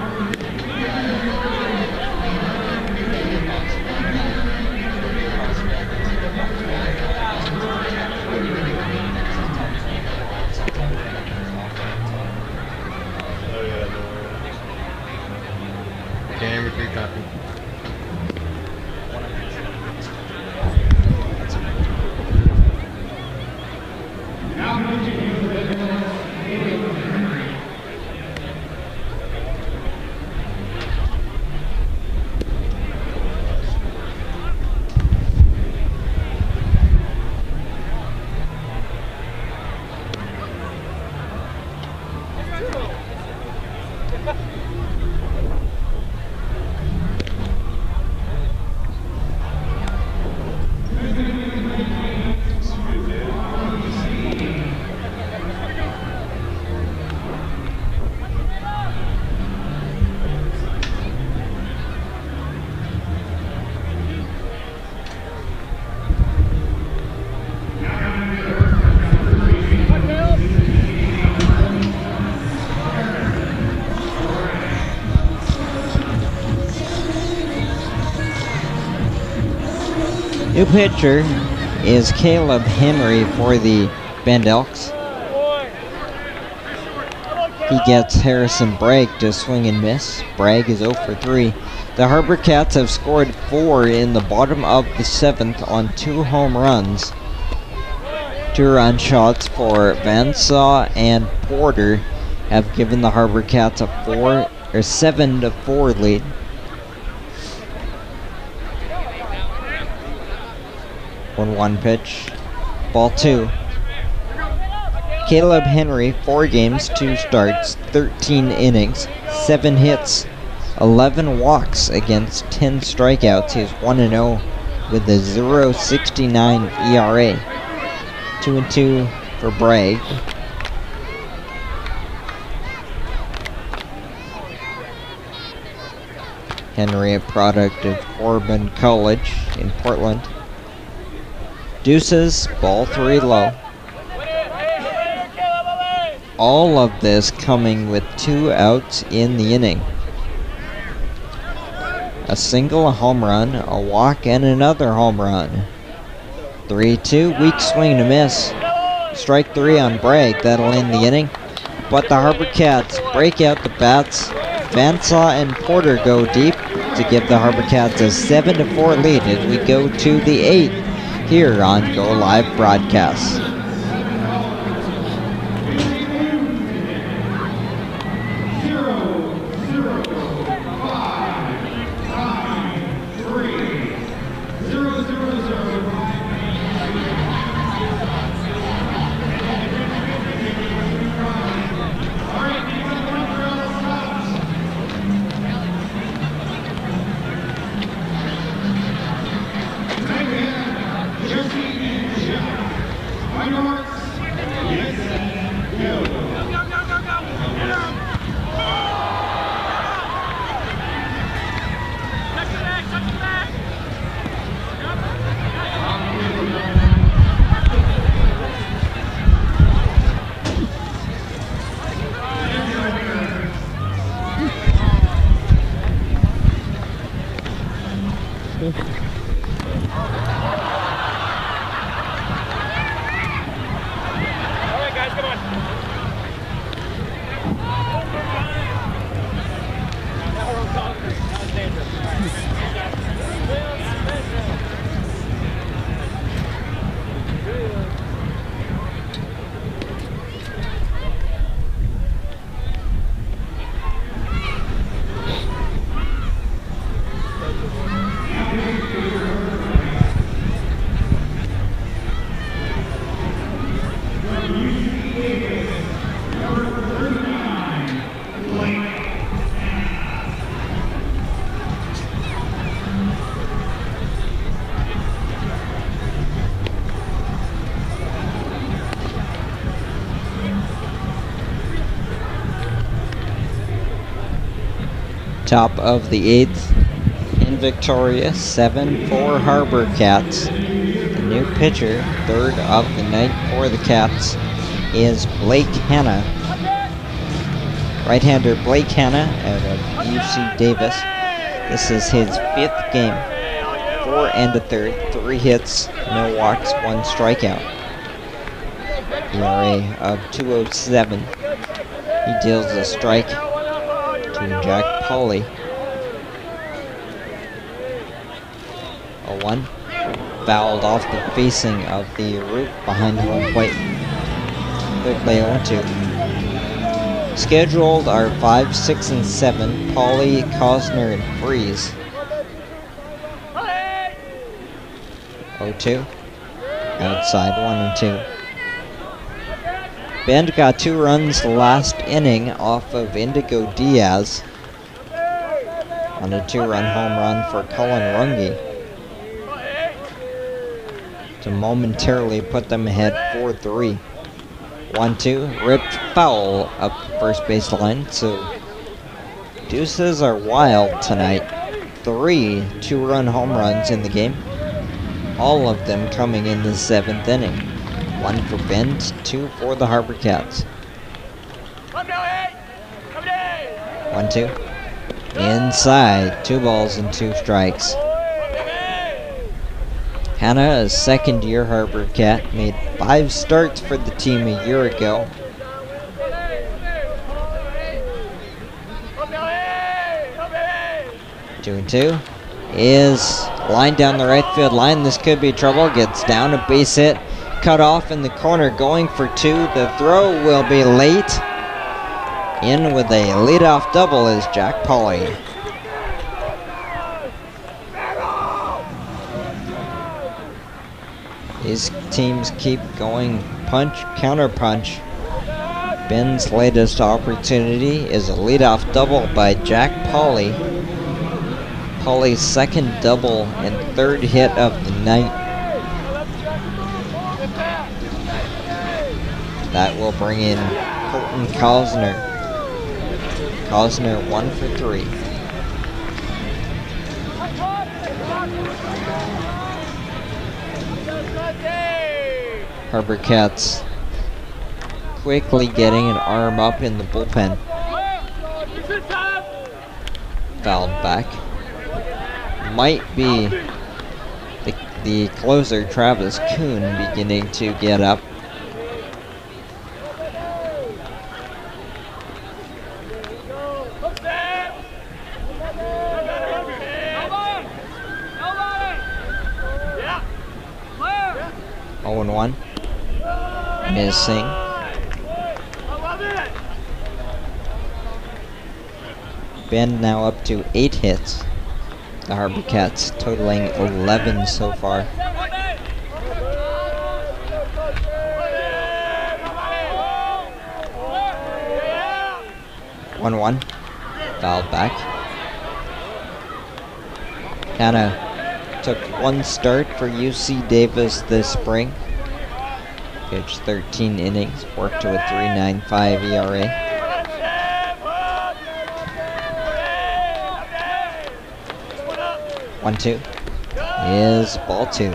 Camera 3 copy. New pitcher is Caleb Henry for the Bend Elks. He gets Harrison Bragg to swing and miss. Bragg is 0 for 3. The HarbourCats have scored 4 in the bottom of the 7th on 2 home runs. 2-run shots for Vansaw and Porter have given the HarbourCats a 7-4 lead. One pitch, ball 2. Caleb Henry, 4 games, 2 starts, 13 innings, 7 hits, 11 walks against 10 strikeouts. He's 1-0 with a 0.69 ERA. 2-2 for Bragg. Henry, a product of Corbin College in Portland. Deuces, ball 3 low. All of this coming with 2 outs in the inning. A single, a home run, a walk, and another home run. 3-2, weak swing to miss. Strike 3 on Bragg, that'll end the inning. But the HarbourCats break out the bats. Vansaw and Porter go deep to give the HarbourCats a 7-4 lead as we go to the 8th. Here on Go Live Broadcast. Top of the 8th in Victoria, 7-4 HarbourCats. The new pitcher, 3rd of the night for the Cats, is Blake Hanna. Right-hander Blake Hanna out of UC Davis. This is his 5th game. 4 and a third, 3 hits, no walks, 1 strikeout. ERA of 2.07. He deals a strike to Jack Pauly. 0-1. Fouled off the facing of the roof behind home plate. Quickly 0-2. Scheduled are 5, 6, and 7. Pauly, Cosner, and Freeze. 0-2. Outside 1 and 2. Bend got 2 runs last inning off of Indigo Diaz. on a 2-run home run for Cullen Runge to momentarily put them ahead 4-3. 1-2, ripped foul up the first baseline, so deuces are wild tonight. 3 2-run home runs in the game, all of them coming in the 7th inning. 1 for Bend, 2 for the HarbourCats. 1-2, inside, 2 balls and 2 strikes. Hannah, a second-year HarbourCat, made 5 starts for the team a year ago. Two and 2 is lined down the right field line. This could be trouble. Gets down, a base hit, cut off in the corner, going for 2. The throw will be late. In with a leadoff double is Jack Pauly. These teams keep going punch, counter punch. Ben's latest opportunity is a leadoff double by Jack Pauly. Pauly's second double and 3rd hit of the night. That will bring in Colton Cosner. Cosner 1 for 3. HarbourCats quickly getting an arm up in the bullpen. Fouled back. Might be the closer, Travis Kuhn, beginning to get up. Oh, 1. Missing. Bend now up to 8 hits. The HarbourCats totaling 11 so far. 1-1. Fouled back. Hannah took 1 start for UC Davis this spring. Pitched 13 innings, worked to a 3.95 ERA. One, 2 is ball 2.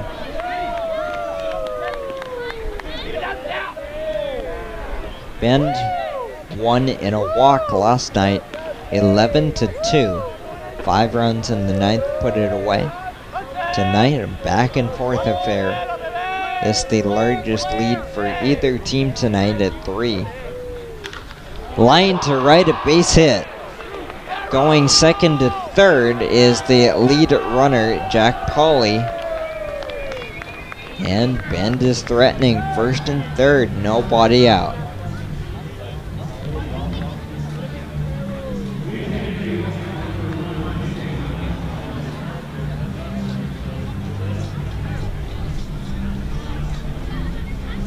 Bend won in a walk last night, 11-2. 5 runs in the 9th put it away. Tonight, a back and forth affair. It's the largest lead for either team tonight at 3. Line to right, a base hit. Going second to third is the lead runner, Jack Pauly. And Bend is threatening first and third, nobody out.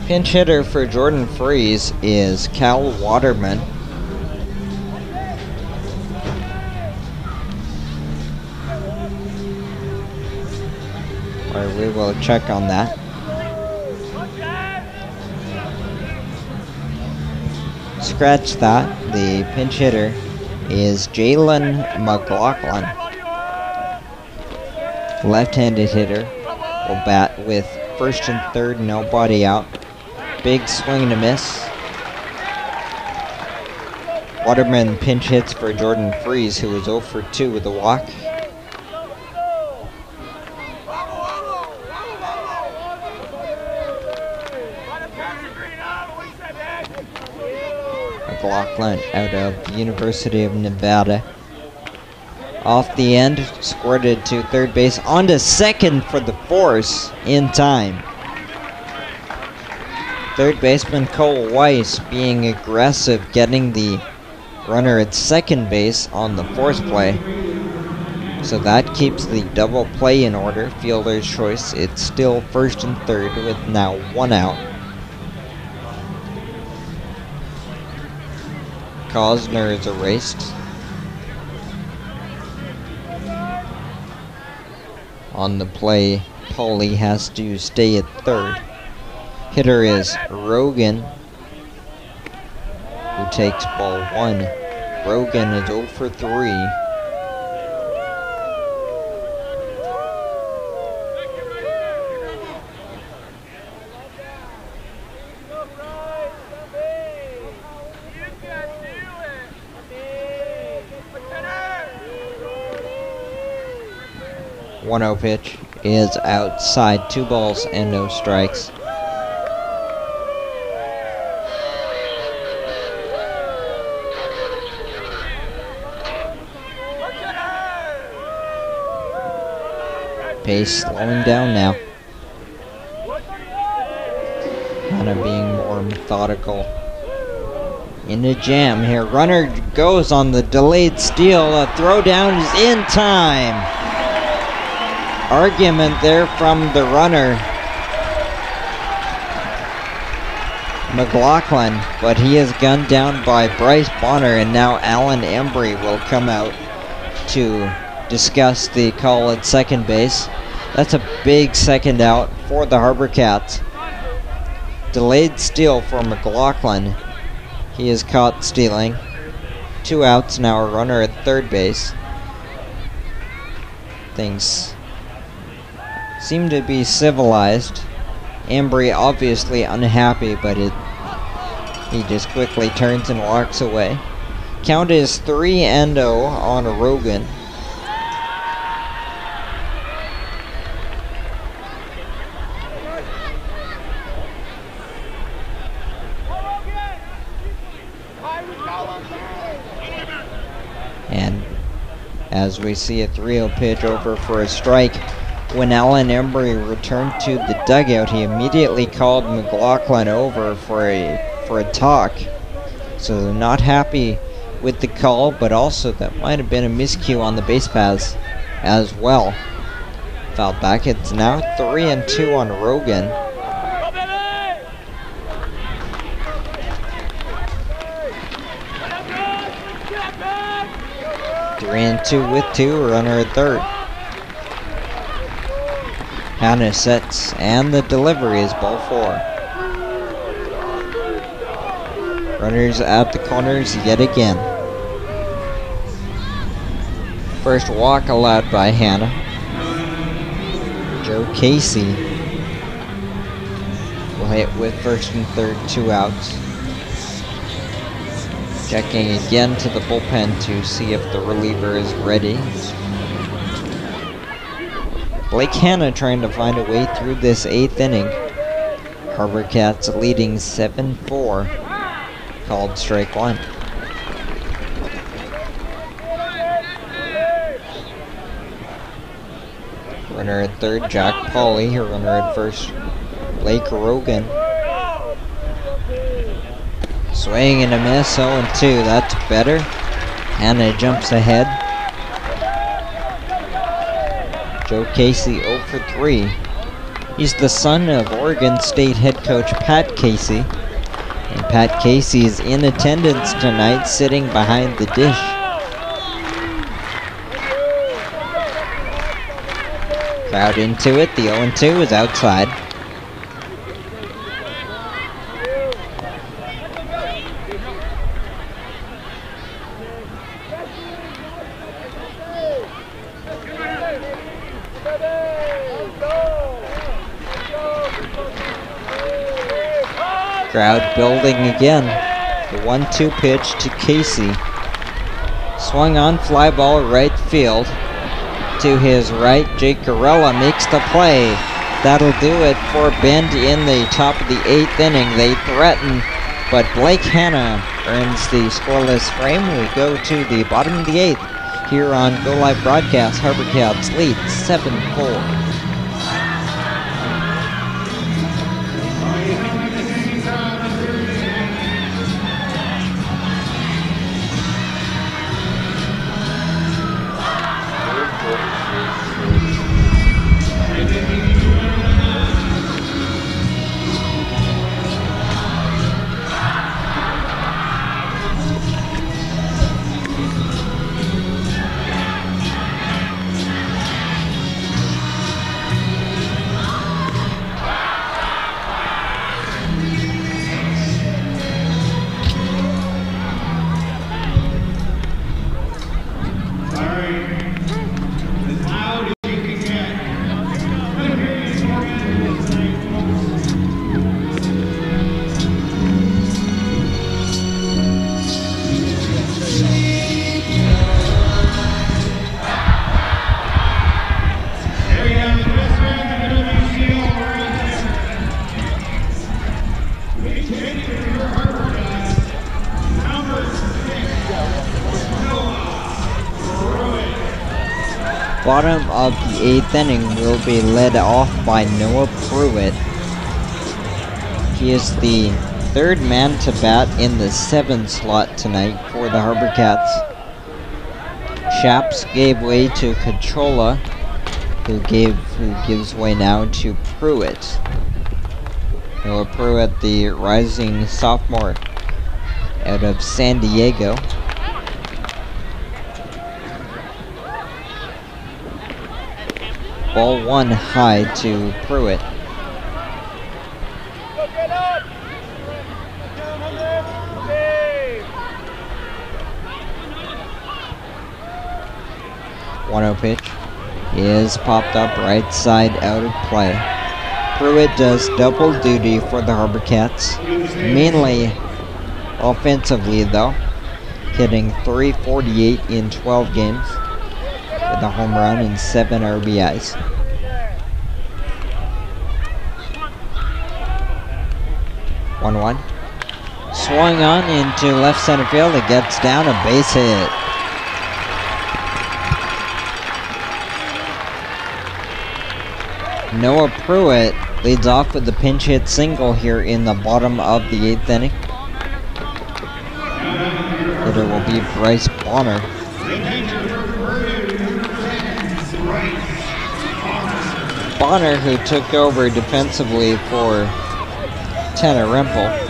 Pinch hitter for Jordan Freeze is Cal Waterman. Or we will check on that. Scratch that. The pinch hitter is Jalen McLaughlin. Left-handed hitter will bat with first and third, nobody out. Big swing and a miss. Waterman pinch hits for Jordan Freeze, who was 0 for 2 with a walk. McLaughlin out of the University of Nevada. Off the end, squirted to third base, onto second for the force in time. Third baseman Cole Weiss being aggressive, getting the runner at second base on the force play. So that keeps the double play in order. Fielder's choice. It's still first and third with now 1 out. Cosner is erased. On the play, Pauly has to stay at third. Hitter is Rogan, who takes ball 1. Rogan is 0 for 3. One-0 pitch is outside. 2 balls and no strikes. Pace slowing down now. Kind of being more methodical. In the jam here. Runner goes on the delayed steal. A throw down is in time. Argument there from the runner, McLaughlin, but he is gunned down by Bryce Bonner, and now Alan Embry will come out to discuss the call at second base. That's a big second out for the HarbourCats. Delayed steal for McLaughlin. He is caught stealing. 2 outs, now a runner at third base. Things seem to be civilized. Embry obviously unhappy, but he just quickly turns and walks away. Count is 3-0 on Rogan. And as we see a 3-0 pitch over for a strike, when Alan Embry returned to the dugout, he immediately called McLaughlin over for a talk. So they're not happy with the call, but also that might have been a miscue on the base paths as well. Foul back. It's now 3-2 on Rogan. Three and two with 2, runner at third. Hannah sets, and the delivery is ball 4. Runners at the corners yet again. First walk allowed by Hannah. Joe Casey will hit with first and third, 2 outs. Checking again to the bullpen to see if the reliever is ready. Blake Hanna trying to find a way through this 8th inning. HarbourCats leading 7-4. Called strike 1. Runner at third, Jack Pauly. Runner at first, Blake Rogan. Swing and a miss, 0-2. That's better. Hanna jumps ahead. Joe Casey 0 for 3. He's the son of Oregon State head coach Pat Casey. And Pat Casey is in attendance tonight, sitting behind the dish. Crowd into it. The 0-2 is outside. Crowd building again. The 1-2 pitch to Casey. Swung on, fly ball right field. To his right, Jake Garella makes the play. That'll do it for Bend in the top of the 8th inning. They threaten, but Blake Hanna earns the scoreless frame. We go to the bottom of the 8th here on Go Live Broadcast. HarbourCats lead 7-4. Bottom of the 8th inning will be led off by Noah Pruitt. He is the 3rd man to bat in the 7 slot tonight for the HarbourCats. Chaps gave way to Cachola, who gives way now to Pruitt. Noah Pruitt, the rising sophomore out of San Diego. Ball 1 high to Pruitt. One-0 pitch is popped up right side out of play. Pruitt does double duty for the HarbourCats, mainly offensively though, hitting .348 in 12 games with a home run and 7 RBIs. One. Swung on into left center field. It gets down, a base hit. Noah Pruitt leads off with the pinch hit single here in the bottom of the 8th inning. Hitter will be Bryce Bonner. Bonner, who took over defensively for Tanner Rempel.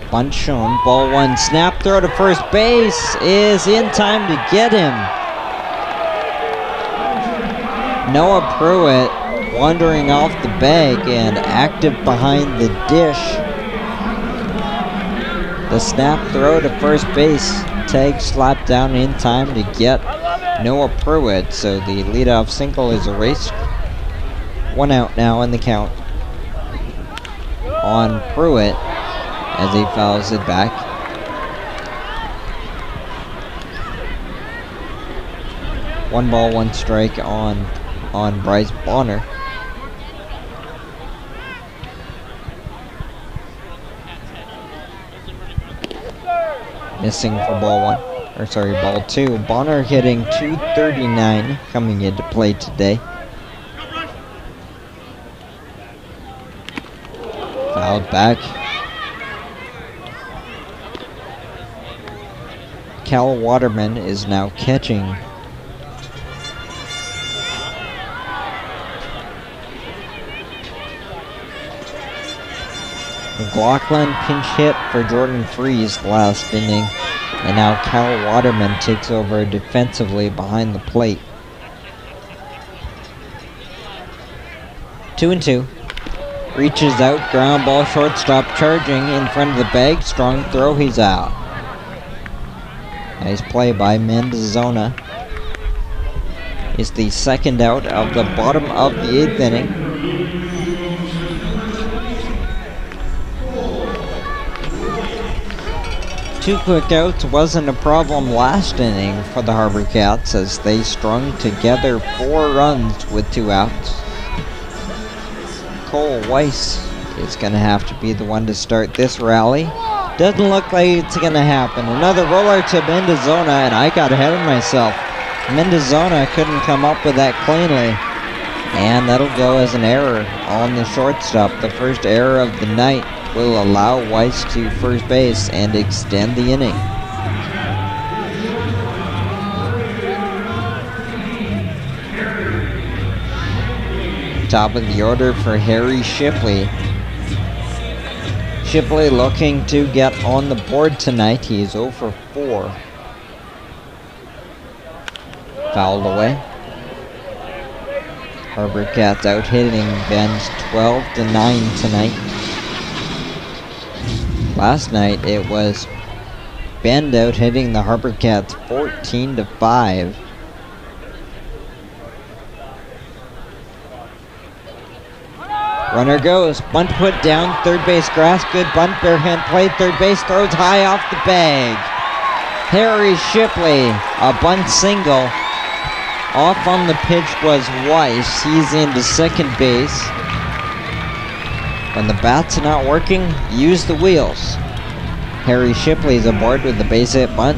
Bunt shown, ball 1, snap throw to first base is in time to get him. Noah Pruitt wandering off the bag and active behind the dish. The snap throw to first base, tag slapped down in time to get Noah Pruitt, so the leadoff single is erased. 1 out now in the count on Pruitt as he fouls it back. One ball, 1 strike on Bryce Bonner. Missing for ball 2. Bonner hitting .239 coming into play today. Fouled back. Cal Waterman is now catching. McLaughlin pinch hit for Jordan Freeze last inning, and now Cal Waterman takes over defensively behind the plate. 2-2. Reaches out, ground ball, shortstop charging in front of the bag. Strong throw, he's out. Nice play by Mendozona. Is the 2nd out of the bottom of the 8th inning. Two quick outs wasn't a problem last inning for the HarbourCats as they strung together 4 runs with 2 outs. Cole Weiss is going to have to be the one to start this rally. Doesn't look like it's going to happen. Another roller to Mendozona, and I got ahead of myself. Mendozona couldn't come up with that cleanly, and that'll go as an error on the shortstop. The first error of the night will allow Weiss to first base and extend the inning. Top of the order for Harry Shipley. Shipley looking to get on the board tonight. He is 0 for 4. Fouled away. HarbourCats out hitting Ben's 12-9 tonight. Last night it was Bend out hitting the HarbourCats 14-5. Runner goes, bunt put down, third base grass, good bunt, bare hand play, third base throws high off the bag. Harry Shipley, a bunt single. Off on the pitch was Weiss, he's into second base. When the bat's not working, use the wheels. Harry Shipley's aboard with the base hit bunt.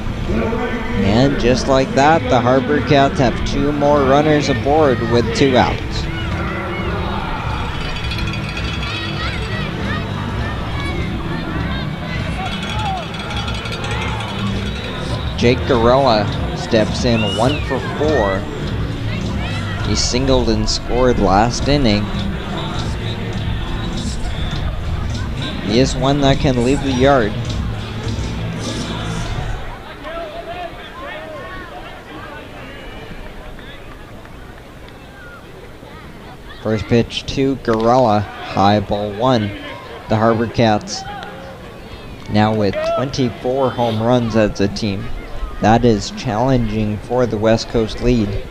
And just like that, the HarbourCats have 2 more runners aboard with 2 outs. Jake Gorella steps in 1 for 4. He singled and scored last inning. He is one that can leave the yard. First pitch to Gorella, high ball 1. The HarbourCats now with 24 home runs as a team. That is challenging for the West Coast League.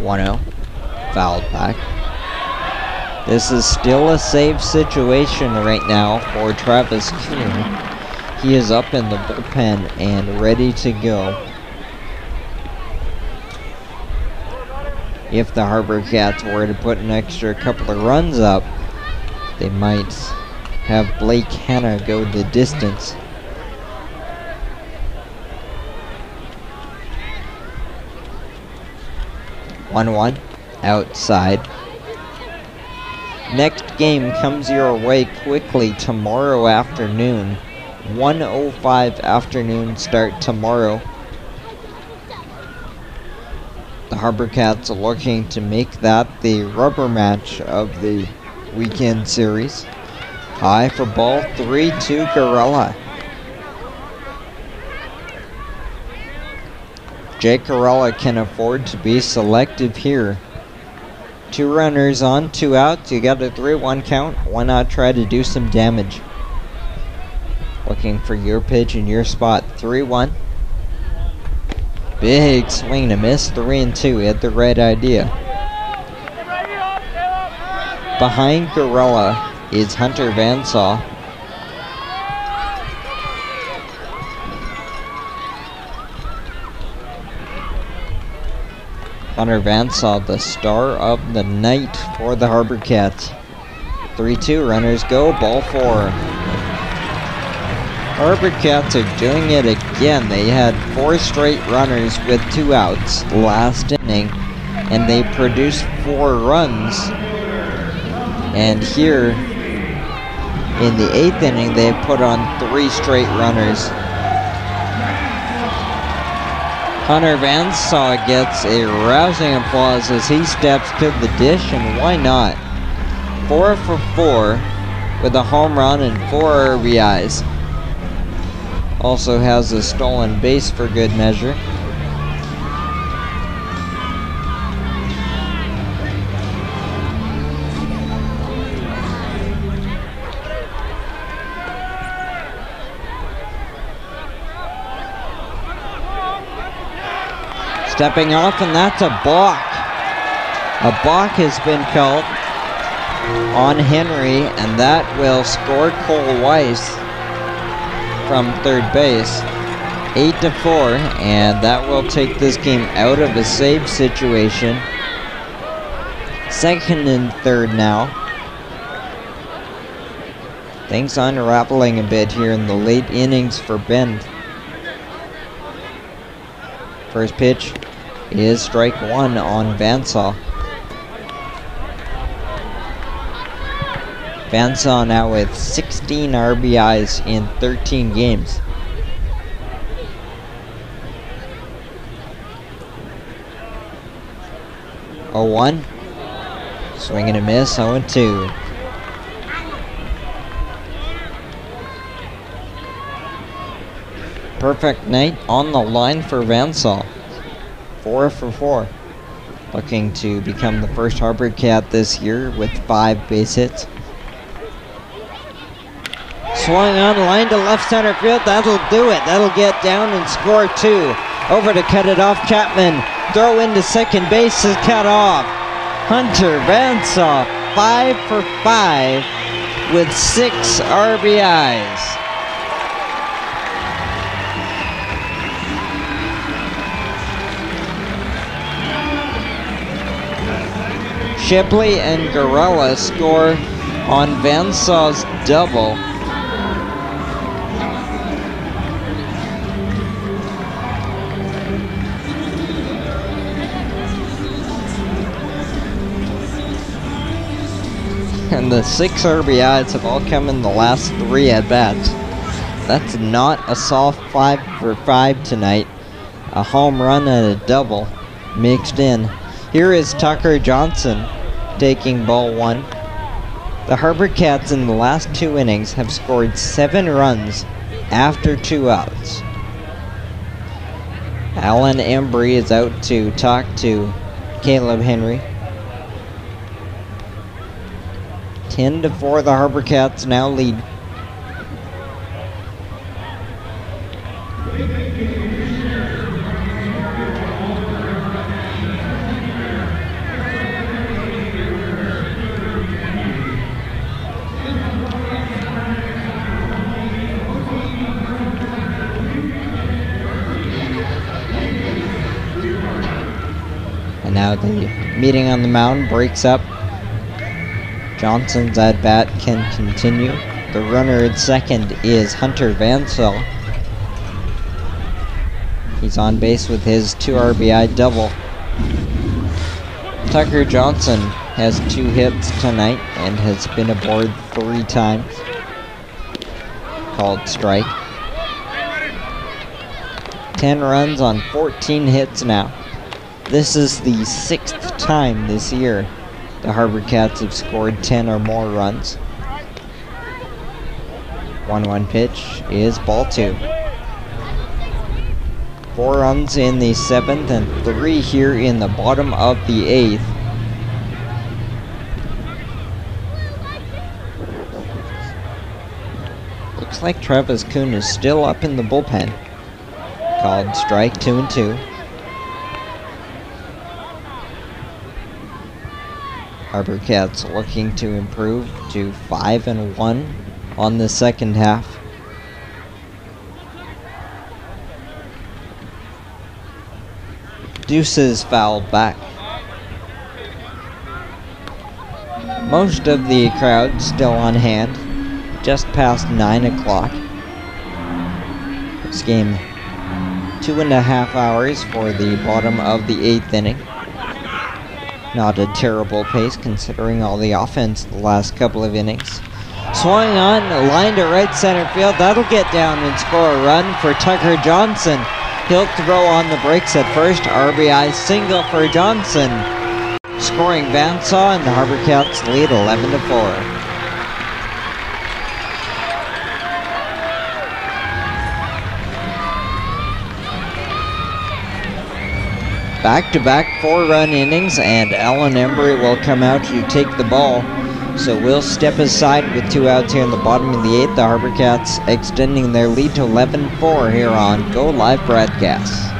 1-0, fouled back. This is still a save situation right now for Travis Kuhn. He is up in the bullpen and ready to go. If the HarbourCats were to put an extra couple of runs up, they might have Blake Hanna go the distance. (1-1) outside. Next game comes your way quickly tomorrow afternoon. 1:05 afternoon start tomorrow. The HarbourCats are looking to make that the rubber match of the weekend series. High for ball 3 to Gorella. Jake Gorella can afford to be selective here. 2 runners on, 2 outs. You got a 3-1 count. Why not try to do some damage? Looking for your pitch in your spot. 3-1. Big swing and a miss. 3-2. He had the right idea. Behind Gorella is Hunter Vansaw. Hunter Vansaw, the star of the night for the HarbourCats. 3-2, runners go, ball 4. HarbourCats are doing it again. They had 4 straight runners with 2 outs last inning, and they produced 4 runs. And here, in the 8th inning, they put on 3 straight runners. Hunter Vansaw gets a rousing applause as he steps to the dish, and why not? 4 for 4 with a home run and 4 RBIs. Also has a stolen base for good measure. Stepping off, and that's a balk. A balk has been called on Henry, and that will score Cole Weiss from third base. 8-4, and that will take this game out of a save situation. 2nd and 3rd now. Things unraveling a bit here in the late innings for Bend. First pitch is strike 1 on Vansaw. Vansaw now with 16 RBIs in 13 games. Oh, 1. Swing and a miss, 0-2. Perfect night on the line for Vansaw. 4 for 4. Looking to become the first HarbourCat this year with 5 base hits. Swung on line to left center field. That'll do it. That'll get down and score 2. Over to cut it off. Chapman. Throw into second base is cut off. Hunter Vansaw 5 for 5 with 6 RBIs. Shipley and Gorella score on Vansaw's double. And the 6 RBIs have all come in the last 3 at-bats. That's not a soft 5 for 5 tonight. A home run and a double mixed in. Here is Tucker Johnson taking ball 1. The HarbourCats in the last 2 innings have scored 7 runs after 2 outs. Alan Embry is out to talk to Caleb Henry. 10-4, the HarbourCats now lead. And now the meeting on the mound breaks up. Johnson's at-bat can continue. The runner at second is Hunter Vansell. He's on base with his 2 RBI double. Tucker Johnson has 2 hits tonight and has been aboard 3 times. Called strike. 10 runs on 14 hits now. This is the 6th time this year the HarbourCats have scored 10 or more runs. 1-1 pitch is ball 2. 4 runs in the 7th and 3 here in the bottom of the 8th. Looks like Travis Kuhn is still up in the bullpen. Called strike, 2-2. HarbourCats looking to improve to 5-1 on the second half. Deuces fouled back. Most of the crowd still on hand, just past 9 o'clock. This game 2.5 hours for the bottom of the 8th inning. Not a terrible pace considering all the offense the last couple of innings. Swung on, line to right center field. That'll get down and score a run for Tucker Johnson. He'll throw on the brakes at first. RBI single for Johnson. Scoring Vansaw, and the HarbourCats lead 11-4. Back-to-back 4-run innings, and Alan Embry will come out to take the ball. So we'll step aside with 2 outs here in the bottom of the 8th. The HarbourCats extending their lead to 11-4 here on Go Live Broadcast.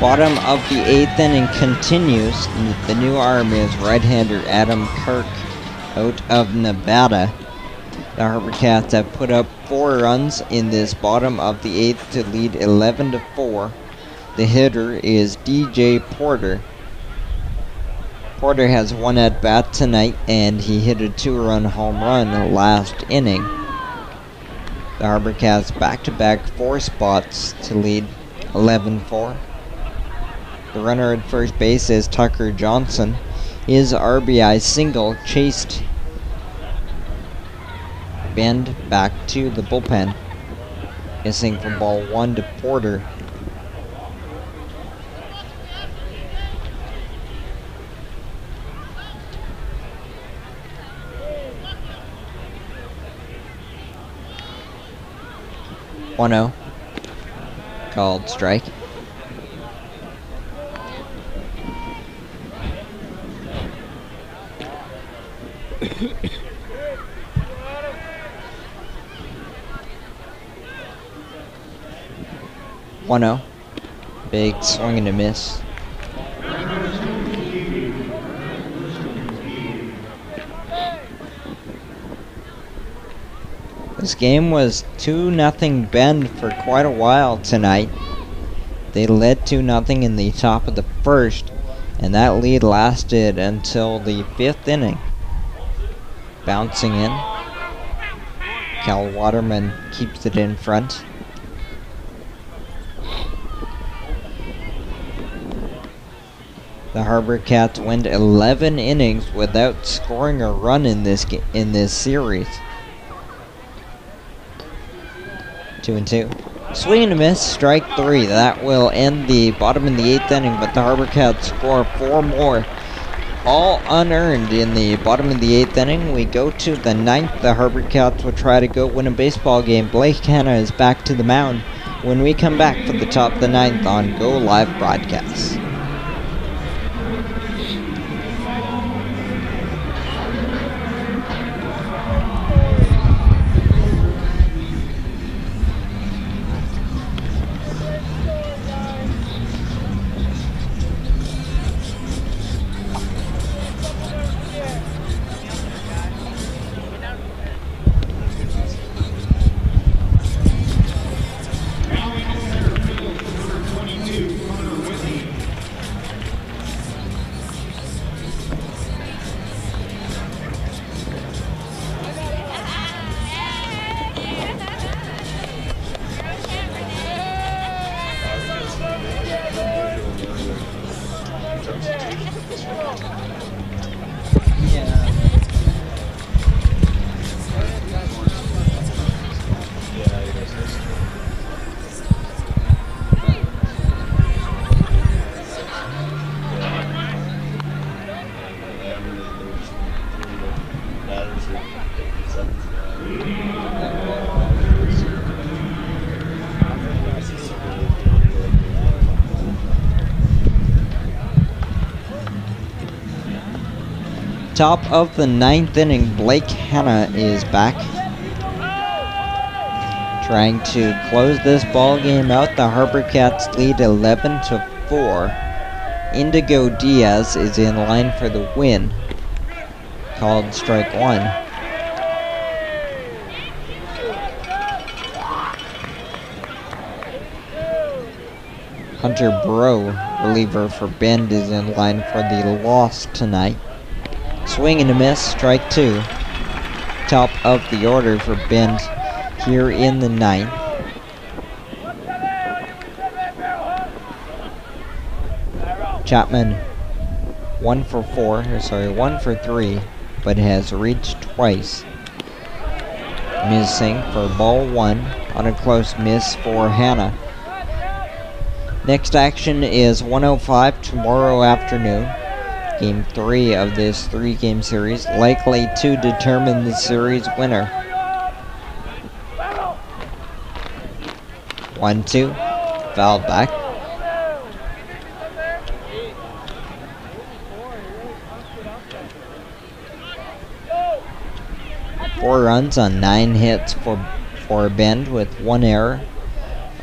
Bottom of the 8th inning continues. The new arm is right-hander Adam Kirk out of Nevada. The HarbourCats have put up 4 runs in this bottom of the 8th to lead 11-4. The hitter is DJ Porter. Porter has 1 at-bat tonight, and he hit a 2-run home run last inning. The HarbourCats back-to-back 4 spots to lead 11-4. The runner at first base is Tucker Johnson. His RBI single chased Bend back to the bullpen. Missing for ball 1 to Porter. (1-0) called strike. (1-0) big swing and a miss. This game was 2-0 Bend for quite a while tonight. They led 2-0 in the top of the first, and that lead lasted until the 5th inning. Bouncing in. Cal Waterman keeps it in front. The HarbourCats went 11 innings without scoring a run in this series. 2-2. Swing and a miss, strike 3. That will end the bottom of the 8th inning, but the HarbourCats score 4 more. All unearned in the bottom of the 8th inning. We go to the 9th. The HarbourCats will try to go win a baseball game. Blake Hanna is back to the mound when we come back for the top of the 9th on Go Live Broadcasts. Top of the 9th inning, Blake Hanna is back. Trying to close this ball game out. The HarbourCats lead 11-4. Indigo Diaz is in line for the win. Called strike 1. Hunter Bro, reliever for Bend, is in line for the loss tonight. Swing and a miss, strike 2. Top of the order for Bend here in the 9th. Chapman 1 for 3, but has reached twice. Missing for ball 1 on a close miss for Hanna. Next action is 1:05 tomorrow afternoon. Game 3 of this 3-game series, likely to determine the series winner. 1-2, foul back. Four runs on 9 hits for Bend with 1 error.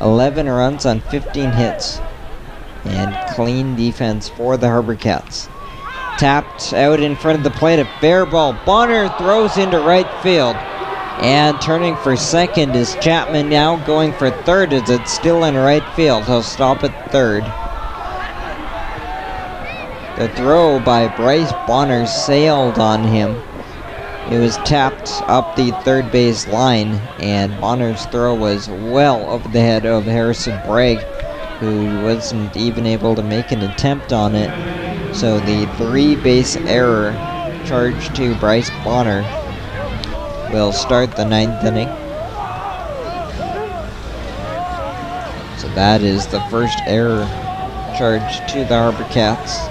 11 runs on 15 hits And clean defense for the HarbourCats. Tapped out in front of the plate, a fair ball. Bonner throws into right field. And turning for second is Chapman, now going for third as it's still in right field. He'll stop at third. The throw by Bryce Bonner sailed on him. It was tapped up the third base line, and Bonner's throw was well over the head of Harrison Bragg, who wasn't even able to make an attempt on it. So the 3-base error charged to Bryce Bonner will start the 9th inning. So that is the first error charged to the HarbourCats.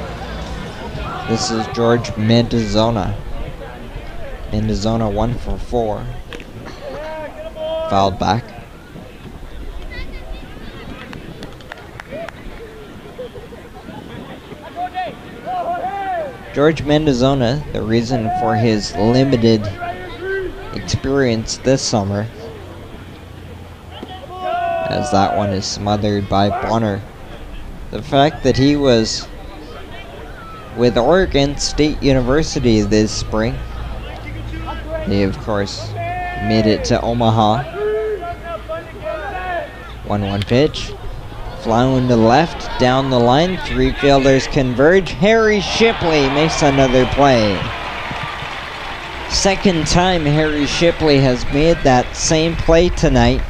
This is George Mendozona. Mendozona 1 for 4. Fouled back. George Mendozona, the reason for his limited experience this summer, as that one is smothered by Bonner. The fact that he was with Oregon State University this spring. They, of course, made it to Omaha. 1-1 pitch. Flying to left, down the line. 3 fielders converge. Harry Shipley makes another play. Second time Harry Shipley has made that same play tonight,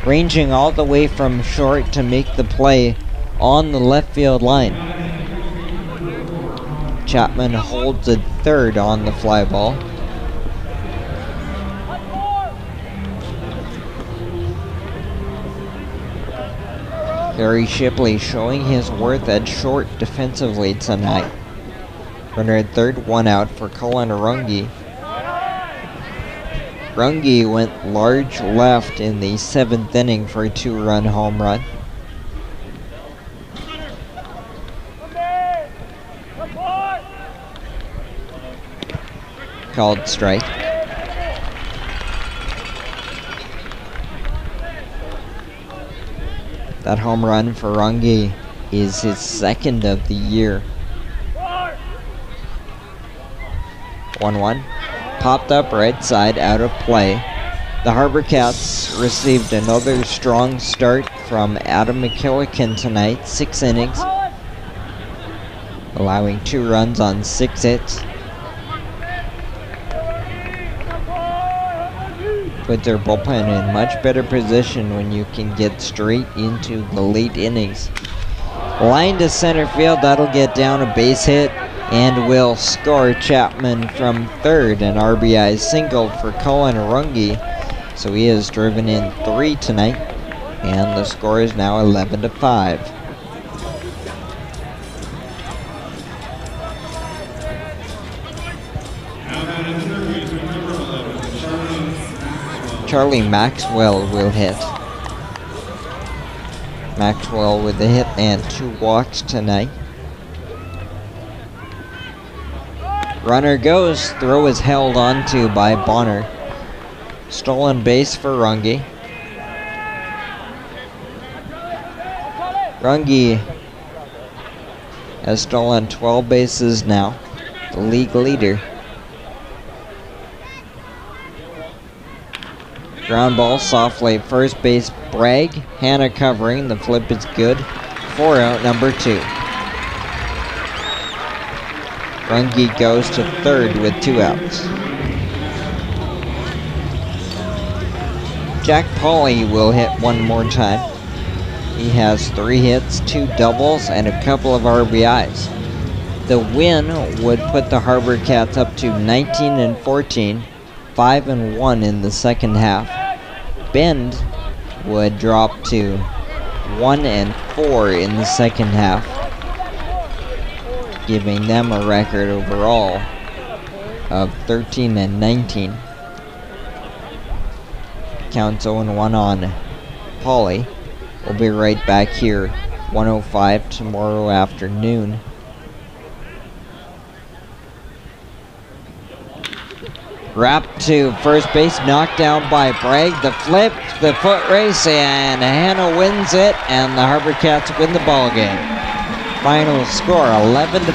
ranging all the way from short to make the play on the left field line. Chapman holds at third on the fly ball. Harry Shipley showing his worth at short defensively tonight. Runner at third, 1 out for Cullen Runge. Runge went large left in the 7th inning for a 2-run home run. Called strike. That home run for Runge is his 2nd of the year. 1-1. Popped up right side, out of play. The HarbourCats received another strong start from Adam McKillican tonight. 6 innings, allowing 2 runs on 6 hits. Put their bullpen in much better position when you can get straight into the late innings. Line to center field, that'll get down a base hit and will score Chapman from third. An RBI single for Cullen Runge. So he has driven in 3 tonight, and the score is now 11-5. Charlie Maxwell will hit. Maxwell with a hit and 2 walks tonight. Runner goes, throw is held onto by Bonner. Stolen base for Runge. Runge has stolen 12 bases now, the league leader. Ground ball softly, first base Bragg. Hanna covering, the flip is good. 4 out, number 2. Runge goes to third with 2 outs. Jack Pauly will hit one more time. He has 3 hits, 2 doubles, and a couple of RBIs. The win would put the HarbourCats up to 19-14. 5-1 in the second half. Bend would drop to 1-4 in the second half, giving them a record overall of 13-19. Counts 0-1 on Pauly. We'll be right back here, 1:05 tomorrow afternoon. Wrapped to first base, knocked down by Bragg. The flip, the foot race, and Hanna wins it, and the HarbourCats win the ball game. final score 11-5.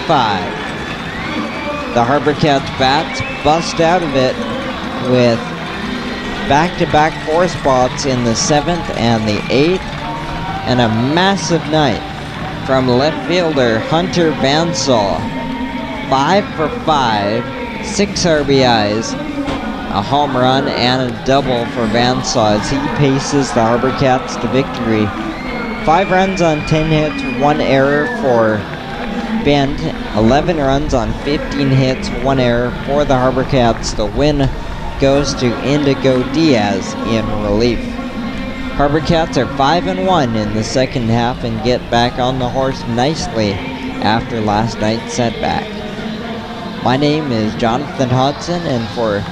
The HarbourCats bats bust out of it with back-to-back 4 spots in the 7th and the 8th, and a massive night from left fielder Hunter Bansal. 5 for 5, 6 RBIs, a home run, and a double for Bansal as he paces the HarbourCats to victory. 5 runs on 10 hits, 1 error for Bent, 11 runs on 15 hits, 1 error for the HarbourCats. The win goes to Indigo Diaz in relief. HarbourCats are 5-1 in the second half and get back on the horse nicely after last night's setback. My name is Jonathan Hodson, and for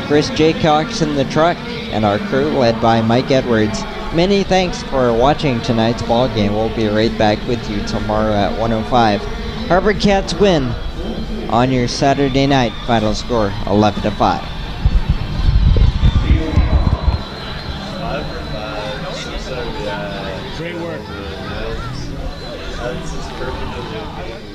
Chris Jaycox in the truck and our crew led by Mike Edwards, many thanks for watching tonight's ball game. We'll be right back with you tomorrow at 1:05. HarbourCats win on your Saturday night. Final score 11-5. 5 for 5, 6 RBI. Great work. That's his perfect.